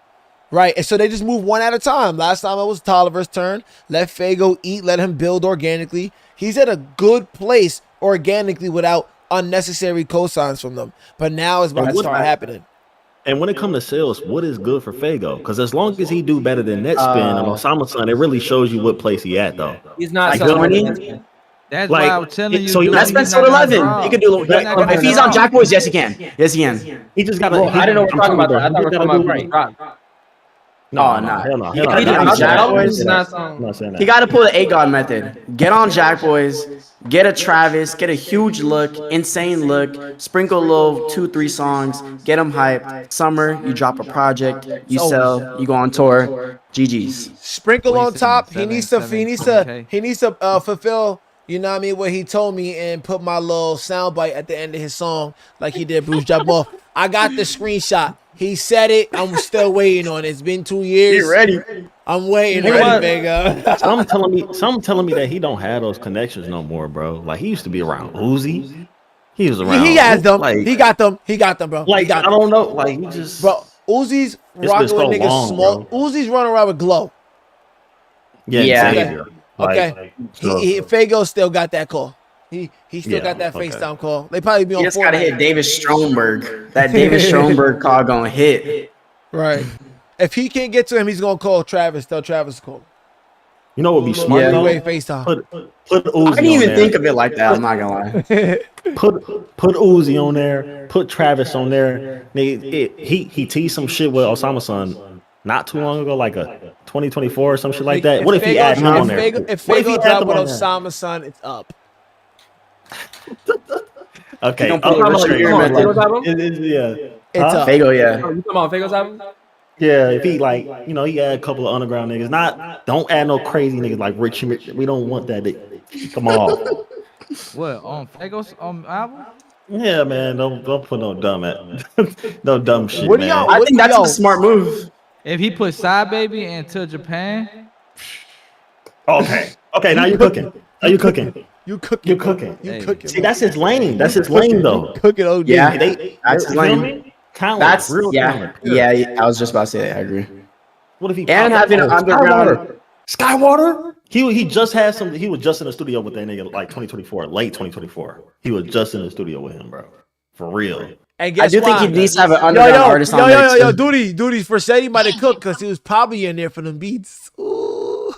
Right, and so they just move one at a time. Last time it was Tolliver's turn. Let Fago eat. Let him build organically. He's at a good place organically without unnecessary cosigns from them. But now it's about to start happening.
And when it comes to sales, what is good for Fago? Because as long as he do better than Netspin and Osama-san, it really shows you what place he at, though.
He's not
Like
selling
20?
Netspin.
That's
Like,
why I was telling you.
so
dude,
That's been
he's
sold
not gonna
11.
drop.
He could do.
He's not gonna
If he's
drop.
on Jack Boys, yes, he can. Yes, he can.
He just got to.
Bro, I didn't know we were talking about that. I thought we were talking about Great Rock.
No,
Oh,
no,
nah.
hell no.
He
Hell
got-
no.
he
Not
got Jack
saying that.
Boys.
I'm not saying that.
He got to pull the 8 God method. Get on Jack Boys. Get a Travis. Get a huge look. Insane look. Sprinkle a little 2-3 songs. Get him hyped. Summer, you drop a project. You sell. You go on tour. GG's.
Sprinkle on
Wasted
top.
him,
He needs
7,
to fulfill, you know what I mean, what he told me and put my little soundbite at the end of his song like he did Bruce Jabbar. I got the screenshot. He said it. I'm still waiting on it. It's been 2 years.
You ready?
I'm waiting on it, nigga.
Some telling me that he don't have those connections no more, bro. Like he used to be around Uzi. He was around.
He has them.
Like,
He got them, bro. He
Like
got
I
them.
don't know. Like he just.
Bro, Uzi's
It's been
rocking
so
with niggas
long,
small.
bro.
Uzi's running around with Glow.
Yeah.
Okay.
Xavier.
Okay.
So-
Fago still got that call. He still got that
okay.
FaceTime call. They probably be on
You just got to
Fortnite.
hit David Stromberg. That David Stromberg call gonna hit.
Right. If he can't get to him, he's gonna call Travis. Tell Travis to call.
You know what would be smart
Yeah.
though?
Wait, FaceTime.
Put Uzi
I didn't
on
even
there.
think of it like that. I'm not gonna lie.
Put Uzi on there. Put Travis on there. Nigga, he teased some shit with Osama-san not too long ago, like a 2024 or some shit like that. What if he add him on there?
If
What if he
Fago
add
drop
them
with
on there?
Osama son, it's up.
Okay.
He gonna put
Oh,
Richard
okay.
Gere
Come on,
in
like,
there.
yeah.
It's up.
Fago, yeah.
Oh, you talking about Fago's album?
Yeah, if he like, you know, he add a couple of underground niggas. Don't add no crazy niggas like Rich. We don't want that. Come on.
What on Fago's album?
Yeah, man. Don't put no dumb no dumb shit,
What do
man.
y'all-
I think that's a smart move.
If he put Side Baby into Japan,
Okay. Now you cooking. Now you cooking.
You cooking.
You cooking.
You
Hey.
cooking.
See, that's his lane. That's his lane, though.
Cooking OD.
Yeah.
They,
That's his
you feel
lane.
me? Talent,
That's
real talent.
yeah. I was just about to say that. I agree.
What if he
And
popped up?
having an underground.
Skywater? He just had some. He was just in the studio with that nigga like 2024, late 2024. He was just in the studio with him, bro. For real.
And guess
I do think
why?
he needs to have an underground artist on there.
Yo,
too.
Duty. Vercetti might have cooked because he was probably in there for them beats. Ooh.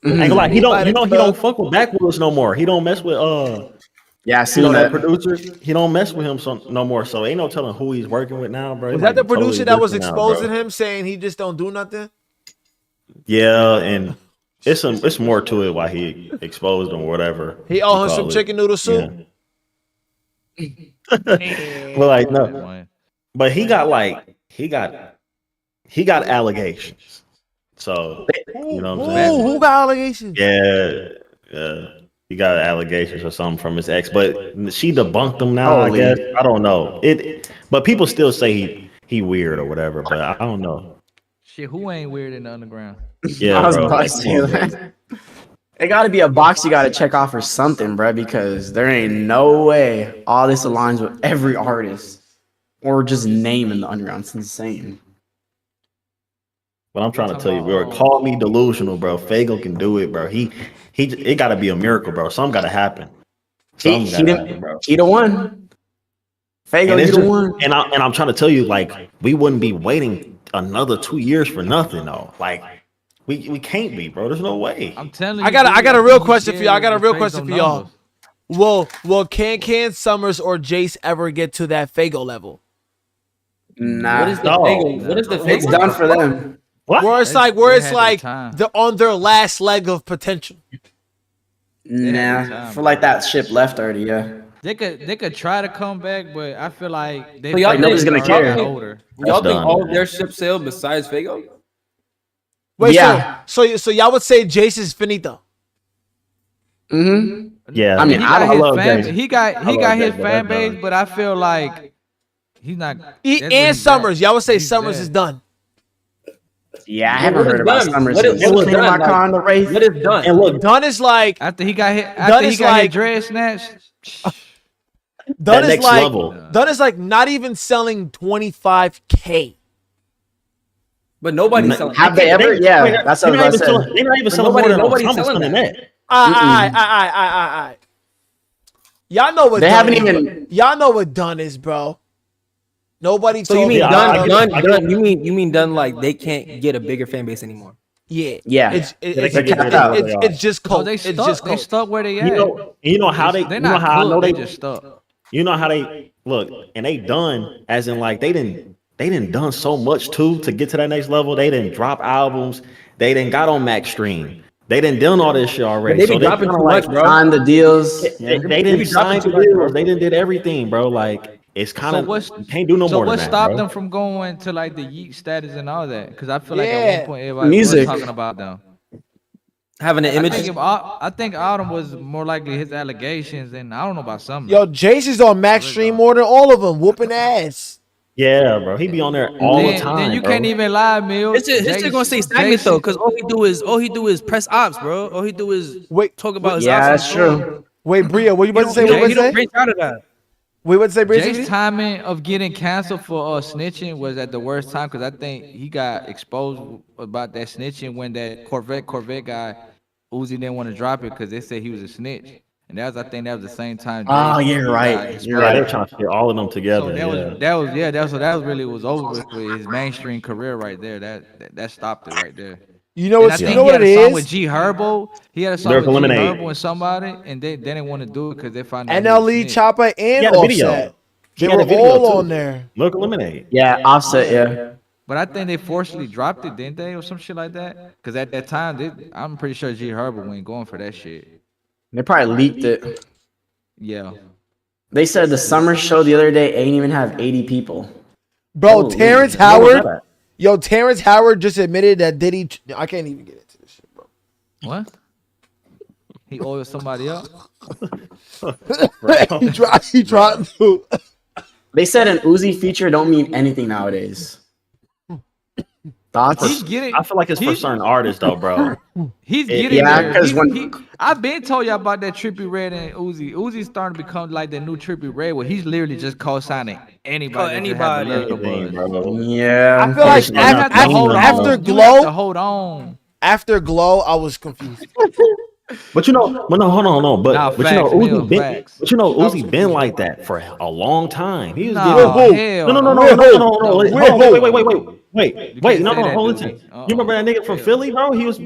Ain't gonna lie, he don't fuck with Backwoods no more. He don't mess with
Yeah, I
you
seen
know that
that.
producer. He don't mess with him no more. So ain't no telling who he's working with now, bro.
Was
He
that
might
the
be totally
producer that was
different now,
exposing
bro.
him, saying he just don't do nothing?
Yeah, and it's more to it why he exposed him or whatever.
He owe him some chicken noodle soup.
But like no, but he got allegations. So you know what I'm saying?
Who got allegations?
Yeah, he got allegations or something from his ex, but she debunked them now.
Holy.
I guess I don't know but people still say he weird or whatever. But I don't know.
shit, who ain't weird in the underground?
Yeah,
I was
bro.
about to say that. It got to be a box you got to check off or something, bro, because there ain't no way all this aligns with every artist or just name in the underground. It's insane.
But I'm trying to tell you, bro. Call me delusional, bro. Fago can do it, bro. It got to be a miracle, bro. Something got to happen. Something got to happen, bro.
He the one. Fago,
And
he
it's
the
just-
one.
and I'm trying to tell you, like, we wouldn't be waiting another 2 years for nothing, though. Like, we can't be, bro. There's no way.
I'm telling you.
I got a
dude,
real
he's
question for
scared
y'all. I got a
of
real
Fago
question for y'all.
numbers.
Will Can Summers or Jace ever get to that Fago level?
Nah.
What is the
No.
Fago? What is the Fago?
It's done for them.
What?
Where it's
They-
like
they had their time.
they're on their last leg of potential.
Nah.
time,
For like that ship left already, yeah.
They could try to come back, but I feel like they
So y'all
like
nobody's gonna care.
older.
Y'all think
done,
all of
man.
their ships sailed besides Fago?
Wait,
Yeah.
so y'all would say Jace is finito?
Mm-hmm.
Yeah.
I mean,
He
I
got his
love
fan.
Jace.
He got
love
his
Jace, but
fan
that's
base,
done.
but I feel like he's not. that's what
And
he's
Summers,
at.
y'all would say
He's
Summers
dead.
is done.
Yeah, I
What
haven't
is
heard about
done?
Summers.
What is
Cleaning
done?
my
Like,
car on the Wraith.
What is done?
And look,
Done is like
After he got hit, after he
is
got
like-
his dread snatched.
done
that
is
next
like
level.
done is like not even selling 25K.
But nobody's selling.
Have they ever? Yeah, that's what I was about to say.
They're not even selling
nobody-
more than
nobody's
Osama's
selling
selling
that.
that.
All right. Y'all know what
They
done
haven't
is,
even-
bro. Y'all know what done is, bro. Nobody
So you
told
mean
me.
done? You mean done? Like they can't get a bigger fan base anymore.
Yeah.
Yeah.
It's just
No,
cold.
they
It's
stuck.
just
They
cold.
stuck where they at.
You know how they.
They're
You know
not
how I know
cooked. They
they
just stuck.
You know how they look, and they done as in like they didn't done so much too to get to that next level. They didn't drop albums. They didn't got on Max Stream. They didn't done all this shit already.
But they be
So they
dropping
kind
too
of
much,
like
bro.
Signed the deals.
they
They
didn't
be dropping
sign the
too much, bro.
deals. They didn't did everything, bro. Like it's kind
So
of
what's
you can't do no more
what
than that,
stopped
bro.
them from going to like the Yeet status and all that? Because I feel like at
Yeah.
one point everybody
Music.
was talking about them.
Having an
I
image.
think Autumn was more likely his allegations, and I don't know about some.
Yo, Jace is on Max Stream more than all of them, whooping ass.
Yeah, bro. He be on there all the time.
Then you
bro.
can't even lie, Mill.
It's
Jace-
just
gonna
say
say
stagnant,
though,
though,
because all he do is press ops, bro. All he do is talk about his
Yeah,
ops.
that's true.
Wait, Bria, what you about to say?
He
What
don't,
you
he
about
don't
to say?
break out of that.
Wait, what to say, Bria?
Jay's timing of getting canceled for snitching was at the worst time because I think he got exposed about that snitching when that Corvette guy, Uzi didn't want to drop it because they said he was a snitch. And I think that was the same time.
Oh,
Jay
you're
got
right.
exposed.
You're
Yeah, they
right.
were trying to get all of them together.
So that was really was over with his mainstream career right there. That stopped it right there.
You know
And
what?
I
You
think
know
he
what
had
it
a song
is?
with G Herbo. He had a song
Lyrical
with G
Lemonade.
Herbo and somebody, and they didn't want to do it because they found out he was a
NLE,
snitch.
Chopper,
He
and
had a video.
Offset.
He
They
had
were
a video
all
too.
on there.
Look, eliminate.
Yeah, Offset. Yeah.
But I think they forcibly dropped it, didn't they, or some shit like that? Because at that time, I'm pretty sure G Herbo went going for that shit.
They probably leaked it.
Yeah.
They said the summer show the other day ain't even have 80 people.
Bro,
Holy
Terrence
man. Where was that
Howard.
at?
Yo, Terrence Howard just admitted that Diddy. I can't even get into this shit, bro.
What? He owed somebody up?
he tried to.
They said an Uzi feature don't mean anything nowadays. Thoughts?
I feel like it's for certain artists though, bro.
He's getting
yeah,
there.
'cause when-
I've been told y'all about that Trippie Red and Uzi. Uzi's starting to become like the new Trippie Red, where he's literally just co-signing anybody. that have a little
Anything,
buzz.
bro.
Yeah.
I feel like
You have to hold on.
after
You have
Glow,
to hold on.
after Glow, I was confused.
But you know, but no, hold on. But
Nah,
you know,
facts,
Uzi
Mill,
been,
facts.
but you know, Uzi been like that for a long time. He was
Nah,
getting
hell
no.
no.
Wait,
say
no,
that,
listen.
dude.
You remember that nigga from Philly, bro? He was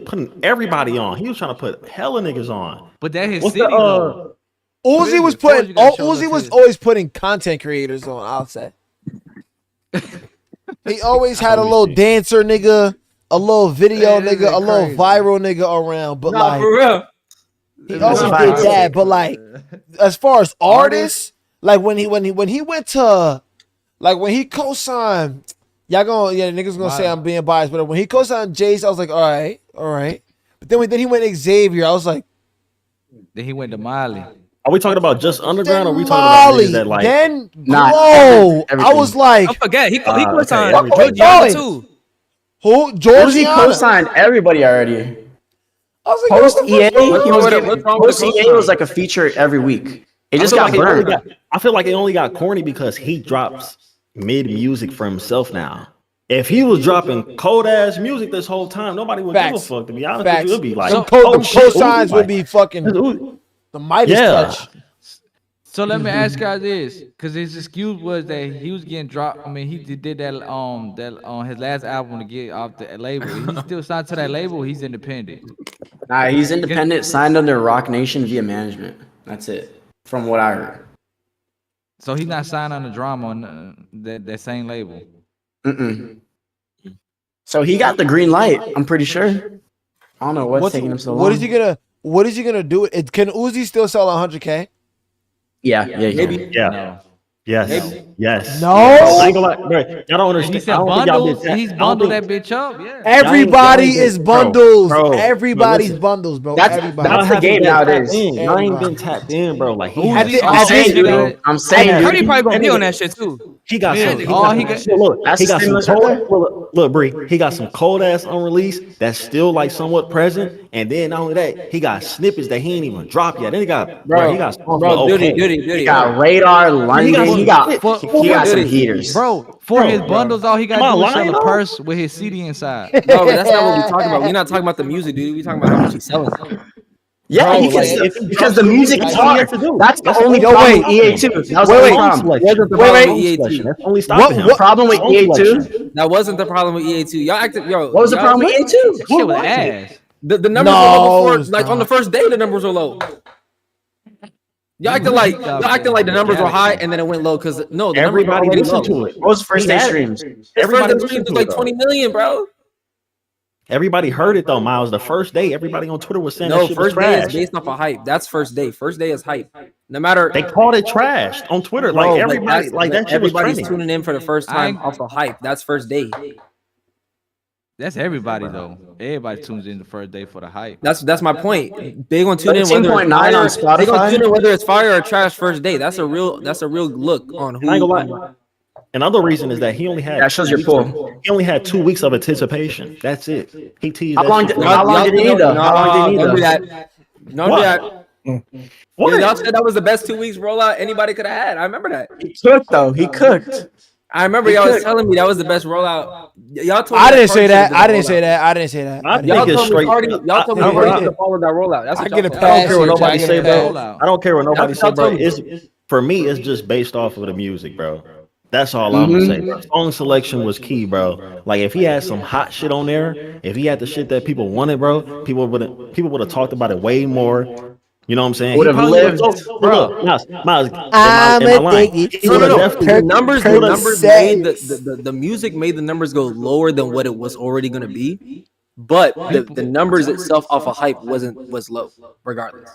putting everybody on. He was trying to put hella niggas on.
But that his
What's
city
the
though.
Uzi was
Of course
putting.
you gotta show
Uzi
us
was
his.
always putting content creators on. I'll say. He always had a little dancer nigga, a little video
Man, this
nigga, a
ain't
little
crazy.
viral nigga around. But
Nah,
like,
for real.
he always did that. But like, as far as artists, like when he went to, like when he co-signed, niggas gonna say I'm being biased, but when he co-signed Jace, I was like, all right. But then he went Xavier, I was like,
Then he went to Miley.
Are we talking about just underground, or are we talking
Molly,
about niggas that like?
then
Nah,
Glow.
everything.
I was like,
I forget. He
okay,
co-signed
everything.
Georgiana too.
who?
Uzi
Georgiana.
co-signed everybody already.
I was like,
Post
what the
EA,
fuck?
he was
what's
getting,
wrong with
Post
the
EA
co-sign?
was like a feature every week. It just
I
got
feel like it
burned.
I feel like it only got corny because he drops mid music for himself now. If he was dropping cold ass music this whole time, nobody would give a
Facts.
fuck. To be honest,
Facts.
with you, it'd be like,
Them
oh, shit,
cosigns
Uzi,
would be fucking
like, Uzi.
the Midas
Yeah.
touch.
So let me ask you guys this, because his excuse was that he was getting dropped. I mean, he did that on his last album to get off the label. He still signed to that label. Or he's independent.
Nah, he's independent, signed under Rock Nation via management. That's it, from what I heard.
So he's not signed on the drama on that same label.
Mm-mm. So he got the green light. I'm pretty sure. I don't know what's taking him so long.
What is he gonna do? Can Uzi still sell 100K?
Yeah,
Maybe.
Yeah. Yes.
No.
I ain't gonna lie, bro, y'all don't understand.
He said
I don't think y'all
bundles.
did
He's
I don't
bundled
think-
that bitch up. Yeah.
Everybody
Y'all ain't
is
been-
bundles.
bro,
Everybody's
listen.
bundles, bro.
That's
Everybody.
the
haven't
game
been
nowadays.
tapped in. Y'all ain't
Everybody.
been tapped in, bro. Like he
Uzi-
had
Uzi-
I'm
Oh,
saying,
he
dude.
got it.
I'm saying,
Cuddy
dude.
probably gonna be on that shit too.
He got some.
Really? Oh, he got-
look.
That's
He got some
stimulus right there?
cold. Look, Bree. He got some cold ass unreleased that's still like somewhat present. And then not only that, he got snippets that he ain't even dropped yet. Then he got he got songs
Bro,
with OK.
Duty.
He got Radar, London. He got some
Duty.
heaters.
Bro, for his bundles, all he got
Am I
to do is
lying,
sell a
though?
purse with his CD inside.
No, but that's not what we talking about. We're not talking about the music, dude. We talking about how much he's selling.
Yeah,
Bro,
he can
like,
still,
if he
because
drops
the
the
music
music,
is
that's all he has
hard.
to do.
That's the
That's
only
all-
problem
wait.
with EA2. That was the
Wait,
only
wait.
problem.
Wasn't the
Wait,
problem
wait.
with
Song selection.
EA2.
That's only stopping him.
The problem with
Song
EA2?
selection.
That wasn't the problem with EA2. Y'all acted, yo.
What was the
y'all-
problem with EA2?
That shit was ass.
The numbers were low before,
it's
like on the
not.
first day, the numbers were low. Y'all acting like the numbers were high and then it went low because no, the numbers were
Everybody
already
listened
low.
to it.
What was the first
He
day
had it.
streams?
His
Everybody
first day
listened
streams was
to
like
it,
20
though.
million, bro.
Everybody heard it though, Miles. The first day, everybody on Twitter was saying that
No,
shit was
first day is
trash.
based off of hype. That's first day. First day is hype. No matter.
They called it trash on Twitter.
Bro,
Like
but
everybody,
that's-
like that shit was
everybody's
trending.
tuning in for the first time
I-
off of hype. That's first day.
That's everybody though. Everybody tunes in the first day for the hype.
That's my point. They gonna tune in whether
13.9 on
it's fire. They gonna
Spotify?
tune in whether it's fire or trash first day. That's a real look on who.
I ain't gonna lie. Another reason is that he only had
That shows your pull.
He only had 2 weeks of anticipation. That's it. He teased
How
that
long
shit
did-
for-
how long did he need though? How long did he need
Don't do
though?
that. Don't do
What?
that.
What?
Y'all said that was the best 2 weeks rollout anybody could have had. I remember that.
He cooked though. He cooked.
I remember
He
y'all was
cooked.
telling me that was the best rollout. Y'all told me
I
that
didn't
Cardi
say
should've
that.
been
I
the
didn't say
rollout.
that. I didn't say that.
I
I
think
didn't.
Y'all
it's
told me
straight.
Cardi. Y'all told me
I-
Cardi
I-
should have followed that rollout. That's
I
what
get
y'all
a
told
I don't
me.
pass.
care what
here,
nobody
Jack,
say,
get a
bro.
pass.
I don't care what nobody
That's
say,
what
bro.
y'all told
It's for me. It's just based off of the music, bro. That's all I'm gonna say, bro. Song selection was key, bro. Like if he had some hot shit on there, if he had the shit that people wanted, bro, people would have talked about it way more. You know what I'm saying?
Would
He
have
probably would've
lived,
thought-
bro.
Look, Miles,
I'm
am I lying?
addicted
He
to
would have
No.
definitely.
The numbers
Percocets.
made the music made the numbers go lower than what it was already gonna be. But the numbers itself off of hype was low, regardless.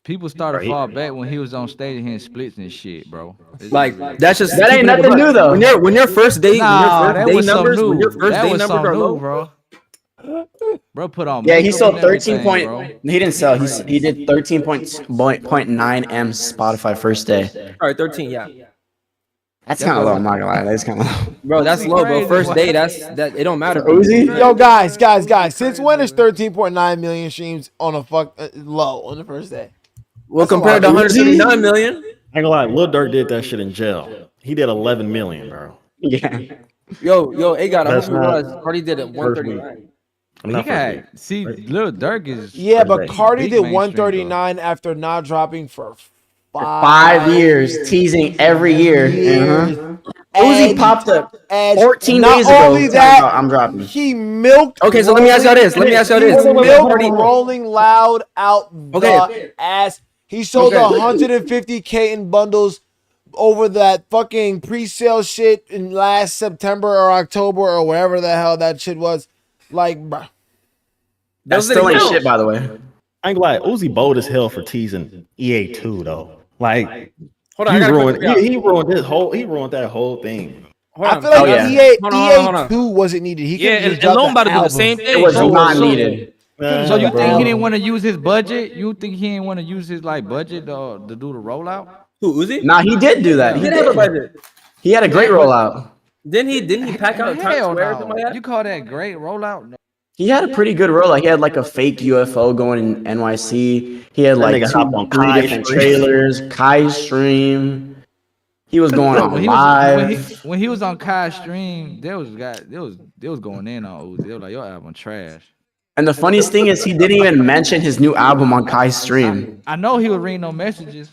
People started to
Right.
fall back when he was on stage hitting splits and shit, bro.
Like that's just
That ain't nothing new though.
When your first day,
Nah, that was something new.
when your first
That
day
was
numbers
something
are
new,
low,
bro. Bro, put on.
Yeah, he
makeup
sold
and
13
everything,
point.
bro.
He didn't sell. He did 13.9 M Spotify first day.
All right, 13, yeah,
That's kind of low. I'm not gonna lie. That's kind of low.
bro, that's low, bro.
crazy,
First
boy.
day, that it don't matter.
Uzi?
Yo, guys. Since when is 13.9 million streams on a low on the first day?
Well, compared to 179 million.
I ain't gonna lie, Lil Durk did that shit in jail. He did 11 million, bro.
Yeah.
Yo, it got. I
That's
hope you
not
realize Cardi did it
first
139.
I'm
He
not
got
first
see, Lil Durk is
Yeah, but
Big
Cardi did
mainstream,
139 after not dropping for
5 years, teasing every year. Uh-huh. Uzi
And-
popped up
and
14
not
days ago.
only that,
I'm dropping.
he milked.
Okay, so let me ask y'all this.
He milked Rolling Loud out
Okay.
the ass. He sold
Okay.
150K in bundles over that fucking pre-sale shit in last September or October or wherever the hell that shit was. Like, bruh.
That
Those
still
didn't
ain't
count.
shit, by the way.
I ain't gonna lie, Uzi bold as hell for teasing EA2 though. Like
Hold on,
he
I gotta
ruined
quick-
he ruined that whole thing.
Hold
I
on.
feel like
Oh, yeah.
EA2 wasn't needed. He
Yeah,
could
and
just drop
Lone about
the
to do the
album.
same thing.
It was
bro.
not
So-
needed.
So you think
bro.
he didn't want to use his budget? You think he didn't want to use his like budget to do the rollout?
Who, Uzi?
Nah, he did do that.
He
He
did have a
did.
budget.
He had a great rollout.
Didn't he pack out Times
Hell
Square or
no.
something like that?
You call that great rollout? No.
He had a pretty good rollout. He had like a fake UFO going in NYC. He had like
nigga hopped on
3
Kai's
different
stream.
trailers. Kai's stream. He was going on
When
live.
when he was on Kai's stream, they was going in on Uzi. They was like, your album trash.
And the funniest thing is he didn't even mention his new album on Kai's stream.
I know he was reading no messages.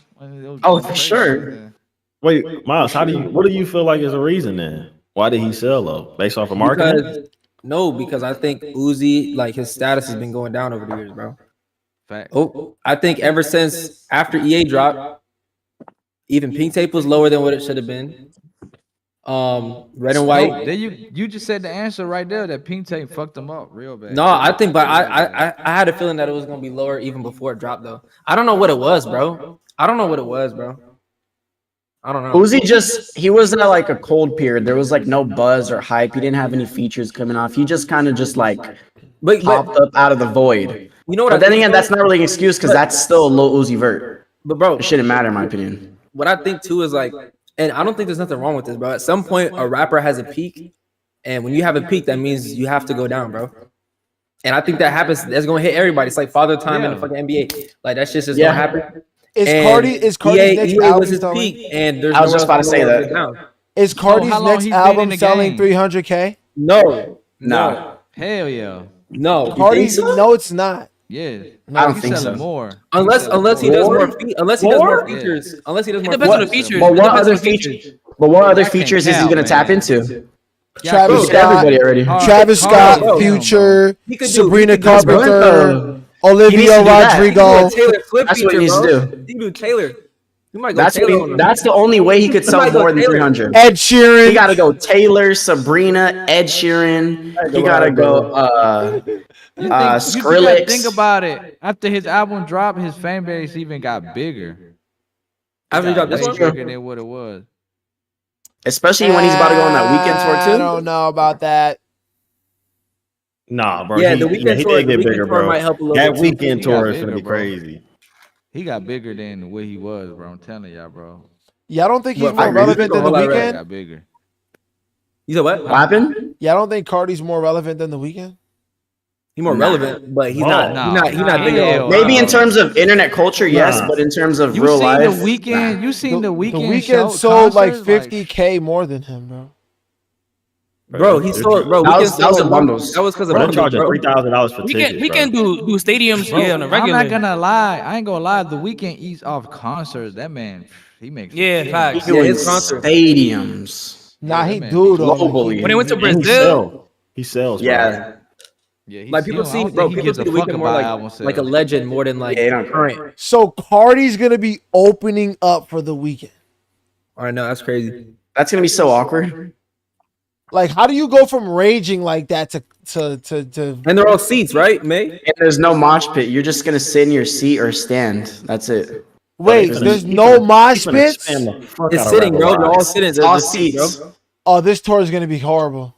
Oh, for sure.
Wait, Miles, what do you feel like is the reason then? Why did he sell though? Based off of marketing?
Because I think Uzi, like his status has been going down over the years, bro.
Fact.
Oh, I think ever since after EA dropped, even Pink Tape was lower than what it should have been. Red and White.
There you just said the answer right there that Pink Tape fucked him up real bad.
No, I think, but I had a feeling that it was gonna be lower even before it dropped, though. I don't know what it was, bro. I don't know.
Uzi he was in like a cold period. There was like no buzz or hype. He didn't have any features coming off. He just kind of just like popped up out of the void.
You know what?
But then again, that's not really an excuse because that's still a low Uzi Vert.
But bro,
It shouldn't matter in my opinion.
what I think too is like, and I don't think there's nothing wrong with this, bro. At some point, a rapper has a peak, and when you have a peak, that means you have to go down, bro. And I think that happens. That's gonna hit everybody. It's like Father Time in the fucking NBA. Like that's just gonna happen.
Is
And
Cardi's next
EA was
album
his
selling?
peak, and there's
I was
nowhere
just about to
else
say
go
that.
get down.
Is Cardi's
how long
next
he been in
album
the
selling
game?
300K?
No,
No.
Hell yeah.
no.
Cardi,
so?
no, it's not.
Yeah,
I don't
he's
think
selling
so.
more.
Unless he does more features. Unless he does
It
more
depends on the
features.
features.
But
It
what
depends
other
on the features.
features? But what other
That can't
features is he
count,
gonna tap
man.
into?
Travis
He's got
Scott,
everybody already.
Travis Scott,
Bro.
Future,
He could do-
Sabrina
he could do
That's
Carpenter,
good, though. He needs
Olivia
to do that.
He could do a
Rodrigo.
Taylor Swift
That's what
feature,
he needs to
bro.
do.
He could do Taylor. You might go
That's
Taylor
what
on
he,
him.
that's the only way he could sell
might go
more than
Taylor.
300.
Ed
He
Sheeran.
gotta go Taylor, Sabrina, Ed Sheeran. He gotta go
You gotta
Skrillex.
think about it. After his album dropped, his fan base even got bigger.
After he dropped this
Way
one?
bigger than what it was.
Especially when he's about to go on that weekend tour
I
too.
don't know about that.
Nah, bro.
Yeah,
he,
the weekend
he
tour-
did
the
get
weekend
bigger,
tour
bro.
might help a little
That
bit, too.
weekend
He
tour
got
is gonna be
bigger, bro.
crazy.
He got bigger than what he was, bro. I'm telling y'all, bro.
Yeah, I don't think he's
What,
more
I
relevant than the
agree.
He
weekend.
got bigger.
You said what?
What happened?
Yeah, I don't think Cardi's more relevant than the weekend.
He's more relevant, but he's
Whoa.
not. He's not big at all.
Hell
Maybe in
no.
terms of internet culture, yes,
Nah.
but in terms of
You
real
seen
life,
the weekend?
nah.
You seen the weekend?
The weekend
show,
sold like
concert?
50K more than him, bro.
Bro, he sold. Bro,
That
weekend
was
sold
a bundles.
That was because of
Bro, they're
bundles,
charging
bro.
$3,000 for
We
tickets,
can we can do stadiums yeah on a
I'm
regular.
not gonna lie. I ain't gonna lie. The weekend eats off concerts. That man, he makes.
Yeah, facts.
Doing
his concert.
stadiums
Nah,
that
he
man
do though.
globally.
When they went to
And he
Brazil,
sells. He sells, bro.
Yeah,
Yeah,
Like people see, bro. People see the weekend more like a legend more than like
Yeah, he don't care.
current.
So Cardi's gonna be opening up for the weekend.
All right, no, that's crazy.
that's gonna be so awkward.
Like, how do you go from raging like that to
And they're all seats, right, May?
And there's no mosh pit. You're just gonna sit in your seat or stand. That's it.
wait? There's no mosh pits.
It's sitting, bro. They're all sitting.
It's all
They're seats,
seats.
bro.
Oh, this tour is gonna be horrible.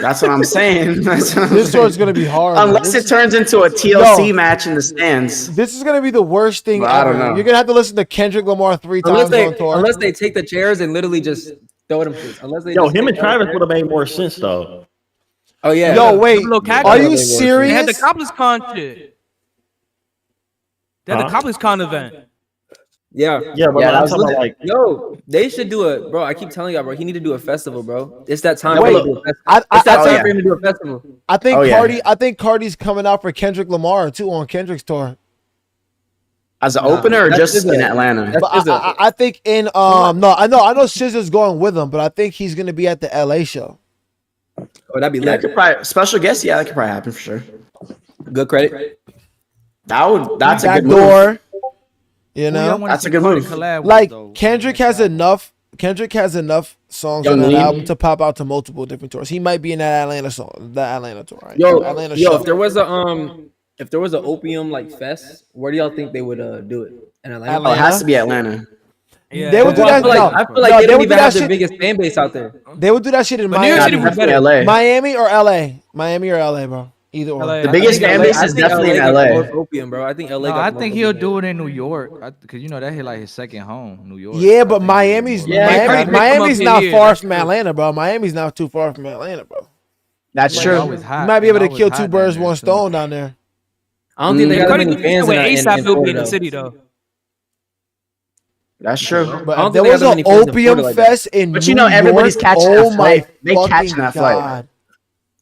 That's what I'm saying. That's what I'm
This tour is
saying.
gonna be horrible.
Unless
This-
it turns into a TLC
Yo.
match in the stands.
This is gonna be the worst thing
But I
ever.
don't know.
You're gonna have to listen to Kendrick Lamar 3 times on tour.
Unless they take the chairs and literally just throw them. Unless they
Yo,
just
him
take
and Travis would have made more sense though.
Oh yeah.
Yo, wait.
Little Cactus.
Are you
they had the
serious?
Coppers Con shit. They had the
Huh?
Coppers Con event.
Yeah.
Yeah, but
Yeah,
I'm
that was
talking about like
Yo, they should do a bro. I keep telling y'all, bro. He need to do a festival, bro. It's that time.
Wait,
for him to do a festival.
I
It's that time
yeah.
for him to do a festival.
I think
Oh, yeah.
I think Cardi's coming out for Kendrick Lamar too on Kendrick's tour.
As an opener or
that's
just
SZA.
in Atlanta?
That's
But
SZA.
I think in no, I know SZA's going with him, but I think he's gonna be at the LA show.
Oh, that'd be
Yeah, that
lit.
could probably special guest. Yeah, that could probably happen for sure.
Good credit.
That's a
Back
good move.
door. You know,
That's a good move.
like Kendrick has enough songs
Young
on that
Lean.
album to pop out to multiple different tours. He might be in that Atlanta tour. Right?
Yo,
Atlanta
yo,
show.
if there was a opium like fest, where do y'all think they would do it? In Atlanta?
Oh, it has to be Atlanta.
Yeah,
They would do
Well, I
that.
feel like,
no,
I feel like
no,
they
they
don't
would do
even
that
have the
shit.
biggest fan base out there.
They would do that shit in
But New York
Miami.
City was
Definitely
better.
LA.
Miami or LA. Miami or LA, bro. Either or.
LA.
The biggest fan base is definitely in LA.
Opium, bro. I think LA.
No,
got
I
the
think
most
he'll
opium.
do it in New York because you know that hit like his second home, New York.
Yeah,
I
but
think
Miami's
he'll do it.
Cardi
Miami,
picked
Miami's
him up
not
here.
far
That's
from
true.
Atlanta, bro. Miami's not too far from Atlanta, bro.
That's
Like,
true.
always hot.
You might be able to
Always
kill
hot
two
down
birds,
there,
one
too.
stone down there.
I don't think they
If
got that
Cardi
many
did
fans
with
in
ASAP, he'll be in
Florida,
the
though.
city though.
That's true.
But
I don't
if there
think they
was
have that
an
many fans in
opium
Florida like that.
fest in
But
New
you know everybody's
York,
catching
oh
that
my
flight. They
fucking
catching that flight.
God.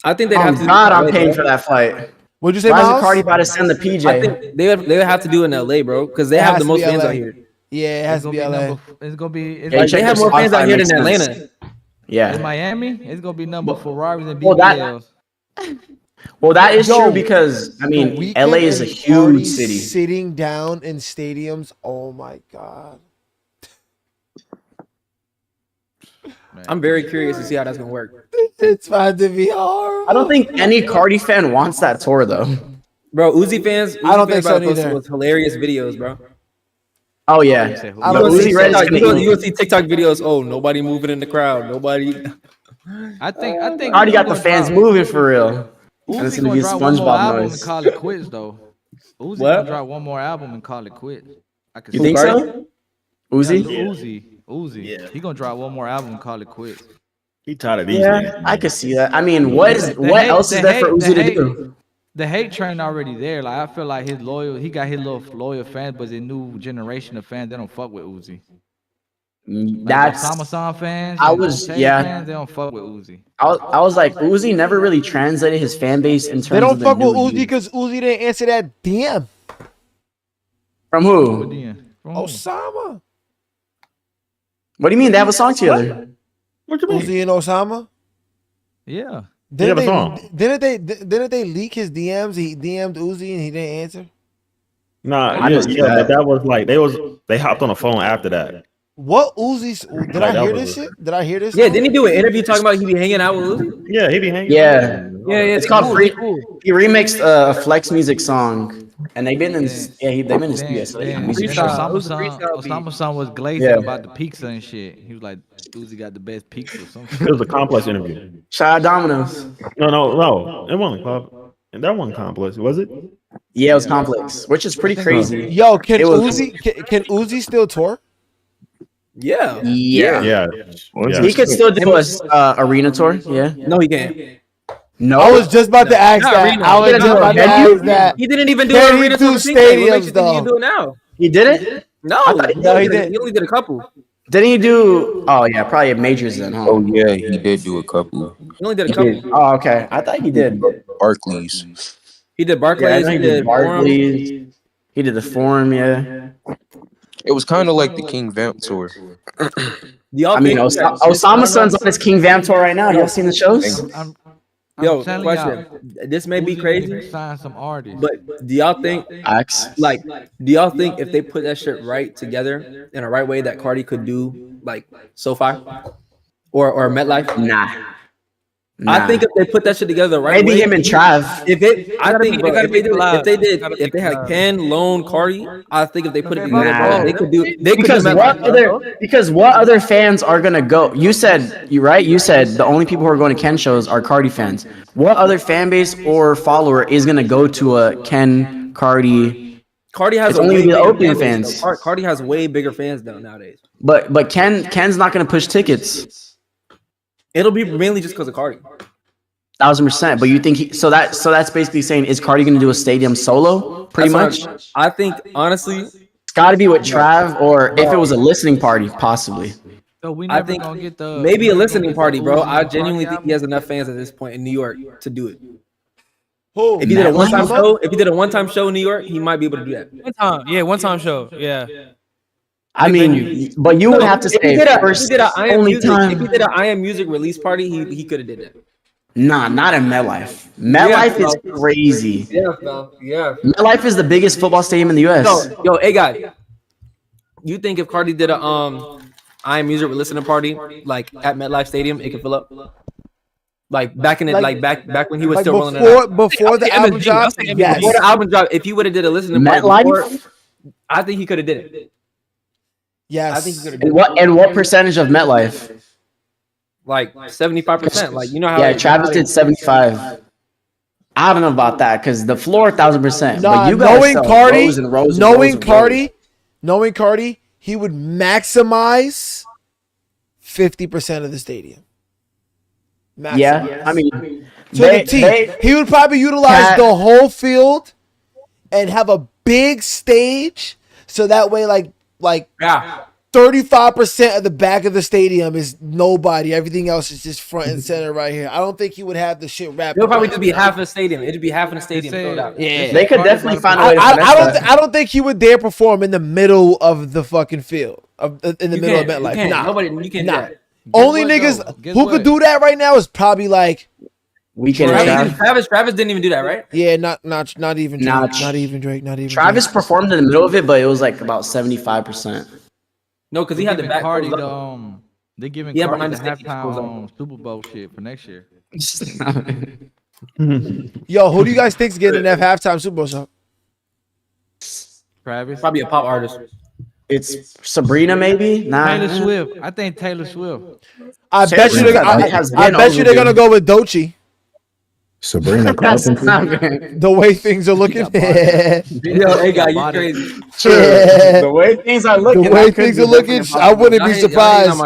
I think they'd
Oh
have to. do
God,
it in
I'm
LA,
paying
bro.
for that flight.
What'd you say,
Why is
Miles?
Cardi about to send the
I
PJ?
think they would have to do it in LA, bro, because they
It
have
has
the
to
most
be
fans
LA.
out here.
Yeah, it has to be LA.
It's gonna be. It's
Yeah,
Like,
check
they have
their
more fans
Spotify,
out here
makes
than
sense.
Atlanta.
in
Yeah.
Miami. It's gonna be number Ferraris and
Well, that-
BBLs.
Well, that is
Yo,
true because I
The
mean,
Weeknd
LA is a
and
huge
Cardi
city.
Sitting down in stadiums. Oh my God.
I'm very curious to see how that's gonna work,
It's about to be horrible.
I don't think any Cardi fan wants that tour though.
bro. Uzi fans.
I don't
Uzi
think
fans
so
about to post
neither.
the most hilarious videos, bro.
Oh yeah,
I
You
don't
gonna
think
see
so.
Red is
TikTok-
gonna
you
eat.
gonna see TikTok videos. Oh, nobody moving in the crowd. Nobody.
I think.
Cardi got the
gonna
fans
drop-
moving for real. And it's
Uzi
gonna
gonna
be
drop one more
SpongeBob
album and
noise.
call it quits though. Uzi
What?
gonna drop one more album and call it quits. I can
You
see
think
that.
so? Uzi?
Uzi.
Yeah.
He gonna drop one more album and call it quits.
he tired of these
Yeah,
niggas.
I could see that. I mean, what
hate-
else is
the
there for
hate-
Uzi
the
to do?
The hate train already there. Like I feel like he got his little loyal fans, but the new generation of fans they don't fuck with Uzi.
That's
Osama San fans.
I
and
was
Tay
yeah.
Fans, they don't fuck with Uzi.
I was like Uzi never really translated his fan base in terms
They
of
don't
the
fuck with
new
Uzi
youth.
because Uzi didn't answer that DM.
From who?
Osama.
What do you mean? They have a song together.
What you mean?
Uzi and Osama.
Yeah.
Didn't they leak his DMs? He DM'd Uzi and he didn't answer.
Nah, yeah, but that was like they hopped on the phone after that.
What Uzi's? Did I hear this shit? Did I hear this?
Yeah, didn't he do an interview talking about he be hanging out with Uzi?
Yeah, he be hanging.
Yeah.
Yeah,
It's called Free. He remixed a Flex Music song, and they've been in. They've been in the studio. So they got music.
Osama San was glazing about the pizza and shit. He was like, Uzi got the best pizza or something.
It was a complex interview.
Shout out Domino's.
No. It wasn't that wasn't complex, was it?
Yeah, it was complex, which is pretty crazy.
Yo, can Uzi still tour?
Yeah.
Yeah. He could still do a arena tour. Yeah.
No, he can't.
No,
I was just about to ask
Not
that.
arena.
I was
He
just about to ask that.
He didn't even do
Can
an
he
arena
do
tour. Stadiums,
though?
He do it now.
He did it.
No,
he did.
He only did a couple.
Didn't he do? Oh yeah, probably majors then. Huh?
Oh yeah, he did do a couple.
He only did a couple.
Oh okay, I thought he did.
Barclays.
He did
Yeah,
Barclays.
I know
he did
Barclays. He did the Forum. Yeah.
It was kind of like the King Vamp tour.
I mean, Osama Sun's on his King Vamp tour right now. Y'all seen the shows?
Yo,
telling
question. This may be crazy,
Sign some artists.
but do y'all think, like, do y'all think if they put that shit right together in a right way that Cardi could do, like, SoFi or MetLife?
Nah.
I think if they put that shit together the right
Maybe
way,
him and Trav.
If it, I think, bro,
gotta
if they
be
did,
collab.
if they had Ken, Lone, Cardi, I think if they put it together, bro, they could do. They could
Because
do
what other fans are gonna go? You said the only people who are going to Ken shows are Cardi fans. What other fan base or follower is gonna go to a Ken Cardi?
Cardi has
It's only the opium fans.
Cardi has way bigger fans though nowadays.
But Ken's not gonna push tickets.
It'll be mainly just because of Cardi.
1000%. But you think so that's basically saying, is Cardi gonna do a stadium solo? Pretty much.
I think honestly,
It's got to be with Trav, or if it was a listening party, possibly.
So we
I
never
think
gonna get the
maybe a listening party, bro. I genuinely think he has enough fans at this point in New York to do it.
Who?
If he did a one-time show in New York, he might be able to do that.
One time show. Yeah.
I mean, but you would have to say
if he did a I Am
only
Music,
time.
if he did an I Am Music release party, he could have did it.
Nah, not in MetLife. MetLife is crazy.
Yeah, bro. Yeah.
MetLife is the biggest football stadium in the U.S.
Yo, hey guy, you think if Cardi did a I Am Music listening party like at MetLife Stadium, it could fill up? Like back in it, like back when he was still rolling it out.
Before the album drop, yes.
Before the album drop, if he would have did a listening party,
MetLife.
I think he could have did it.
Yes.
I think he could have did it.
And what percentage of MetLife?
Like 75%. Like you know how?
Yeah, Travis did 75. I don't know about that because the floor 1000%.
Nah,
But you gotta
knowing
sell
Cardi,
rows and rows and
knowing
rows and
Cardi, knowing Cardi, he would maximize 50% of the stadium. Maximize.
Yeah, I mean,
to the T. He would probably utilize the whole field and have a big stage, so that way, like 35% of the back of the stadium is nobody. Everything else is just front and center right here. I don't think he would have the shit wrapped.
It'll probably just be half of the stadium. It'd be half of the stadium filled out.
Yeah,
they could definitely find a way to
I don't think he would dare perform in the middle of the fucking field, in the middle of MetLife. Nah,
nobody. You can't.
nah. Only niggas who could do that right now is probably like
Weekend.
Travis didn't even do that, right?
Yeah, not even Drake. Not even Drake. Not even
Travis
Drake.
performed in the middle of it, but it was like about 75%.
No, because he had the back.
Cardi they giving
Yeah,
Cardi
behind
the
the stage
halftime Super Bowl shit for next year.
Yo, who do you guys think's getting that halftime Super Bowl song?
Travis,
probably a pop artist.
It's Sabrina, maybe. Nah.
Taylor Swift. I think Taylor Swift.
I bet you they're gonna go with Doechii.
Sabrina Carpenter.
The way things are looking.
Yo, hey guy, you crazy.
The way things are looking.
The way things are looking, I wouldn't be surprised.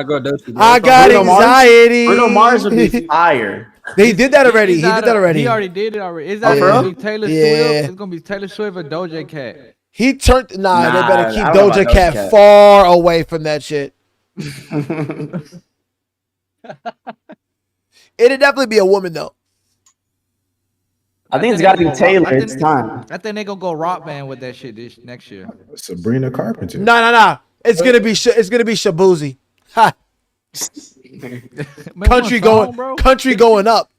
I got anxiety.
Bruno Mars would be fire.
They did that already. He did that already.
He already did it already. Is that gonna be Taylor Swift? It's gonna be Taylor Swift or Doja Cat.
He turned. Nah, they better keep
I don't know
Doja
about
Cat
Doja Cat.
far away from that shit. It'd definitely be a woman though.
I think it's got to be Taylor. It's time.
I think they gonna go rock band with that shit this next year.
Sabrina Carpenter.
Nah. It's gonna be Shabuzi. Ha. Country going up.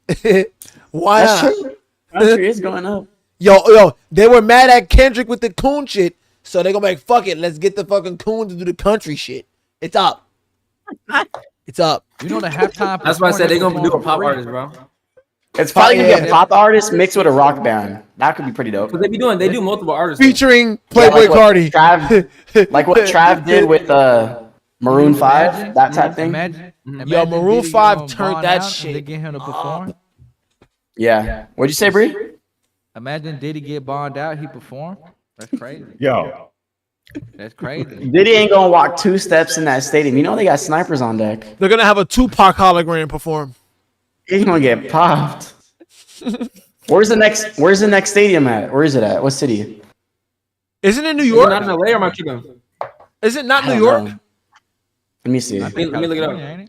Why
That's
not?
true. Country is going up.
Yo, they were mad at Kendrick with the coon shit, so they gonna make fuck it. Let's get the fucking coon to do the country shit. It's up. It's up.
You know the halftime.
That's why I said they're gonna do a pop artist, bro.
It's probably gonna be a pop artist mixed with a rock band. That could be pretty dope.
Because they do multiple artists
featuring Playboy Cardi.
Like what Trav did with Maroon 5, that type thing.
Yo, Maroon 5 turned that shit.
They get him to perform.
Yeah. What'd you say, Bree?
Imagine Diddy get bombed out, he perform. That's crazy.
Yo.
That's crazy.
Diddy ain't gonna walk 2 steps in that stadium. You know they got snipers on deck.
They're gonna have a Tupac hologram perform.
He's gonna get popped. Where's the next stadium at? Where is it at? What city?
Isn't it New York?
Not in LA or am I tripping?
Is it not New York?
Let me see.
Let me look it up.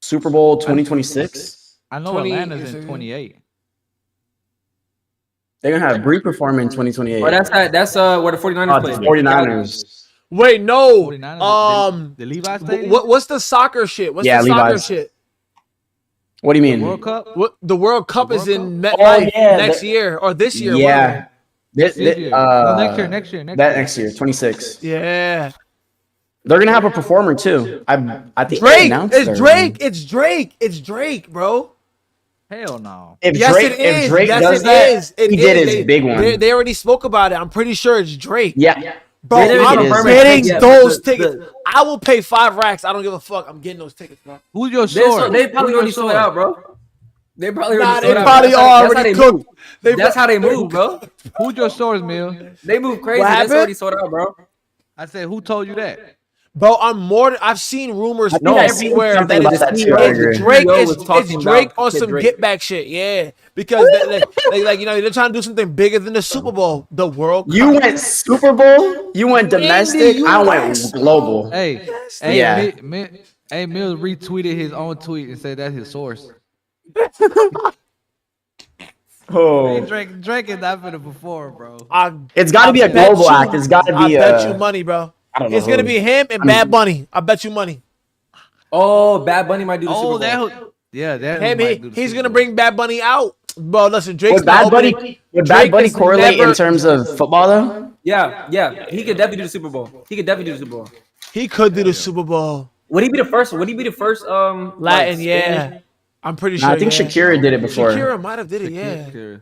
Super Bowl 2026.
I know Atlanta's in 28.
They're gonna have Bree perform in 2028.
Oh, that's where the 49ers play.
49ers.
Wait, no.
49ers, the Levi Stadium?
What's the soccer shit? What's the soccer shit?
What do you mean?
World Cup?
What the World Cup is in MetLife next year or this year?
Yeah.
Next year.
Next year, 26.
Yeah.
They're gonna have a performer too. I think
Drake. It's Drake, bro.
Hell no.
If
Yes,
Drake does that, he did his big one.
They already spoke about it. I'm pretty sure it's Drake.
Yeah.
Bro, I'm getting those tickets. I will pay 5 racks. I don't give a fuck. I'm getting those tickets, bro.
Who's your source?
They probably already sold out, bro. They probably
already cooked.
That's how they move, bro.
Who's your source, Mill?
They move crazy.
What
That's
happened?
already sold out, bro.
I said, who told you that?
Bro, I've seen rumors everywhere
something
that
about that too, I agree.
it's Drake on some get back shit. Yeah, because they're trying to do something bigger than the Super Bowl, the World Cup.
You went Super Bowl. You went domestic. I went global.
Hey,
yeah.
Mills retweeted his own tweet and said that's his source.
Oh,
Drake is not gonna perform, bro.
It's got to be a global act. It's got to be.
I bet you money, bro.
I don't know.
It's gonna be him and Bad Bunny. I bet you money.
Oh, Bad Bunny might do the Super Bowl.
He's gonna bring Bad Bunny out. Bro, listen, Drake's
Would Bad Bunny correlate in terms of football though?
Yeah. He could definitely do the Super Bowl. He could do the Super Bowl. Would he be the first?
Latin? Yeah. I'm pretty sure.
I think Shakira did it before.
Shakira might have did it. Yeah.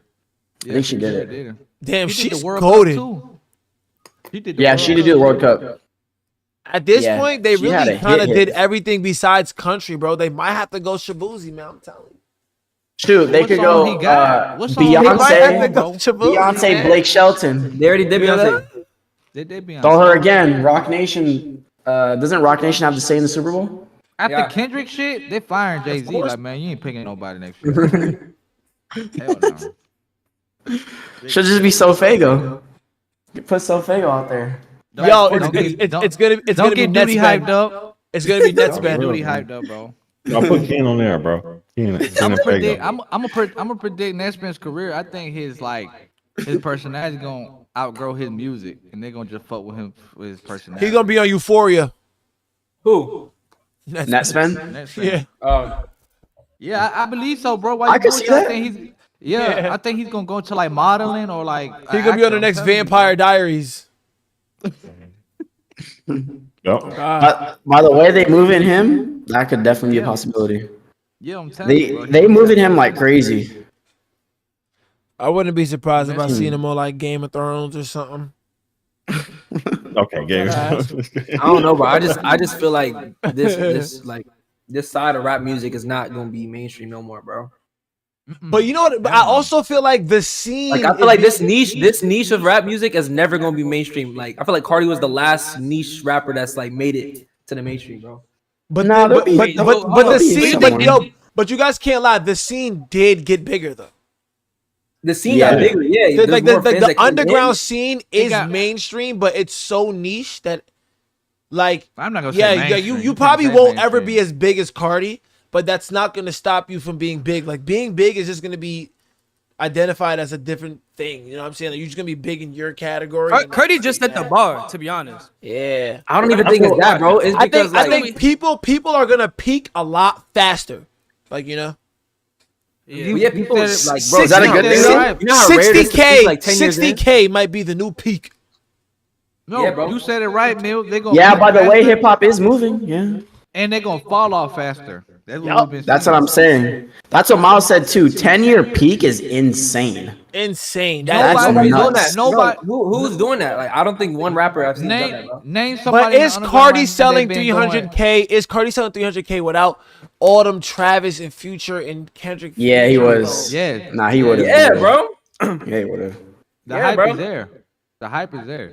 I think she did it.
Damn, she's goated.
She did do the World Cup.
At this point, they really kind of did everything besides country, bro. They might have to go Shabuzi, man. I'm telling you.
Shoot, they could go Beyonce, Blake Shelton.
They already did Beyonce.
Throw her again. Rock Nation. Doesn't Rock Nation have to say in the Super Bowl?
After Kendrick shit, they firing Jay-Z. Like, man, you ain't picking nobody next year. Hell no.
Should just be Sofago. You put Sofago out there.
Yo, it's gonna be Nets hyped
up.
It's gonna be Nets band.
Duty hyped up, bro.
I'll put Ken on there, bro.
I'm gonna predict Nesbitt's career. I think his personality is gonna outgrow his music, and they're gonna just fuck with him with his personality.
He's gonna be on Euphoria.
Who?
Netsman?
Yeah.
Yeah, I believe so, bro. Why
I can see that.
I think he's gonna go to like modeling or like.
He's gonna be on the next Vampire Diaries.
By the way they move in him, that could definitely be a possibility.
Yeah, I'm telling you.
They moving him like crazy.
I wouldn't be surprised if I seen him on like Game of Thrones or something.
Okay, Game.
I don't know, bro. I just feel like this side of rap music is not gonna be mainstream no more, bro.
But you know what? But I also feel like the scene.
Like I feel like this niche of rap music is never gonna be mainstream. Like I feel like Cardi was the last niche rapper that's like made it to the mainstream, bro.
But the scene, but you guys can't lie. The scene did get bigger though.
The scene got bigger, yeah.
The underground scene is mainstream, but it's so niche that Like,
I'm not gonna
yeah,
say
yeah,
mainstream.
you
can't
probably
say
won't ever
mainstream.
be as big as Cardi, but that's not gonna stop you from being big. Like, being big is just gonna be identified as a different thing. You know what I'm saying? Like, you're just gonna be big in your category.
Cardi just set the bar, to be honest.
Yeah,
I don't even think it's that, bro. It's because
I think people are gonna peak a lot faster. Like, you know.
Yeah, people
said it-
like, bro,
Is that a good thing?
You know how rare it is to peak,
60K,
like 10 years in?
60K might be the new peak.
No,
Yeah, bro.
you said it right, Mill. They gonna
Yeah,
peak
by the way
faster,
hip hop is moving. Yeah.
and they're gonna fall off faster. That's what we've been
That's
seeing.
what I'm saying. That's what Miles said too. 10-year peak is insane.
Insane.
That's
Nobody's doing
nuts.
that.
Nobody-
Who's doing that? Like, I don't think one rapper I've seen done that, bro.
Name somebody.
But
in the
is
underground
Cardi
right now
selling
that been going-
300K? Is Cardi selling 300K without all them Travis and Future and Kendrick?
Yeah, he was.
Yeah.
Nah, he would have.
Yeah, bro.
Yeah, he would have.
The
Yeah,
hype
bro.
is there. The hype is there.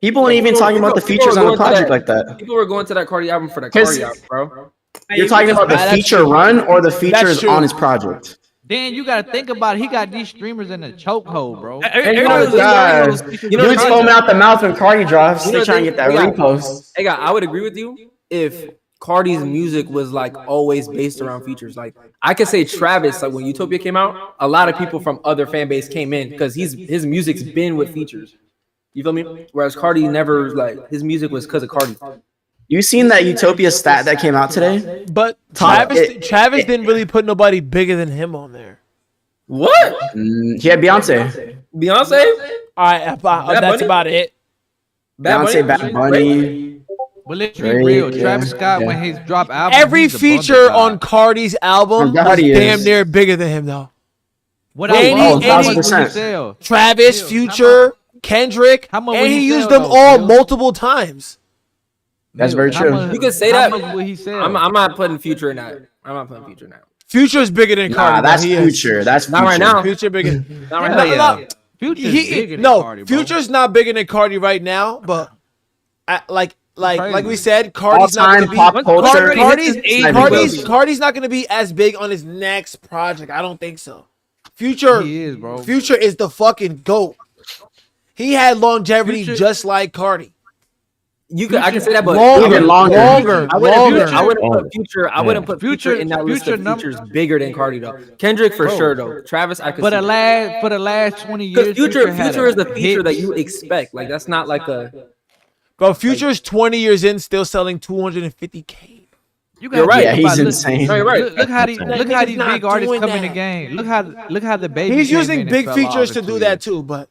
People ain't even talking about the features on the project like that.
People were going to that Cardi album for the
'Cause-
Cardi album, bro.
You're talking about the feature run or the features on his project?
Then you gotta think about it. He got these streamers in a chokehold, bro.
And you know
Oh
what's
God!
You know
Dude's
what's
foaming out the mouth when Cardi drops.
You
They
know
trying to get that repost.
Hey, guy, I would agree with you if Cardi's music was like always based around features. Like, I could say Travis, like when Utopia came out, a lot of people from other fan base came in because his music's been with features. You feel me? Whereas Cardi never, like, his music was because of Cardi.
You seen that Utopia stat that came out today?
But
Top-
Travis didn't really put nobody bigger than him on there.
What?
He had Beyonce.
Beyonce?
All right, that's
Bunny?
about it.
Beyonce, Bad Bunny.
But let's be
Drake,
real.
yeah,
Travis Scott,
yeah.
when he's drop album,
Every
he's a bundle
feature
guy.
on Cardi's album
Oh, God,
was
he
damn
is.
near bigger than him, though.
What
Any-
album?
any-
How much will he
1,000%.
sell?
Travis,
How
Future, Kendrick,
How much
and
will
he
he
used
sell,
them
though,
all
Bill?
multiple times.
That's very
How
true.
much-
You could say
how
that.
much will he sell?
I'm not putting Future in that. I'm not putting Future in that.
Future is bigger than Cardi.
Nah,
bro.
that's
He is.
future. That's
Not right
future.
now.
Future bigger.
Not right
No,
now.
no,
Future's
he,
bigger than
no,
Cardi, bro.
Future's not bigger than Cardi right now, but like
crazy.
we said, Cardi's not
All-time
gonna be
pop culture.
Cardi's not gonna be as big on his next project. I don't think so. Future
He is, bro.
Future is the fucking GOAT. He had longevity
Future-
just like Cardi.
I can say that, but
Even longer.
I wouldn't
Longer.
put Future. I wouldn't put Future in that list of
Future
features bigger than Cardi though. Kendrick for
Bro.
sure though. Travis, I could.
For
see.
the last 20
Because
years,
Future
had
is the
a
feature
hit.
that you expect. Like, that's not like a.
Bro, Future's 20 years in, still selling 250K.
You
You're right.
Yeah,
think about
he's
it.
insane.
No, you're right.
Look how these
He's not
big artists
doing
come in the
that.
game. Look how the baby.
He's
came
using
in and
big
fell
features
off
to
in
do
2
that
years.
too, but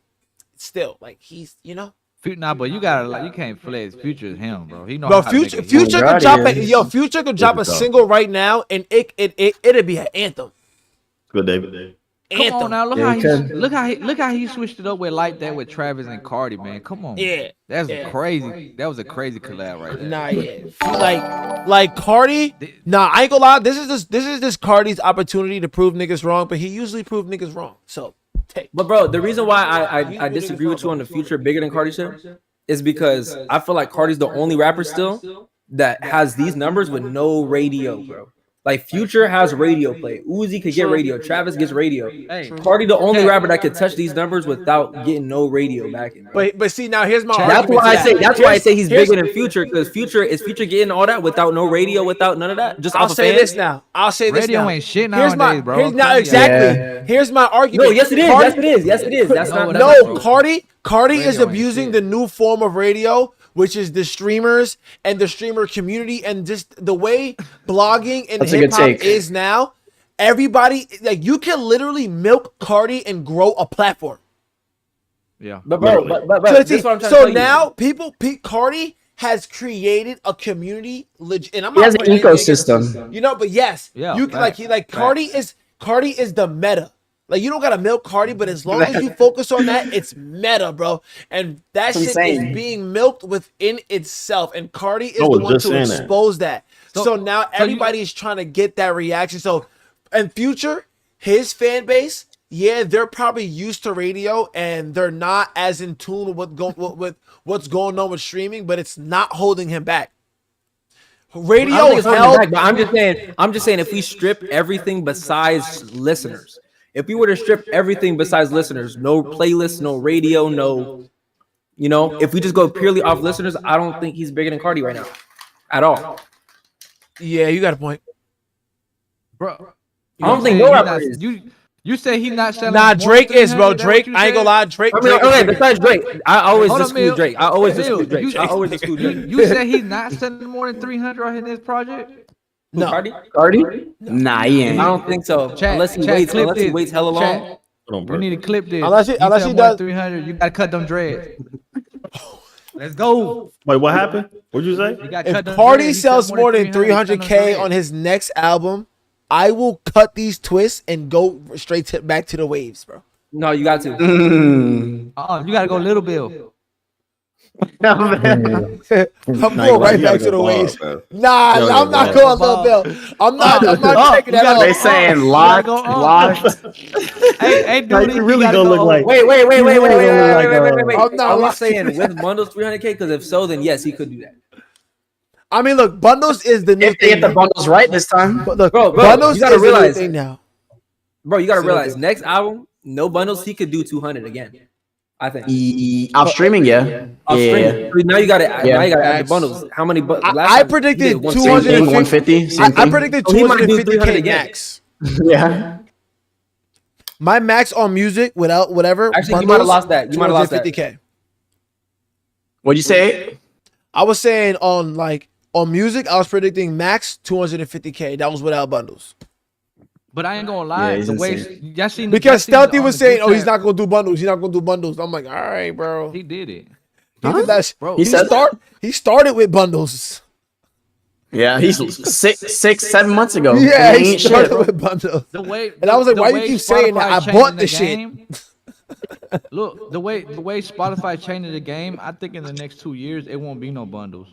still, like, he's, you know.
Nah, but you gotta you can't flex. Future is him, bro. He know
Bro,
how to make
Future
a hit.
Future
God,
could drop
he is.
Future could drop a
Good stuff.
single right now and it'd be an anthem.
Good, David.
Come
Anthem.
on now,
Yeah, he could.
look how he switched it up with like that with Travis and Cardi, man. Come on,
Yeah,
that's
yeah.
crazy. That was a crazy collab right there.
Nah, yeah. Like Cardi. Nah, I ain't gonna lie. This is Cardi's opportunity to prove niggas wrong, but he usually prove niggas wrong. So take.
But bro, the reason why I disagree with you on the Future bigger than Cardi shit is because I feel like Cardi's the only rapper still that has these numbers with no radio, bro. Like, Future has radio play. Uzi could get radio. Travis gets radio.
Hey,
Cardi the only rapper that could touch these numbers without getting no radio backing. Bro.
But see, now here's my
That's
argument.
why
to
I say
that.
that's why I say he's
Here's-
bigger than Future, because Future getting all that without no radio, without none of that. Just
I'll
off a
say
fan?
this now. I'll say this
radio
now.
ain't shit
Here's
nowadays, bro.
Here's now
Tell you.
exactly.
Yeah.
Here's my argument.
No, yes it is.
Cardi-
Yes it is. Yes it is. That's
No,
not.
that's
That's
not
No,
true.
Cardi is
Radio ain't
abusing
shit.
the new form of radio, which is the streamers and the streamer community, and just the way blogging and
That's a good
hip hop
take.
is now. Everybody, like, you can literally milk Cardi and grow a platform.
Yeah.
But bro, but
So,
this is what I'm trying to
so
tell you.
now Cardi has created a community, and I'm
He
not
has an
putting anything
ecosystem.
against- you know. But yes,
Yeah,
you can
fact,
Cardi is the meta. Like, you don't gotta milk Cardi, but as long as you focus on that, it's meta, bro. And that
That's
shit
insane.
is being milked within itself. And Cardi is
I was
the one
just
to
saying that.
expose that. So now
you-
everybody is trying to get that reaction. So, and Future, his fan base, yeah, they're probably used to radio and they're not as in tune with what's going on with streaming, but it's not holding him back.
I don't
Radio
think it's holding
held.
back, but I'm just saying if we strip everything besides listeners, if we were to strip everything besides listeners, no playlists, no radio, no You know, if we just go purely off listeners, I don't think he's bigger than Cardi right now, at all.
Yeah, you got a point,
bro.
I don't think no rapper is.
You say he's not selling.
Nah, Drake is, bro. Drake, I ain't gonna lie, Drake.
I mean, okay, besides Drake, I always exclude Drake. I always
Mill,
exclude Drake. I always exclude Drake.
You say he's not selling more than 300 on his project?
No,
Cardi? Nah, he ain't.
I don't think so. Unless he waits hella long.
We need to clip this.
Unless he does
300, you gotta cut them dreads. Let's go.
Wait, what happened? What'd you say?
If Cardi sells more than 300K on his next album, I will cut these twists and go straight back to the waves, bro.
No, you got to.
You gotta go Little Bill.
I'm going right back to the waves. Nah, I'm not going Little Bill. I'm not taking that off.
They saying locked.
Hey, dude,
you really gonna look like.
Wait. I'm not saying with bundles 300K, because if so, then yes, he could do that.
I mean, look, bundles is the new
If they get the bundles right this time.
But look,
bro,
bundles
you gotta
is
realize
the new thing now.
Bro, you gotta realize next album, no bundles, he could do 200 again. I think.
Off streaming, yeah.
Streaming. Now you gotta add the bundles. How many?
I predicted
150.
I predicted 250K max.
Yeah.
My max on music without whatever.
Actually, you might have lost that. You might have lost that.
250K.
What'd you say?
I was saying on music, I was predicting max 250K. That was without bundles.
But I ain't gonna lie, the way y'all seen
because Stealthy was saying, "Oh, he's not gonna do bundles. He's not gonna do bundles." I'm like, "All right, bro."
He did it.
He did that.
Bro,
he started with bundles.
Yeah, he's 6-7 months ago.
Yeah, he started with bundles. And I was like, "Why you keep saying that? I bought the shit."
Look, the way Spotify changing the game, I think in the next 2 years it won't be no bundles.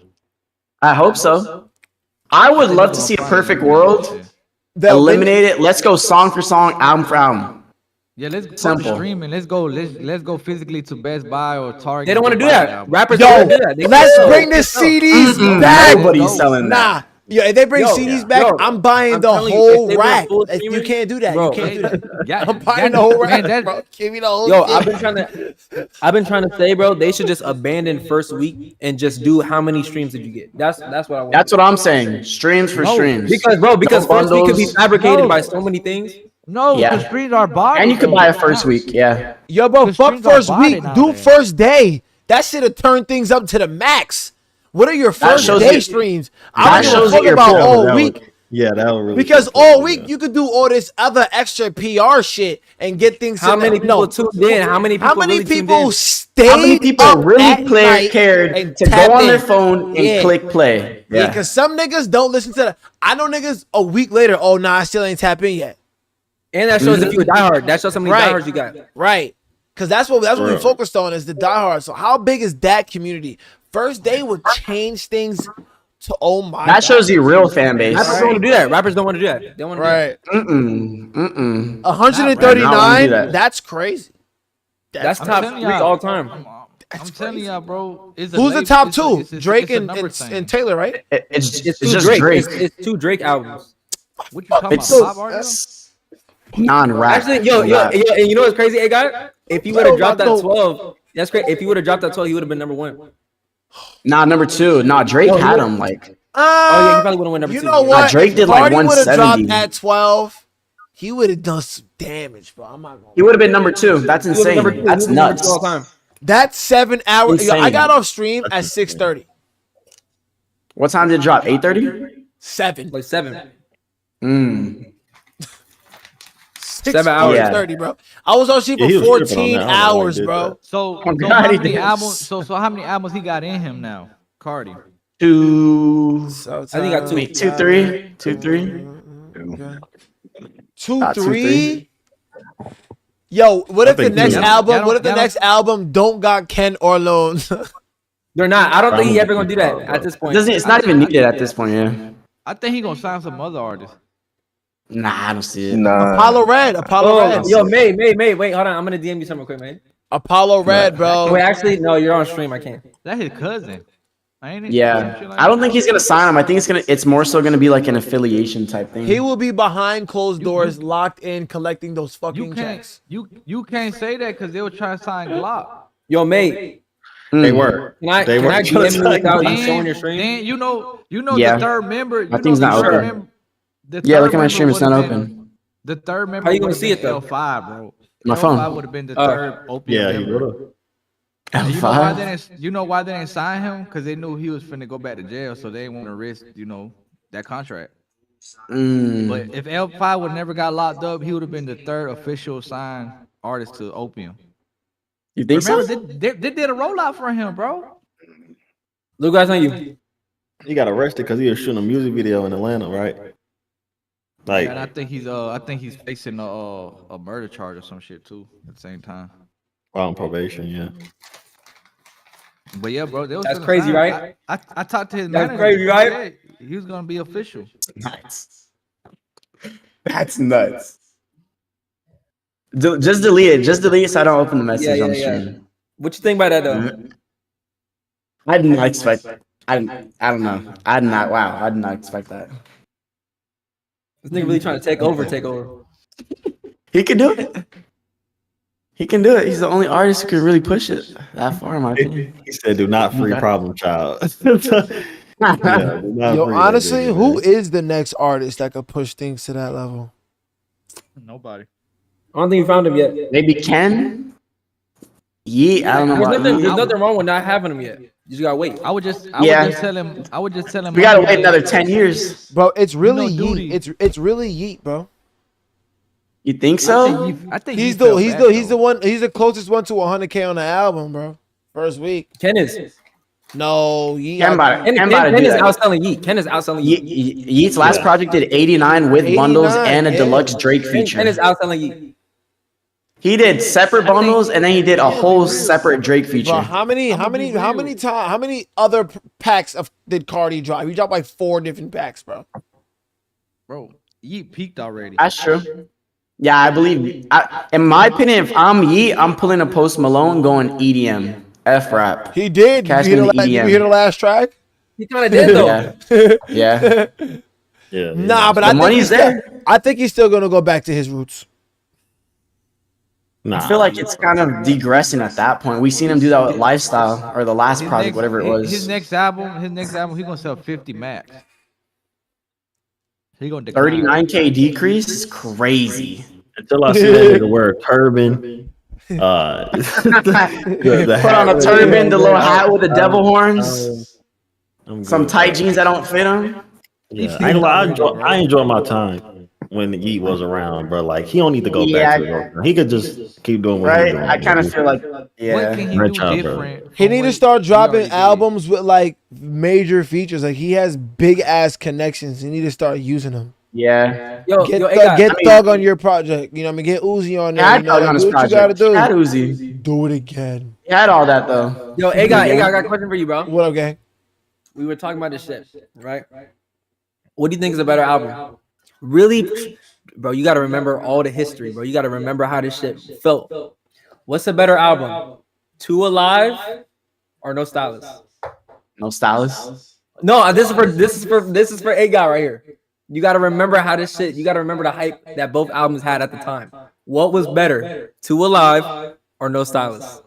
I hope so. I would love to see a perfect world. Eliminate it. Let's go song for song, album for album.
Yeah, let's go streaming. Let's go physically to Best Buy or Target.
They don't want to do that. Rappers
don't
want to do that.
Let's bring the CDs back.
Nobody's selling that.
Yeah, if they bring CDs back, I'm buying the whole rack. You can't do that. You can't do that. I'm buying the whole rack, bro. Give me the whole shit.
I've been trying to say, bro, they should just abandon first week and just do how many streams did you get. That's what I want.
That's what I'm saying. Streams for streams.
Because first week could be fabricated by so many things.
No, because streams are bought.
And you could buy a first week, yeah.
Yo, bro, fuck first week. Do first day. That should have turned things up to the max. What are your first day streams? I don't give a fuck about all week.
Yeah, that would really.
Because all week you could do all this other extra PR shit and get things.
How many people tuned in? How many people
stayed?
How many people really cared to go on their phone and click play?
Yeah, because some niggas don't listen to that. I know niggas a week later. Oh, nah, I still ain't tap in yet.
And that shows if you a diehard. That shows how many diehards you got.
Right. Because that's what we focused on is the diehard. So how big is that community? First day would change things to
That shows you real fan base.
Rappers don't want to do that. Rappers don't want to do that. They want to do that.
139. That's crazy.
That's top 3 all time.
I'm telling y'all, bro.
Who's the top 2? Drake and Taylor, right?
It's just Drake.
It's 2 Drake albums.
What you talking about? Pop artist?
Non-rap.
Actually, yo, and you know what's crazy, guy? If he would have dropped that 12, that's great. If he would have dropped that 12, he would have been number 1.
Nah, number 2. Nah, Drake had him like.
Oh yeah, he probably would have won number 2.
You know what?
Drake did like 170.
Dropped at 12. He would have done some damage, bro. I'm not gonna.
He would have been number 2. That's insane. That's nuts.
That's 7 hours. Yo, I got off stream at 6:30.
What time did it drop? 8:30.
7.
Like 7.
7 hours. 30, bro. I was on stream for 14 hours, bro.
So how many albums? So how many albums he got in him now? Cardi.
2.
I think he got 2.
2, 3. 2, 3.
2, 3. Yo, what if the next album? What if the next album don't got Ken or Lone?
They're not. I don't think he ever gonna do that at this point.
It's not even needed at this point. Yeah.
I think he gonna sign some other artists.
Nah, I don't see it.
Nah.
Apollo Red. Red.
Yo, May. Wait, hold on. I'm gonna DM you something real quick, man.
Apollo Red, bro.
Wait, actually, no, you're on stream. I can't.
That's his cousin.
Yeah, I don't think he's gonna sign him. I think it's more so gonna be like an affiliation type thing.
He will be behind closed doors, locked in, collecting those fucking checks.
You can't say that because they were trying to sign Glock.
Yo, mate.
They were.
Can I DM you without you showing your stream?
Then you know
Yeah.
the third member.
My thing's not open. Yeah, look at my stream. It's not open.
The third member.
How you gonna see it though?
L5, bro.
My
L5
phone.
would have been the third opium
Yeah, he
member.
would have.
And you know why
L5.
they didn't? You know why they didn't sign him? Because they knew he was finna go back to jail, so they didn't want to risk, that contract. But if L5 would never got locked up, he would have been the third official signed artist to Opium.
You think
Remember,
so?
they did a rollout for him, bro.
Look, guys, on you.
He got arrested because he was shooting a music video in Atlanta, right? Like,
And I think he's facing a murder charge or some shit too at the same time.
on probation, yeah.
But yeah, bro,
That's crazy, right?
I talked to his
That's
manager.
crazy, right?
He was gonna be official.
Nuts. That's nuts. Just delete it. Just delete it so I don't open the message on stream.
What you think about that though?
I did not expect. I don't know. I did not. Wow. I did not expect that.
This nigga really trying to take over.
He can do it. He can do it. He's the only artist who can really push it that far, in my opinion.
He said, "Do not free Problem Child."
Yo, honestly, who is the next artist that could push things to that level?
Nobody.
I don't think you found him yet.
Maybe Ken. Yeah, I don't know.
There's nothing wrong with not having him yet. You just gotta wait.
I would just tell him.
We gotta wait another 10 years,
bro. It's really
Duty.
Yeet. It's really Yeet, bro.
You think so?
I think
He's the one. He's the closest one to 100K on the album, bro. First week.
Ken is.
No, Yeet.
Ken is outselling Yeet. Ken is outselling Yeet.
Yeet's last project did 89 with bundles and a deluxe Drake feature.
Ken is outselling Yeet.
He did separate bundles and then he did a whole separate Drake feature.
Bro, how many other packs did Cardi drop? He dropped like 4 different packs, bro.
Bro, Yeet peaked already.
That's true. Yeah, I believe. In my opinion, if I'm Yeet, I'm pulling a Post Malone going EDM, F-rap.
He did.
Cash
You
in the
hear
EDM.
the last track?
He kind of did though.
Yeah.
Nah, but
The money's there.
I think he's still gonna go back to his roots.
I feel like it's kind of degressing at that point. We seen him do that with Lifestyle or the last project, whatever it was.
His next album, he's gonna sell 50 max. He gonna decline.
39K decrease is crazy.
Until I see that nigga wear a turban.
Put on a turban, the little hat with the devil horns, some tight jeans that don't fit him.
Yeah, I ain't gonna lie, I enjoy my time when Yeet was around, bro. Like, he don't need to go back to it. He could just keep doing what he's doing.
I kind of feel like,
What can he do different?
He need to start dropping albums with like major features. Like, he has big ass connections. He need to start using them.
Yeah.
Get Thug on your project. You know what I mean? Get Uzi on there.
Thug on his
do what you
project.
gotta do.
Had Uzi.
Do it again.
He had all that though.
Yo, I got a question for you, bro.
What up, gang?
We were talking about this shit, right? What do you think is a better album? Really, bro, you got to remember all the history, bro. You got to remember how this shit felt. What's a better album? 2 Alive or No Stylist?
No Stylist?
No, this is for A guy right here. You got to remember how this shit. You got to remember the hype that both albums had at the time. What was better, 2 Alive or No Stylist?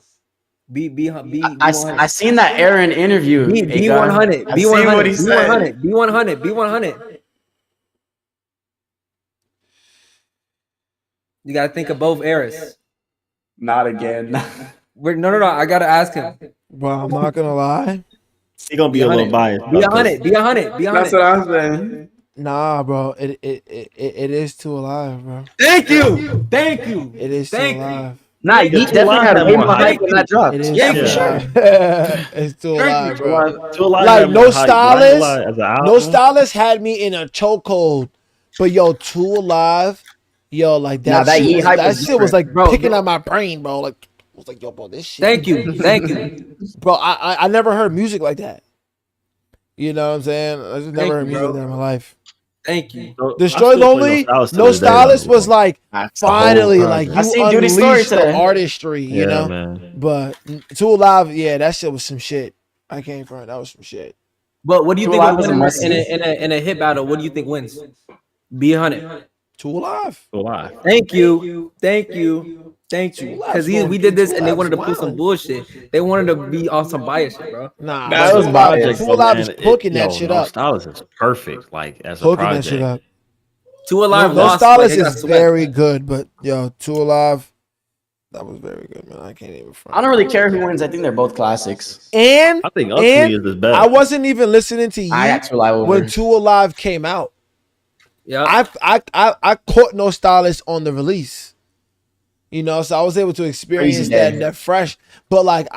I seen that Aaron interview.
B100. B100. B100. B100. You gotta think of both eras.
Not again.
No. I gotta ask him.
Well, I'm not gonna lie.
He gonna be a little biased.
Be 100.
That's what I'm saying.
Nah, bro. It is 2 Alive, bro.
Thank you.
It is 2 Alive.
Nah, he definitely had way more hype when that dropped. Yeah, for sure.
It's 2 Alive, bro.
2 Alive
Like, No
Stylist.
No Stylist had me in a chokehold. But yo, 2 Alive, yo, like that shit was like picking at my brain, bro. Like, I was like, yo, bro, this shit.
Thank you.
Bro, I never heard music like that. You know what I'm saying? I just never heard music like that in my life.
Thank you.
Destroy Lonely, No Stylist was like finally like you unleashed the artistry, you know.
Man.
But 2 Alive, yeah, that shit was some shit. I came from that was some shit.
But what do you think wins in a hit battle? What do you think wins? B100.
2 Alive.
Alive.
Thank you. Thank you. Because we did this and they wanted to pull some bullshit. They wanted to be on some bias shit, bro.
Nah,
That was biased.
Tool Live is cooking that shit up.
Stylus is perfect, like as a
Hooking
project.
that shit up.
Two Alive
No,
lost.
Stylus is very good, but yo, Two Alive, that was very good, man. I can't even front.
I don't really care who wins. I think they're both classics.
And
I think Up to Me is the best.
I wasn't even listening to
I got
Yeet
Two Alive over.
when Two Alive came out.
Yeah,
I caught No Stylus on the release. You know, so I was able to experience that fresh. But like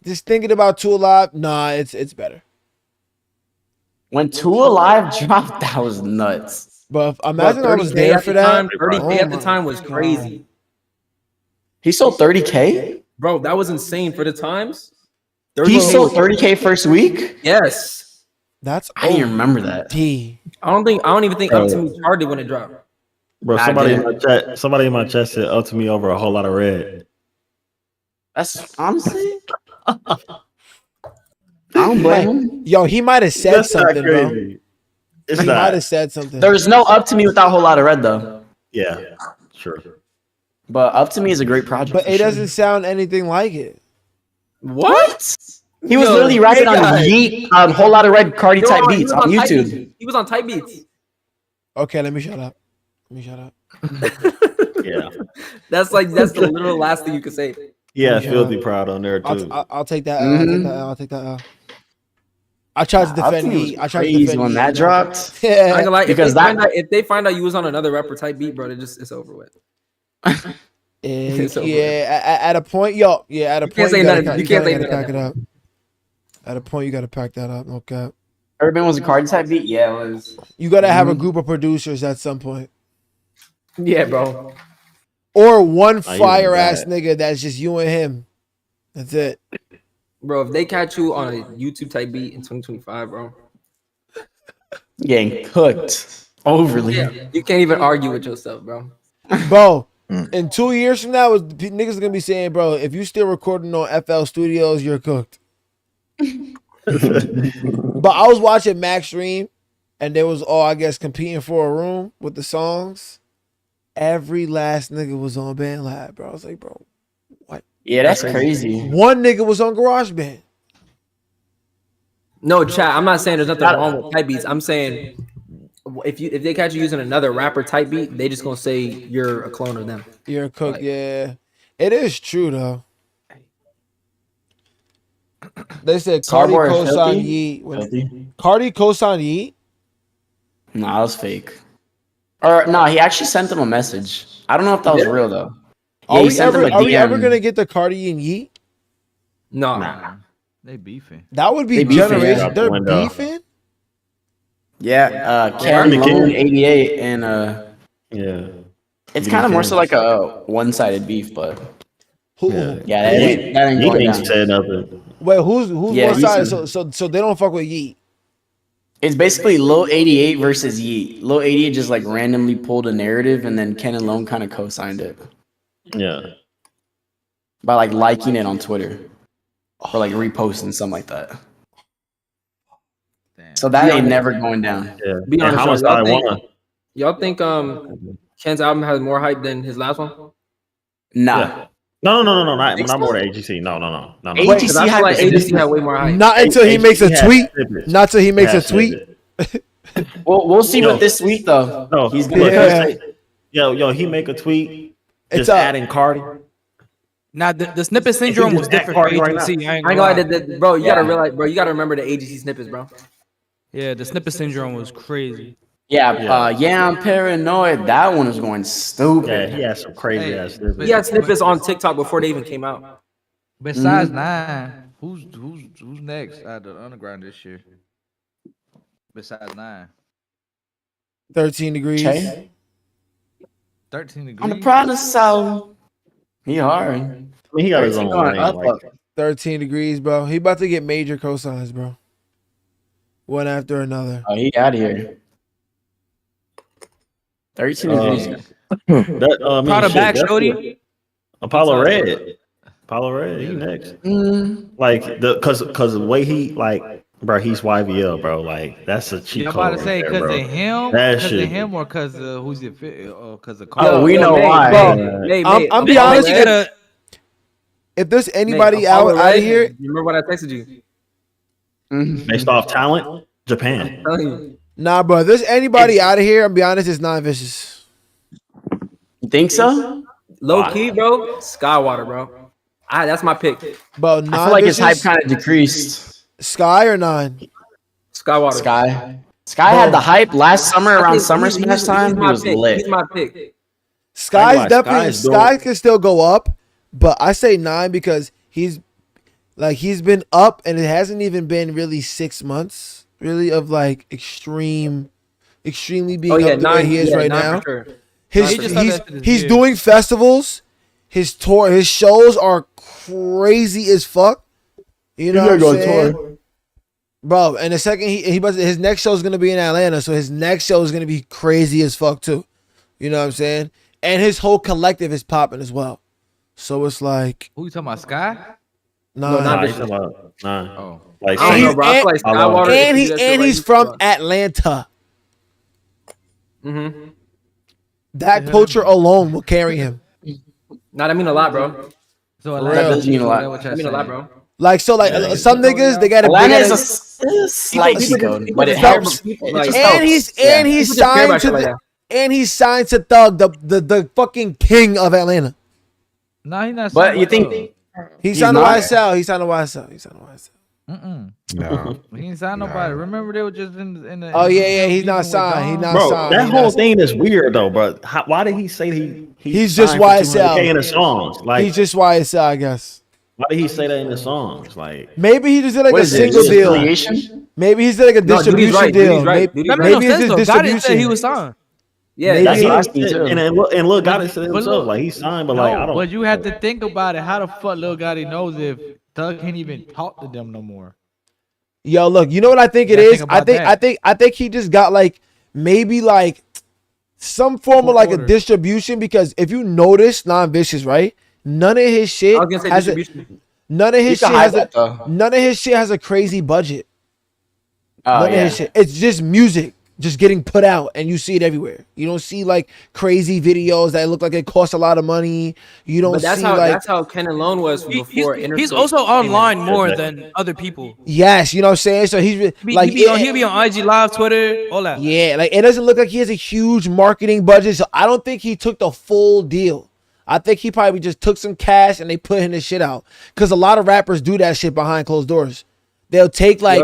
just thinking about Two Alive, nah, it's better.
When Two Alive dropped, that was nuts.
But imagine I was there for that.
30K at the time was crazy.
He sold 30K?
Bro, that was insane for the times.
He sold 30K first week?
Yes.
That's
I didn't even remember that.
I don't even think Up to Me charted when it dropped.
Bro, somebody in my chat said Up to Me over a whole lot of red.
That's honestly. I don't blame him.
Yo, he might have said something, bro.
He
might have said something.
There's no Up to Me without a whole lot of red, though.
Yeah, sure.
But Up to Me is a great project.
But it doesn't sound anything like it.
What? He was literally rapping on Yeet, a whole lot of red Cardi type beats on YouTube.
He was on type beats.
Okay, let me shut up.
Yeah.
That's the literal last thing you could say.
Yeah, Filthy Proud on there too.
I'll take that. I'll take that. I tried to defend Yeet. I tried to defend
when
Yeet,
that dropped.
Yeah,
I can lie,
because
if they find out you was on another rapper type beat, bro, it's over with.
At a point, you can't
say nothing. You can't say
gotta pack
nothing.
it up. At a point, you gotta pack that up. Okay.
Urban was a Cardi type beat. Yeah, it was.
You gotta have a group of producers at some point.
Yeah, bro.
Or one fire ass nigga that's just you and him. That's it.
Bro, if they catch you on a YouTube type beat in 2025, bro.
Getting cooked overly.
Yeah, you can't even argue with yourself, bro.
Bro, in 2 years from now, niggas are gonna be saying, bro, if you still recording on FL Studios, you're cooked. But I was watching Max stream, and they was all, I guess, competing for a room with the songs. Every last nigga was on BandLab, bro. I was like, bro, what?
Yeah, that's crazy.
One nigga was on GarageBand.
No, chat. I'm not saying there's nothing wrong with type beats. I'm saying if they catch you using another rapper type beat, they just gonna say you're a clone of them.
You're a cook, yeah. It is true though. They said Cardi co-signed Yeet. Cardi co-signed Yeet?
Nah, that was fake. Or no, he actually sent him a message. I don't know if that was real though.
Are we ever gonna get the Cardi and Yeet?
No.
Nah. They beefing.
That would be generation. They're beefing?
Yeah, Karen Lone 88 and
yeah.
It's kind of more so like a one-sided beef, but
that
ain't going down.
Said nothing.
Wait, who's one side? So they don't fuck with Yeet.
It's basically Lil 88 versus Yeet. Lil 88 just like randomly pulled a narrative, and then Ken and Lone kind of co-signed it.
Yeah.
By like liking it on Twitter. Or like reposting something like that.
Damn.
So that ain't never going down.
Yeah.
Be honest,
y'all
think Ken's album has more hype than his last one?
Nah.
Yeah. No, not more than AGC. No.
AGC
had way more hype.
Not until he makes a tweet. Not until he makes a tweet.
Well, we'll see with this tweet though.
No,
he's gonna
yo, he make a tweet.
It's
just adding Cardi.
Now the snippet syndrome was different for AGC. I ain't gonna lie.
Bro, you gotta realize, bro. You gotta remember the AGC snippets, bro.
Yeah, the snippet syndrome was crazy.
I'm paranoid. That one was going stupid.
Yeah, he had some crazy ass snippets.
He had snippets on TikTok before they even came out.
Besides 9, who's next at the underground this year? Besides 9.
13 degrees.
Okay.
13 degrees.
On the proud side. He hard.
I mean, he got his own lane.
13 degrees, bro. He about to get major cosigns, bro. One after another.
Oh, he out of here. 13 degrees.
Proud of back, Shorty.
Apollo Red, he next. Like cause the way he like Bro, he's YBL, bro. Like that's a cheat
You about
code
to
right
say
there,
because
bro.
of him,
That
because of
shit.
him, or because of who's it? Because of
Oh, we know
May,
why.
I'm be
May,
honest.
May,
If there's
May,
anybody
Apollo
out of
Red,
here,
you remember what I texted you?
Based off talent,
I'm
Japan.
telling you.
nah, bro. If there's anybody out of here, I'm be honest, it's non-vicious.
You think so?
Low key, bro. Skywater, bro. That's my pick.
Bro,
I feel like his hype
non-vicious.
kind of decreased.
Sky or 9?
Skywater.
Sky had the hype last summer around Summer Smash time. He was lit.
He's my pick.
Sky's definitely Sky can still go up, but I say 9 because he's been up and it hasn't even been really 6 months really of like extremely being up the way he is right now.
Sure.
He's doing festivals. His shows are crazy as fuck. You know what I'm saying? Bro, and the second his next show is gonna be in Atlanta, so his next show is gonna be crazy as fuck too. You know what I'm saying? And his whole collective is popping as well. So it's like,
who you talking about, Sky?
Nah,
he's talking about
Oh,
like
I don't know, bro. I feel like Skywater.
and he's from Atlanta.
Mm-hmm.
That culture alone will carry him.
Nah, that mean a lot, bro.
so
That does mean a lot.
That mean a lot, bro.
Like so, like some niggas they got
Atlanta is
a
a slight cheat code, but it
helps.
helps.
And he's signed to he's signed to Thug, the fucking king of Atlanta.
No, he's not.
But you think
He signed to YSL. He signed to YSL.
No.
He ain't signed nobody. Remember they were just in the.
Oh yeah, he's not signed. He's not
bro,
signed.
that whole thing is weird though, bro. Why did he say
he's just
signed for
YSL
200K in the songs? Like,
he's just YSL, I guess.
why did he say that in the songs? Like,
Maybe he just did like
what
a
is it?
single
Just
deal.
affiliation?
Maybe he's did like a distribution deal. Maybe it's his distribution.
Said he was signed.
Yeah,
that's what I
he-
said. And look, got it to himself. Like he signed, but like I don't.
But you have to think about it. How the fuck Lil Gotti knows if Thug can't even talk to them no more?
Yo, look, you know what I think it
Yeah,
is?
think about
I think he just got like maybe like some form of like a distribution, because if you notice non-vicious, right? None of his shit
I was gonna say
has
distribution.
none of his
You
shit
can hide
has
that, though.
none of his shit has a crazy budget.
Oh,
None of
yeah.
his shit. It's just music just getting put out and you see it everywhere. You don't see like crazy videos that look like it costs a lot of money. You don't
But that's
see
how
like
that's how Ken Alone was before.
He's
Interscope
also
came in.
online more than other people.
yes, you know what I'm saying? So he's like
He'll be on IG Live, Twitter, all that.
yeah, like it doesn't look like he has a huge marketing budget, so I don't think he took the full deal. I think he probably just took some cash and they put his shit out, because a lot of rappers do that shit behind closed doors. They'll take like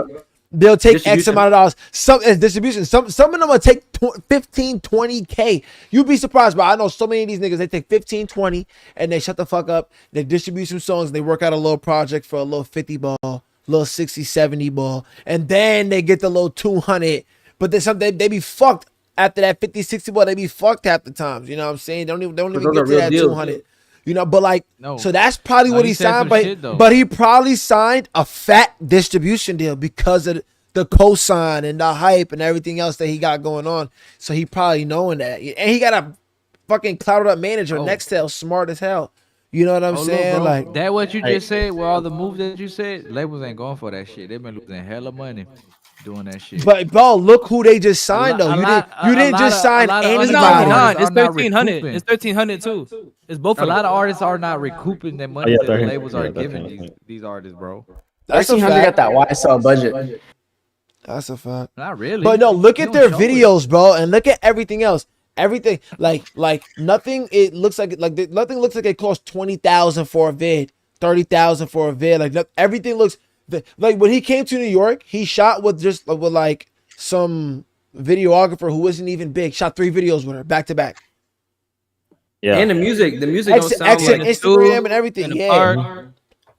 they'll take X amount of dollars. Some as distribution. Some of them will take 15, 20K. You'd be surprised, but I know so many of these niggas, they take 15, 20 and they shut the fuck up. They distribute some songs and they work out a little project for a little 50 ball, little 60, 70 ball, and then they get the little 200. But then they be fucked after that 50, 60 ball. They be fucked half the times. You know what I'm saying? They don't even
those
get
are
to
real
that
deals.
200. You know, but like,
No.
so that's probably
No,
what
he
he
said
signed,
some shit, though.
but he probably signed a fat distribution deal because of the cosign and the hype and everything else that he got going on. So he probably knowing that, and he got a fucking clouded up manager, Nextel, smart as hell. You know what I'm saying?
Bro,
Like
that what you just said with all the moves that you said, labels ain't going for that shit. They've been losing hella money doing that shit.
but bro, look who they just signed though. You didn't just sign
It's
anybody.
not only
artists
it's
are not
1,300.
recouping.
It's 1,300 too. It's both
A
of them.
lot of artists are not recouping their money
yeah,
that the
13,
labels are
yeah,
giving
13.
these artists, bro.
That's a
1300
fact.
got that YSL budget.
That's a fact.
Not really.
But no, look
You
at
don't
their
show it.
videos, bro, and look at everything else. Everything like nothing. It looks like nothing looks like it cost 20,000 for a vid, 30,000 for a vid. Like everything looks like when he came to New York, he shot with just with like some videographer who wasn't even big. Shot 3 videos with her back to back.
Yeah,
And the music don't sound
Exit
like
Instagram and everything.
in the
Yeah,
park.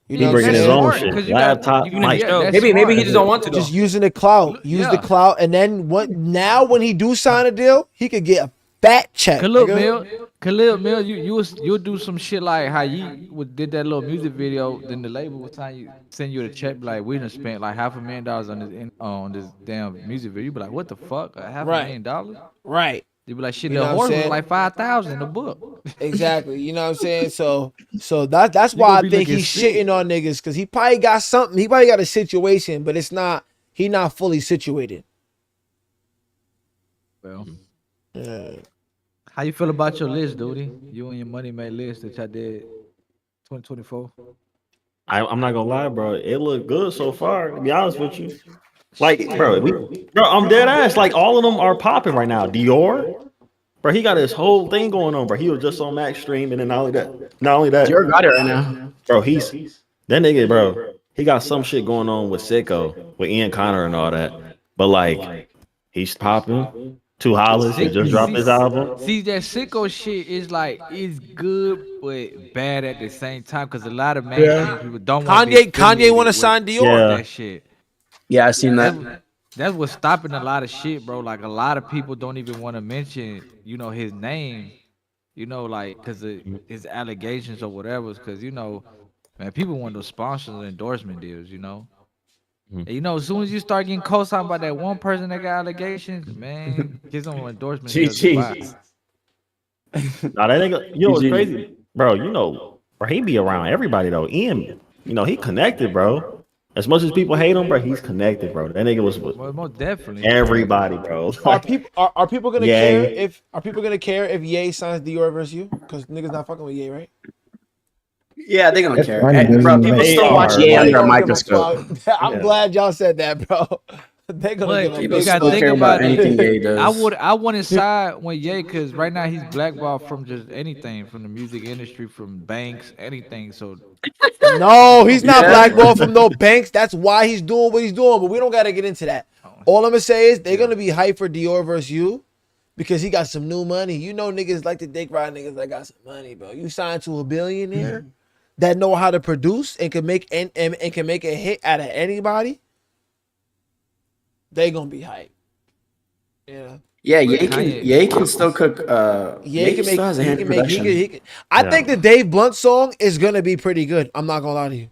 you
he
know what I'm
bringing his
saying?
own
smart,
shit.
'cause you got-
Laptop,
you can
mic.
show.
that's
maybe
smart.
he just don't want to.
Just using the clout. Use the
Yeah.
clout, and then now when he do sign a deal, he could get a fat check.
Khalil
nigga.
Mill, you'll do some shit like how you did that little music video. Then the label will send you a check like we done spent like $500,000 on this damn music video. You be like, what the fuck? $500,000?
Right.
You be like, shit,
You
the
know what I'm
horse was
saying?
like 5,000 in the book.
Exactly. You know what I'm saying? So that's
You
why
gonna
I
be
think
looking
he's
sick.
shitting on niggas, because he probably got something. He probably got a situation, but it's not. he not fully situated.
Well,
Yeah.
how you feel about your list, Duty? You and your Money May list that y'all did 2024.
I'm not gonna lie, bro. It looked good so far. To be honest with you, like, bro, I'm dead ass. Like, all of them are popping right now. Dior, bro, he got his whole thing going on, bro. He was just on Max Stream, and then not only that,
Dior got it right now.
bro. He's that nigga, bro. He got some shit going on with Sicko, with Ian Connor and all that. But like, he's popping. Two Hollis, he just dropped his album.
See, that Sicko shit is like, it's good but bad at the same time because a lot of mainstream people don't want to be
Kanye want to sign Dior.
Yeah.
that shit.
Yeah, I seen that.
That's what's stopping a lot of shit, bro. Like, a lot of people don't even want to mention, you know, his name, you know, like, because of his allegations or whatever. Because, you know, man, people want those sponsors and endorsement deals, you know. And, you know, as soon as you start getting co-signed by that one person that got allegations, man, get some endorsement deals.
GG.
Nah, that nigga, you know what's crazy, bro? You know, bro, he be around everybody though. Ian, you know, he connected, bro. As much as people hate him, bro, he's connected, bro. That nigga was with
Well, most definitely.
everybody, bro.
Are people gonna
Ye.
care if Ye signs Dior versus you? Because niggas not fucking with Ye, right?
Yeah, they gonna care.
funny,
Hey, bro, people
they
still watch
are,
Ye
like-
under a
They don't give
microscope.
fuck. I'm glad y'all said that, bro. They gonna
But
give a
People
you gotta
still
think
care about
about
anything
it.
Ye does.
I wouldn't side with Ye because right now he's blackballed from just anything, from the music industry, from banks, anything. So
No, he's not
Yeah.
blackballed from no banks. That's why he's doing what he's doing. But we don't gotta get into that. All I'm gonna say is they're gonna be hyped for Dior versus you because he got some new money. You know, niggas like to dick ride niggas that got some money, bro. You signed to a billionaire that know how to produce and can make and can make a hit out of anybody. They gonna be hyped. Yeah.
Yeah,
Kanye-
Ye can still cook.
Yeah,
Ye still has a hand in production.
I
Yeah.
think the Dave Blunt song is gonna be pretty good. I'm not gonna lie to you.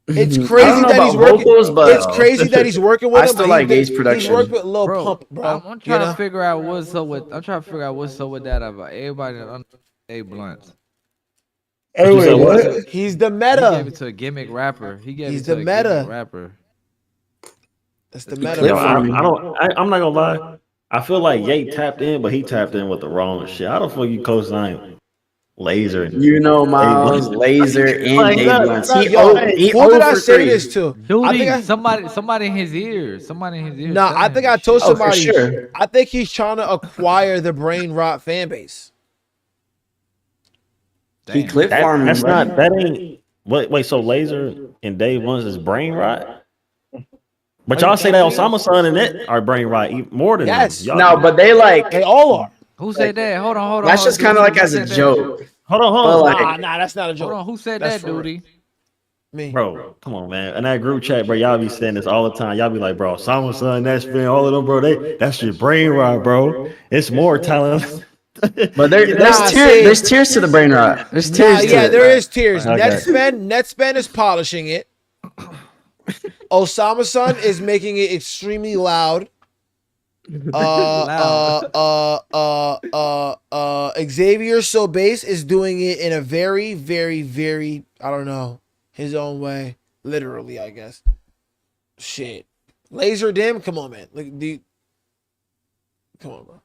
It's
I don't
crazy
know
that he's
about
working.
vocals, but
It's crazy that he's working with
I
him.
still
but
like
he's
Ye's production.
worked with Lil
bro,
Pump, bro.
I'm
you
trying
know?
to figure out what's up with. I'm trying to figure out what's up with that about everybody that under Dave Blunt.
You said what?
He's the
He gave
meta.
it to a gimmick rapper. He gave
He's
it to
the
a
meta.
gimmick rapper.
That's the meta.
clip
Yo,
bro.
for me.
I'm not gonna lie. I feel like Ye tapped in, but he tapped in with the wrong shit. How the fuck you co-sign Laser? And
You know, Miles,
Dave
Laser, and
Like,
Dave
that-
Blunts.
that-
He
yo,
owed
hey,
he
Who did
owed
I
for
say
three.
this to?
Dude, somebody in his ears. Somebody in his ears.
No, I
telling
think
him
I
this
told
shit.
Oh, for
somebody.
sure.
I think he's trying to acquire the brain rot fan base.
He
Damn.
clip farming.
that's
bro.
not. That ain't. Wait. So Laser and Dave One's is brain rot. But y'all say that Osama son and it are brain rot more than
Yes.
them.
No, but they like.
They all are.
Who said that? Hold on.
That's just kind of like as a
Who said that?
joke.
Hold on.
But like,
Nah, that's not a joke.
Hold on. Who said
That's
that,
for real.
Duty?
Me.
bro, come on, man. And that group chat, bro, y'all be saying this all the time. Y'all be like, bro, Osama son, that's been all of them, bro. That's your brain rot, bro. It's more talent.
but there's
Nah,
tiers.
see-
There's tiers to the brain rot. There's
Nah,
tiers.
yeah,
to
there
it.
is tears.
Okay.
Netspend is polishing it. Osama son is making it extremely loud. Xavier Sobase is doing it in a very, very, very, I don't know, his own way. Literally, I guess. Shit. Laser Dim, come on, man. Like, come on, bro.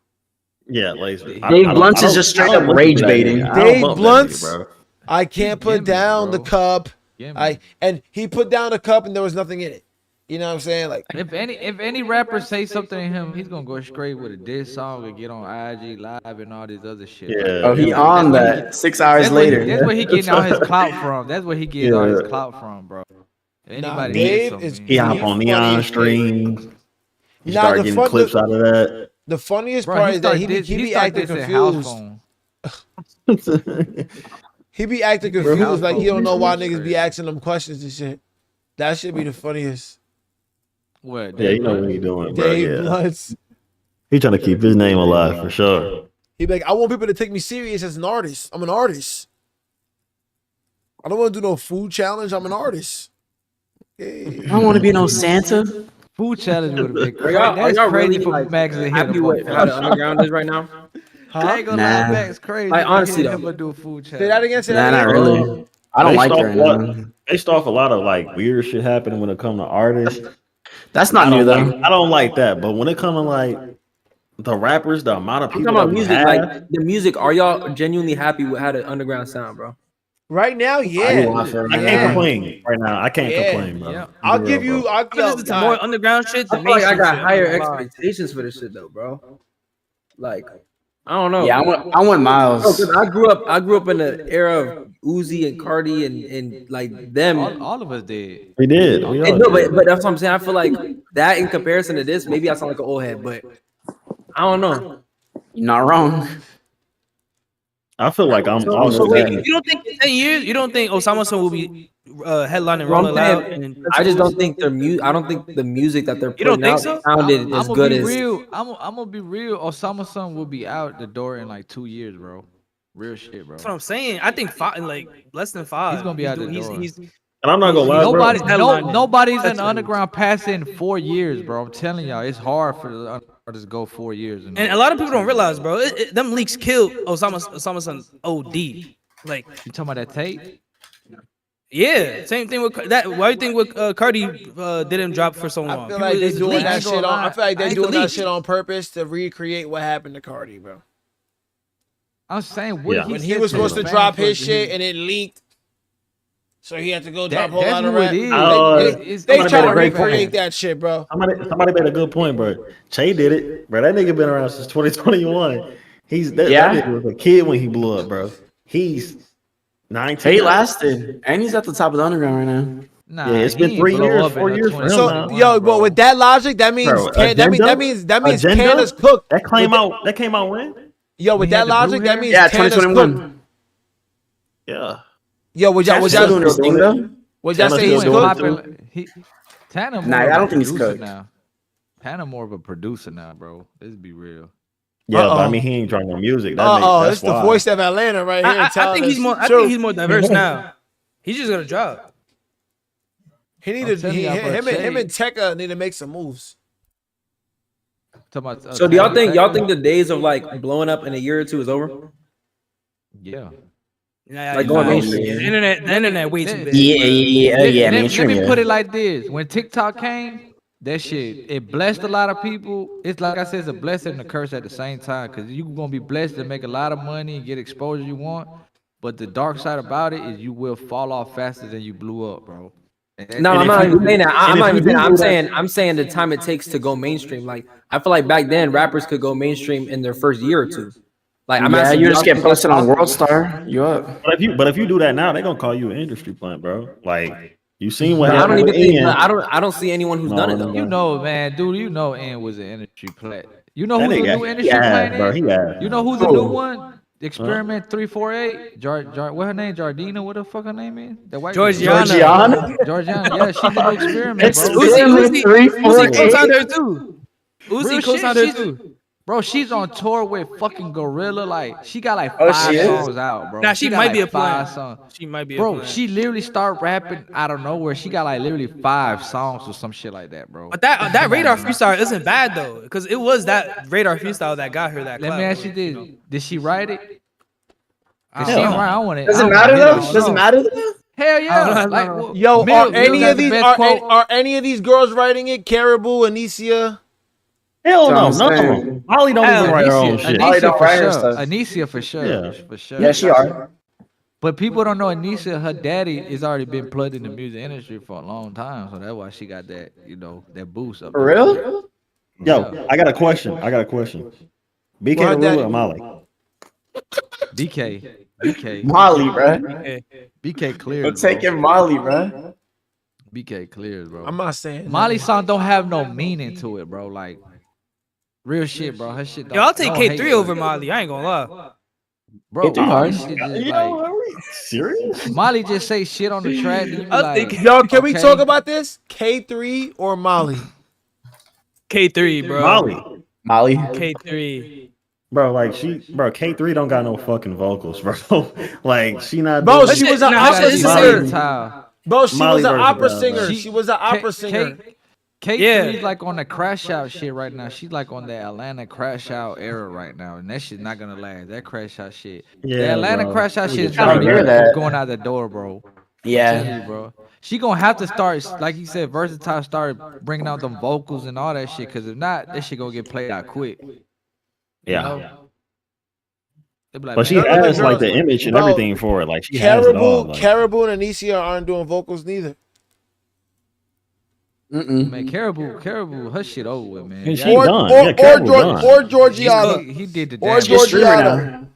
Yeah, Laser.
Dave Blunts is just straight up rage baiting.
Dave Blunts,
bro.
I can't put
Gimme,
down
bro.
the cup.
Gimme.
And he put down the cup and there was nothing in it. You know what I'm saying? Like,
If any rapper say something to him, he's gonna go straight with a diss song and get on IG Live and all this other shit.
Yeah.
Oh, he on that 6 hours later.
That's where he getting all his clout from. That's where he getting all his clout from, bro. Anybody
Dave
diss
is-
him,
He hop
He's
on
funny
Neon
as shit.
streams. He
Nah,
start
the
getting
fun-
clips
the-
out of that.
the funniest
bro,
part
he
is that
start
he be
start
acting
dissing house
confused.
phone.
He be acting
Bro,
confused, like he don't know why
crazy.
niggas be asking them questions and shit. That should be the funniest.
What?
Yeah,
Dave
you know
Blunt?
what he doing, bro.
Dave
Yeah.
Blunts.
He trying to keep his name alive for sure.
He be like, I want people to take me serious as an artist. I'm an artist. I don't want to do no food challenge. I'm an artist. Hey.
I don't want to be no Santa.
Food challenge would have been
Are
crazy.
y'all,
That's crazy
really,
for
like,
Max to hit
happy
him
with
up.
how the underground is right now?
I ain't gonna lie,
Nah.
Max crazy.
Like, honestly,
him
though.
to do a food challenge.
Say that again. Say
Nah,
that
not
again.
really. I don't
Based
like
off
it right now.
Based off a lot of like weird shit happening when it comes to artists.
That's not new though.
I don't like that. But when it comes to like the rappers, the amount of
I'm
people
talking about
that we
music.
have,
Like the music, are y'all genuinely happy with how the underground sound, bro?
Right now,
I
yeah.
can't complain right now. I can't
Yeah.
complain, bro.
Yeah.
I'll give you.
I listen to more underground shit
I
than
feel like I
mainstream
got
shit.
higher
I'm not gonna lie.
expectations for this shit though, bro. Like, I don't know.
Yeah, I went Miles.
Bro, 'cause I grew up in the era of Uzi and Cardi and like them.
All of us did.
We did. We all
And no,
did.
but that's what I'm saying. I feel like that in comparison to this, maybe I sound like an old head, but I don't know.
You're not wrong.
I feel like I'm
So
also
wait,
that.
you don't think in 10 years, you don't think Osama Son will be headlining
Bro, I'm
Rolling Loud?
saying,
And
I just don't think their music. I don't think the music that they're
You don't
putting
think
out
so?
sounded as good as.
I'm gonna be real. Osama Son will be out the door in like 2 years, bro. Real shit, bro.
that's what I'm saying. I think like less than 5.
He's gonna be out the door.
He's
And I'm not gonna lie, bro.
Nobody's in the underground past in 4 years, bro. I'm telling y'all, it's hard for the underground to go 4 years.
and a lot of people don't realize, bro. Them leaks killed Osama Son OD. Like
you talking about that tape?
Yeah, same thing with that. Why do you think with Cardi didn't drop for so long?
I feel like they doing that shit on. I feel like they
It's
doing
the
that
leaks.
shit on purpose to recreate what happened to Cardi, bro.
I'm saying
When he was supposed to drop his shit and it leaked, so he had to go drop a whole lot of rap. They try to recreate that shit, bro.
Somebody made a good point, bro. Che did it, bro. That nigga been around since 2021. That nigga was a kid when he blew up, bro. He's 19.
He lasted, and he's at the top of the underground right now.
Nah,
yeah, it's been 3 years, 4 years for him
So
now.
yo, but with that logic, that means
Bro,
that means Canda's cooked.
That came out when?
Yo, with that logic, that means Canda's
2021.
cooked.
Yeah.
Yo, would y'all
doing his thing though?
would y'all say he's cooked?
Tana
Nah, I don't think he's cooked.
now. Tana more of a producer now, bro. Let's be real.
Yeah, but I mean, he ain't dropping no music.
It's the voice of Atlanta right here.
I think he's more. I think he's more diverse now. He's just gonna drop.
He need to. Him and Tekka need to make some moves.
So do y'all think the days of like blowing up in a year or two is over?
Yeah.
Like going mainstream.
The internet way too big.
Let me put it like this: when TikTok came, that shit it blessed a lot of people. It's like I said, it's a blessing and a curse at the same time. Cause you gonna be blessed to make a lot of money and get exposure you want, but the dark side about it is you will fall off faster than you blew up, bro.
No, I'm not even saying that. I'm saying the time it takes to go mainstream. Like I feel like back then rappers could go mainstream in their first year or two. Like
you just get posted on World Star. You up?
But if you do that now, they gonna call you an industry plant, bro. Like you seen what
I
happened.
don't even
with
think.
Ian.
I don't see anyone who's done it though.
You know, man, dude. You know, Ian was an industry plant. You know who
That
the
nigga,
new
he
industry
ass,
plant
bro.
is?
He ass.
You know who the new one? Experiment 348. What her name? Jardina. What the fuck her name is? The white
Georgiana.
Georgiana. Yeah, she's the new experiment, bro.
Uzi co-signed her too. Uzi co-signed her too.
Bro, she's on tour with fucking Gorilla. Like, she got like 5 songs out, bro.
Nah, she
got
might
like
be a
5
plan.
songs.
She might be a
Bro,
plan.
she literally started rapping out of nowhere. She got like literally 5 songs or some shit like that, bro.
But that Radar freestyle isn't bad though, because it was that Radar freestyle that got her that.
Let me ask you this: did she write it?
I
She
don't
ain't
know.
write. I want it.
Does it matter though? Does it matter?
Hell yeah!
Like,
Yo,
Mill
are any of these girls writing it? Caribou, Anicia.
Hell no, none of them. Molly don't even write her own shit.
Molly don't write her stuff.
Anisha for sure.
Yeah.
For sure.
Yeah, she are.
But people don't know Anisha, her daddy has already been plugged in the music industry for a long time. So that's why she got that, that boost up.
For real?
Yo, I got a question. BK
Well,
Rula or Molly?
BK.
Molly, bro.
BK clears.
I'm taking Molly, bro.
BK clears, bro.
I'm not saying
Molly's song don't have no meaning to it, bro. Like, real shit, bro. Her shit don't.
Yo, I'll take
don't
K3
hate
over
it.
Molly. I ain't gonna lie.
Bro,
K3 hard.
shit just
You
like,
know, are we serious?
Molly just say shit on the track. And you be
I'll
like,
take
Yo, can we
okay.
talk about this? K3 or Molly?
K3, bro.
Molly.
K3.
Bro, like K3 don't got no fucking vocals, bro. Like she not.
Bro,
doing-
she was an
Nah,
opera
it's
singer.
Versatile.
Bro, she
Molly
was an opera
versatile,
singer.
bro.
She was an opera singer.
K3's like on the crash out shit right now. She's like on the Atlanta crash out era right now, and that shit's not gonna last. That crash out shit. The
Yeah,
Atlanta
bro.
crash out shit is
I hear that.
going out the door, bro. I'm
Yeah.
telling you, bro. She gonna have to start, like you said, Versatile start bringing out them vocals and all that shit. Because if not, this shit gonna get played out quick.
Yeah.
They be like,
But she
man,
has like the image and everything for it. Like she has it all. Like.
Caribou and Anicia aren't doing vocals neither.
Man, Caribou, her shit over with, man.
And she done. Yeah, Caribou done.
Or Georgiana.
He did the
or
damn.
Georgiana.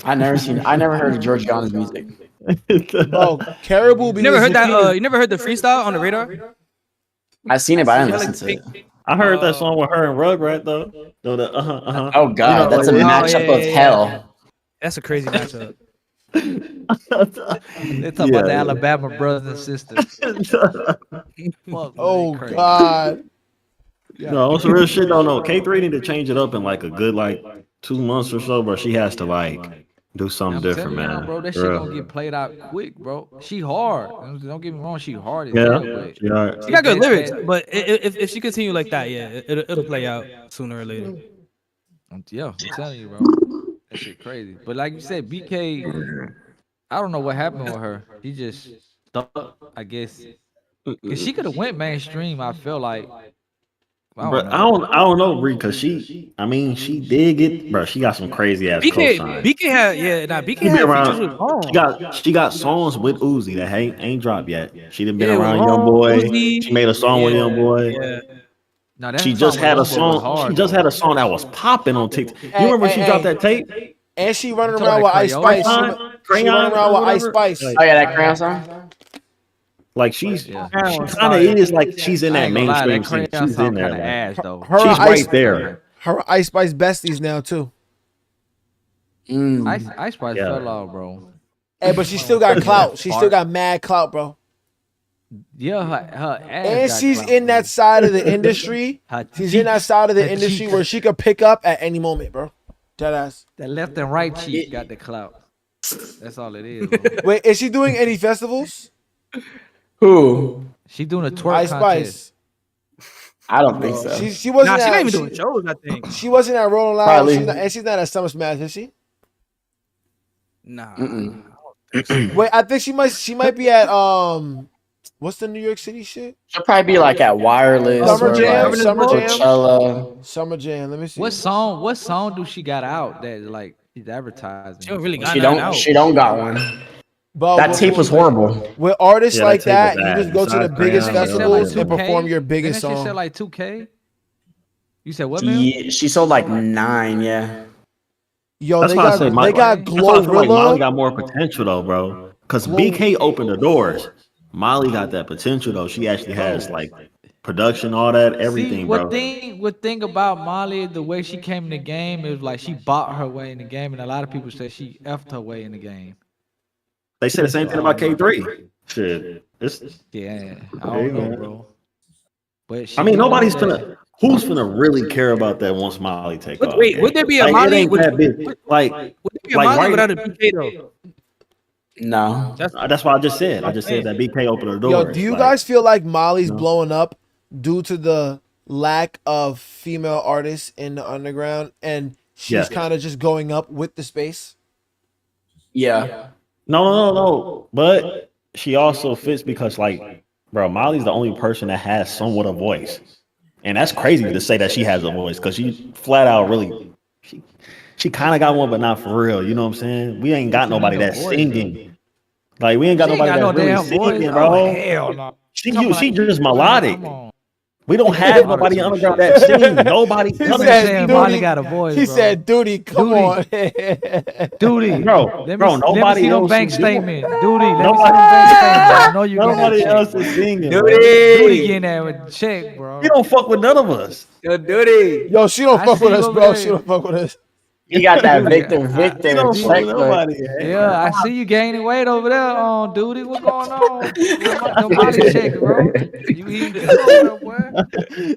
I never heard of Georgiana's music.
Bro, Caribou.
You never heard that? You never heard the freestyle on the radar?
I seen it, but I didn't listen to it.
I heard that song with her and Rugrat though.
Oh god, that's a matchup of hell.
That's a crazy matchup.
They talk about the Alabama brothers and sisters.
Oh god.
No, it's real shit. Don't know. K3 need to change it up in like a good 2 months or so, bro. She has to do something different, man.
Bro, that shit gonna get played out quick, bro. She hard. Don't get me wrong, she hard. She
got good lyrics, but if she continue like that, it'll play out sooner or later.
I'm telling you, bro. That shit crazy. But like you said, BK, I don't know what happened with her. She just stuck, I guess. Cause she could have went mainstream, I feel like.
I don't know, Bree, because she did get, bro. She got some crazy ass cosigns.
BK had features with Vaughn.
She got songs with Uzi that ain't dropped yet. She done been around Young Boy.
Uzi.
She made a song with Young Boy.
Yeah.
No,
she just had a song. She just had a song that was popping on TikTok. You remember she dropped that tape?
And she running around with Ice Spice. She running around with Ice Spice.
Oh yeah, that crayon song.
Like she's kind of is like she's in that mainstream scene. She's in there.
Ass, though.
She's right there.
Her Ice Spice besties now too.
Ice Spice fell off, bro.
Hey, but she still got clout. She still got mad clout, bro.
Yeah, her ass.
And she's in that side of the industry. She's in that side of the industry where she could pick up at any moment, bro. Dead ass.
That left and right cheek got the clout. That's all it is. Bro.
Wait, is she doing any festivals?
Who?
She doing a twerk
Ice
contest.
Spice.
I don't think so.
She wasn't.
Nah, she not even doing shows. I think
she wasn't at Rolling Loud. She's not at Summer Smash, is she?
Nah.
Wait, I think she might be at what's the New York City shit?
She'll probably be like at Wireless.
Summer Jam.
Coachella.
Summer Jam. Let me see.
What song do she got out that like she's advertising?
She don't really got
out. She don't got one.
But
that tape was horrible.
With artists like that, you just go to the biggest festivals and perform your biggest song.
She said like 2K. You said what,
man? She sold like 9, yeah.
Yo,
that's
they
why I say
they got Glorilla.
Like Molly got more potential though, bro. Because BK opened the doors. Molly got that potential though. She actually has like production, all that, everything, bro.
What thing about Molly, the way she came in the game, is like she bought her way in the game, and a lot of people say she effed her way in the game.
They said the same thing about K3. Shit.
I don't know, bro. But
I mean, nobody's gonna. Who's gonna really care about that once Molly take off?
Wait, would there be a Molly? Would there be a Molly without a BK though?
No.
That's what I just said. I just said that BK opened the door.
Yo, do you guys feel like Molly's blowing up due to the lack of female artists in the underground, and she's kind of just going up with the space?
Yeah.
No. But she also fits because, like, bro, Molly's the only person that has somewhat a voice. And that's crazy to say that she has a voice because she flat out really, she kind of got one, but not for real. You know what I'm saying? We ain't got nobody that's singing. Like, we ain't got nobody that's really singing, bro.
Oh, hell no.
She just melodic. We don't have nobody underground that sings. Nobody.
He said,
Molly got a voice.
He said, "Duty, come on,
Duty,
bro. Nobody
let me see
else
bank statement. Duty, let
nobody,
me see bank statement. I know you.
Nobody else is singing.
Duty getting that with a check, bro.
You don't fuck with none of us.
Yo, Duty.
Yo, she don't fuck with us, bro. She don't fuck with us.
You got that Victor.
Yeah, I see you gaining weight over there on Duty. What's going on? Nobody check, bro. You eating good, boy.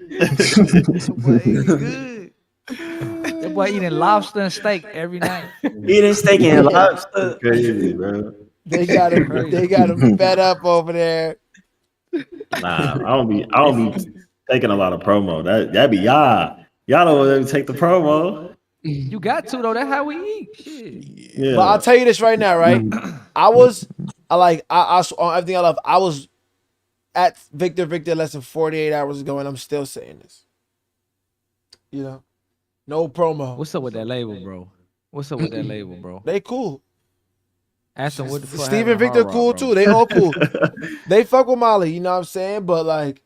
That boy eating good. That boy eating lobster and steak every night.
Eating steak and lobster.
Crazy, bro.
They got him fed up over there.
Nah, I don't be taking a lot of promo. That be y'all. Y'all don't want to take the promo.
You got to though. That's how we eat. Shit.
Yeah.
But I'll tell you this right now, right? I was on everything I love. I was at Victor less than 48 hours ago, and I'm still saying this. You know, no promo.
What's up with that label, bro? What's up with that label, bro?
They cool.
Ask them what the fuck.
Steve and Victor cool too. They all cool. They fuck with Molly. You know what I'm saying? But like,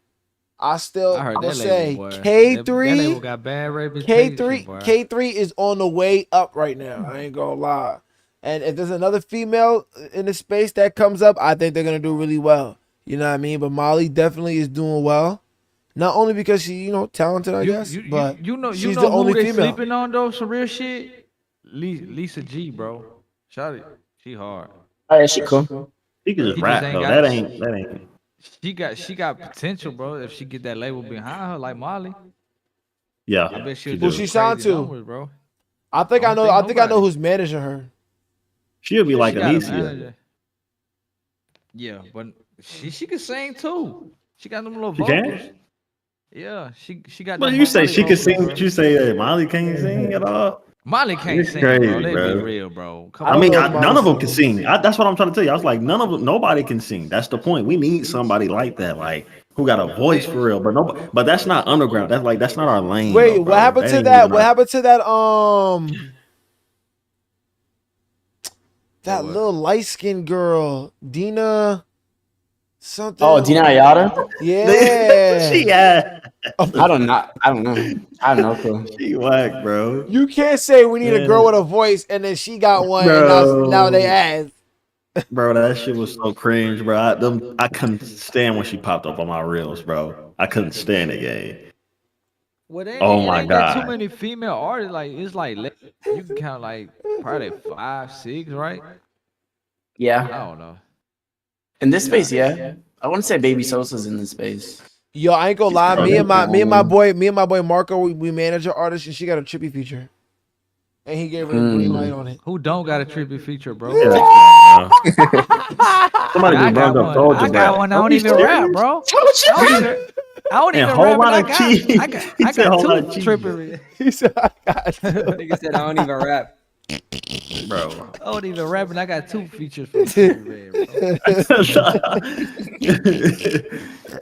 I heard that say K3.
That label got bad reputation,
K3 is on the way up right now. I ain't gonna lie. And if there's another female in the space that comes up, I think they're gonna do really well. You know what I mean? But Molly definitely is doing well. Not only because she, talented, I guess, but she's the only
who they
female.
Sleeping on though, some real shit. Lisa G, bro. Shout it. She hard.
Oh, yeah, she cool.
She can just rap though. That ain't.
She got potential, bro. If she get that label behind her, like Molly.
Yeah.
I bet she'll
Who she signed to?
Numbers, bro.
I think I know who's managing her.
She'll be like Alicia.
Yeah, but she can sing too. She got them little
She
vocals.
can?
Yeah, she got.
But you say she can sing, but you say Molly can't sing at all.
Molly can't sing,
crazy,
bro. They
bro.
be real, bro.
None of them can sing. That's what I'm trying to tell you. I was like, nobody can sing. That's the point. We need somebody like that, like who got a voice for real. But that's not underground. That's not our lane.
Wait,
though,
what happened to that? What happened to that? That little light skinned girl, Dina. Something.
Oh, Dina Ayada?
Yeah.
I don't know. I don't know.
She whack, bro.
You can't say we need a girl with a voice and then she got one and now they ass.
Bro, that shit was so cringe, bro. I couldn't stand when she popped up on my reels, bro. I couldn't stand it, gang.
Well,
Oh my god.
Too many female artists. Like it's like you can count like probably 5, 6, right?
Yeah.
I don't know.
In this space, yeah. I wouldn't say Baby Sosa's in this space.
Yo, I ain't gonna lie. Me and my boy Marco, we manage an artist and she got a trippy feature. And he gave her a green light on it.
Who don't got a trippy feature, bro?
Somebody just brought up Soldier.
I got one. I don't even rap, bro. I don't even rap. I got two trippery.
He said,
Nigga said I don't even rap.
Bro.
I don't even rap, and I got 2 features for Red, bro.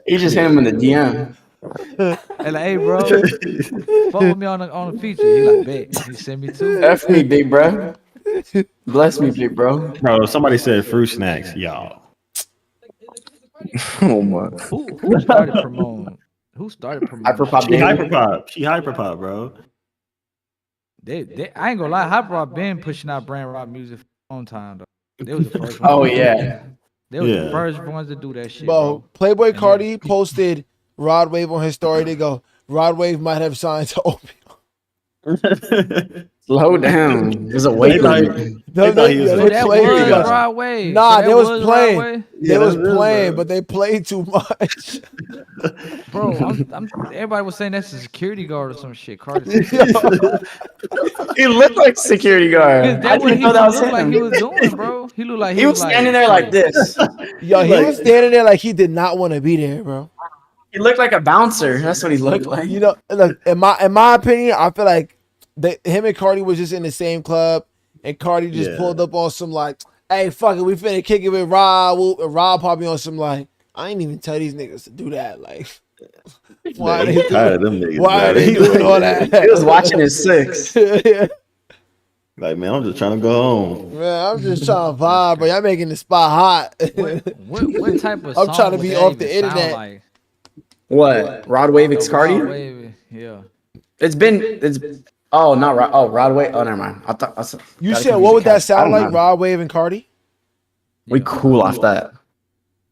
He just hit him in the DM.
And like, hey, bro, fuck with me on the feature. He like, bet. He sent me 2.
F me, big bro. Bless me, big bro.
Bro, somebody said fruit snacks, y'all.
Oh my.
Who started promoting?
Hyperpop.
She hyperpop, bro.
They I ain't gonna lie, Hyperpop been pushing out brand rock music for a long time though. They was the first one.
Oh yeah.
They was the first ones to do that shit.
Bro, Playboy Cardi posted Rod Wave on his story. They go, Rod Wave might have signed to open.
Slow down. There's a wait limit.
That was Rod Wave.
Nah, they was playing. They was playing, but they played too much.
Bro, everybody was saying that's a security guard or some shit. Cardi.
He looked like a security guard.
That's what he looked like he was doing, bro. He looked like
he was standing there like this.
Yo, he was standing there like he did not want to be there, bro.
He looked like a bouncer. That's what he looked like.
You know, look, in my opinion, I feel like him and Cardi was just in the same club, and Cardi just pulled up on some like, hey, fuck it, we finna kick it with Rob. Rob probably on some like, I ain't even tell these niggas to do that. Like, why are they doing all that?
He was watching his 6.
Like, man, I'm just trying to go home.
Man, I'm just trying to vibe, bro. Y'all making the spot hot.
What type of
I'm
song
trying to
would
be
that
off the
even sound
internet.
like?
What? Rod Wave X Cardi?
Rod Wave, yeah.
Rod Wave. Oh, never mind.
You said what would that sound like? Rod Wave and Cardi?
We cool off that.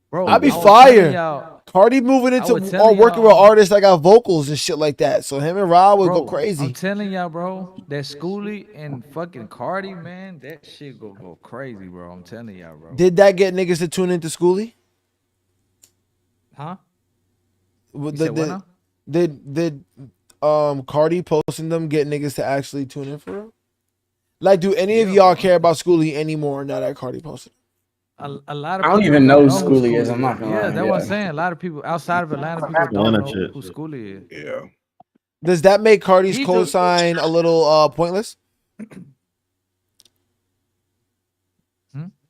Bro,
I'd be fire. Cardi moving into or working with artists that got vocals and shit like that. So him and Rod would go crazy.
I'm telling y'all, bro, that Schoolie and fucking Cardi, man, that shit go crazy, bro. I'm telling y'all, bro.
Did that get niggas to tune into Schoolie?
Huh?
Did Cardi posting them get niggas to actually tune in for real? Like, do any of y'all care about Schoolie anymore now that Cardi posted?
A lot of
I don't
people
even know who Schoolie is. I'm not gonna lie.
Yeah, that's what I'm saying. A lot of people outside of Atlanta, people don't know who Schoolie is.
Yeah.
Does that make Cardi's cosign a little pointless?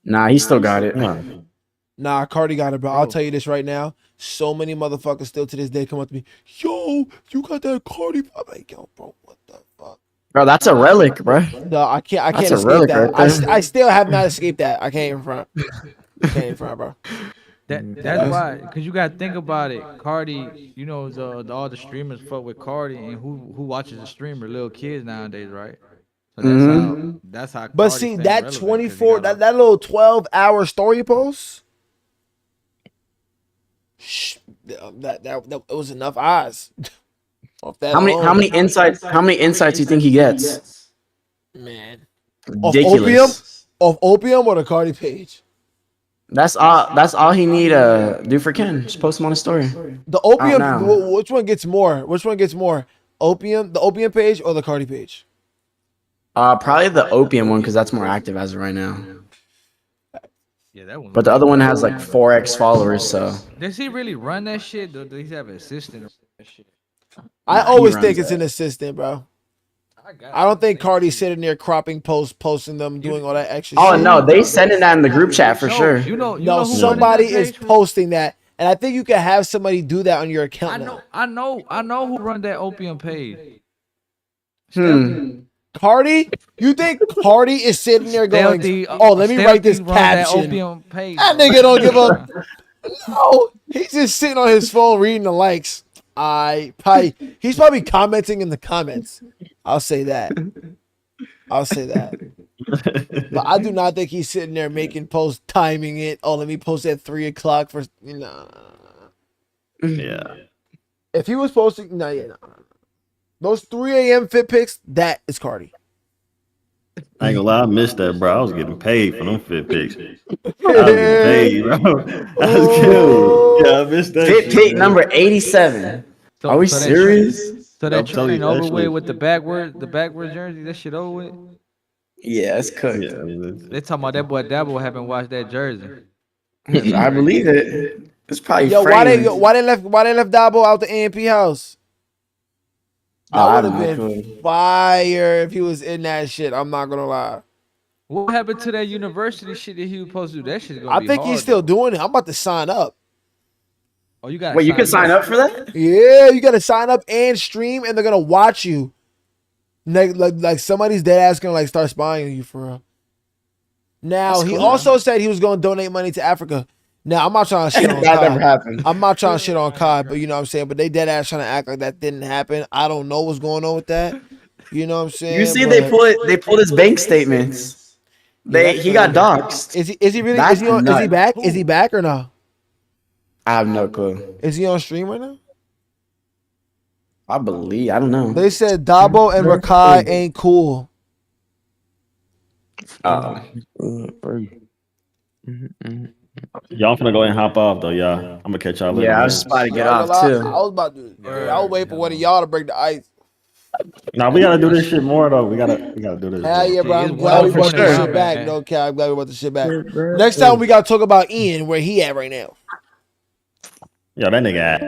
Nah, he still got it.
Nah, Cardi got it, bro. I'll tell you this right now. So many motherfuckers still to this day come up to me. Yo, you got that Cardi? I'm like, yo, bro, what the fuck?
Bro, that's a relic, bro.
No, I can't
That's a
escape
relic
that.
right there.
I still have not escaped that. I can't even front. Can't even front, bro.
That's why, cause you gotta think about it. Cardi, you know, all the streamers fuck with Cardi, and who watches a streamer? Little kids nowadays, right? So that's how.
But
Cardi
see,
staying
that
relevant,
24, that little 12-hour story post, that it was enough eyes. Off that
How many insights do you think he gets?
Man,
Ridiculous.
Of opium or the Cardi page?
That's all he need to do for Ken. Just post him on his story.
The opium. Which one gets more? Which one gets more? Opium, the opium page or the Cardi page?
Probably the opium one because that's more active as of right now.
Yeah, that one.
But the other one has like 4x followers. So
does he really run that shit? Does he have an assistant? That shit?
I always think it's an assistant, bro. I don't think Cardi's sitting there cropping posts, posting them, doing all that extra shit.
Oh no, they sending that in the group chat for sure.
No, somebody is posting that, and I think you can have somebody do that on your account.
I know who run that opium page.
Cardi? You think Cardi is sitting there going, "Oh, let me write this caption"? That nigga don't give a. No, he's just sitting on his phone reading the likes. He's probably commenting in the comments. I'll say that. But I do not think he's sitting there making posts, timing it. Oh, let me post at 3 o'clock for
Yeah.
If he was posting, those 3 a.m. fit pics, that is Cardi.
I ain't gonna lie, I missed that, bro. I was getting paid for them fit pics. I was getting paid, bro. I was kidding. Yeah, I missed that.
Fit pic number 87. Are we serious?
So that trend over with the backward jersey, that shit over with?
Yeah, it's cooked.
Yeah,
they talking about that boy Dabo haven't watched that jersey.
I believe it. It's probably
why they left Dabo out the AMP house? That would have been fire if he was in that shit. I'm not gonna lie.
What happened to that university shit that he was supposed to do? That shit's gonna be
I think
hard,
he's still doing it. I'm about to sign up.
Oh, you got?
Wait, you can sign up for that?
Yeah, you gotta sign up and stream, and they're gonna watch you. Like somebody's dead ass gonna start spying on you for real. Now he also said he was gonna donate money to Africa. Now I'm not trying to shit on
that
Kai.
never happened.
I'm not trying to shit on Kai, but you know what I'm saying. But they dead ass trying to act like that didn't happen. I don't know what's going on with that. You know what I'm saying?
You see, they pulled his bank statements. He got doxxed.
Is he really? Is he back? Is he back or no?
I have no clue.
Is he on stream right now?
I don't know.
They said Dabo and Rakai ain't cool.
Y'all finna go and hop off though, y'all. I'm gonna catch y'all later.
Yeah, I was about to get off too.
I was about to. I was waiting for one of y'all to break the ice.
Nah, we gotta do this shit more though. We gotta do this.
Hell yeah, bro. I'm glad we brought this shit back. No cap. I'm glad we brought this shit back. Next time we gotta talk about Ian, where he at right now.
Yo, that nigga at.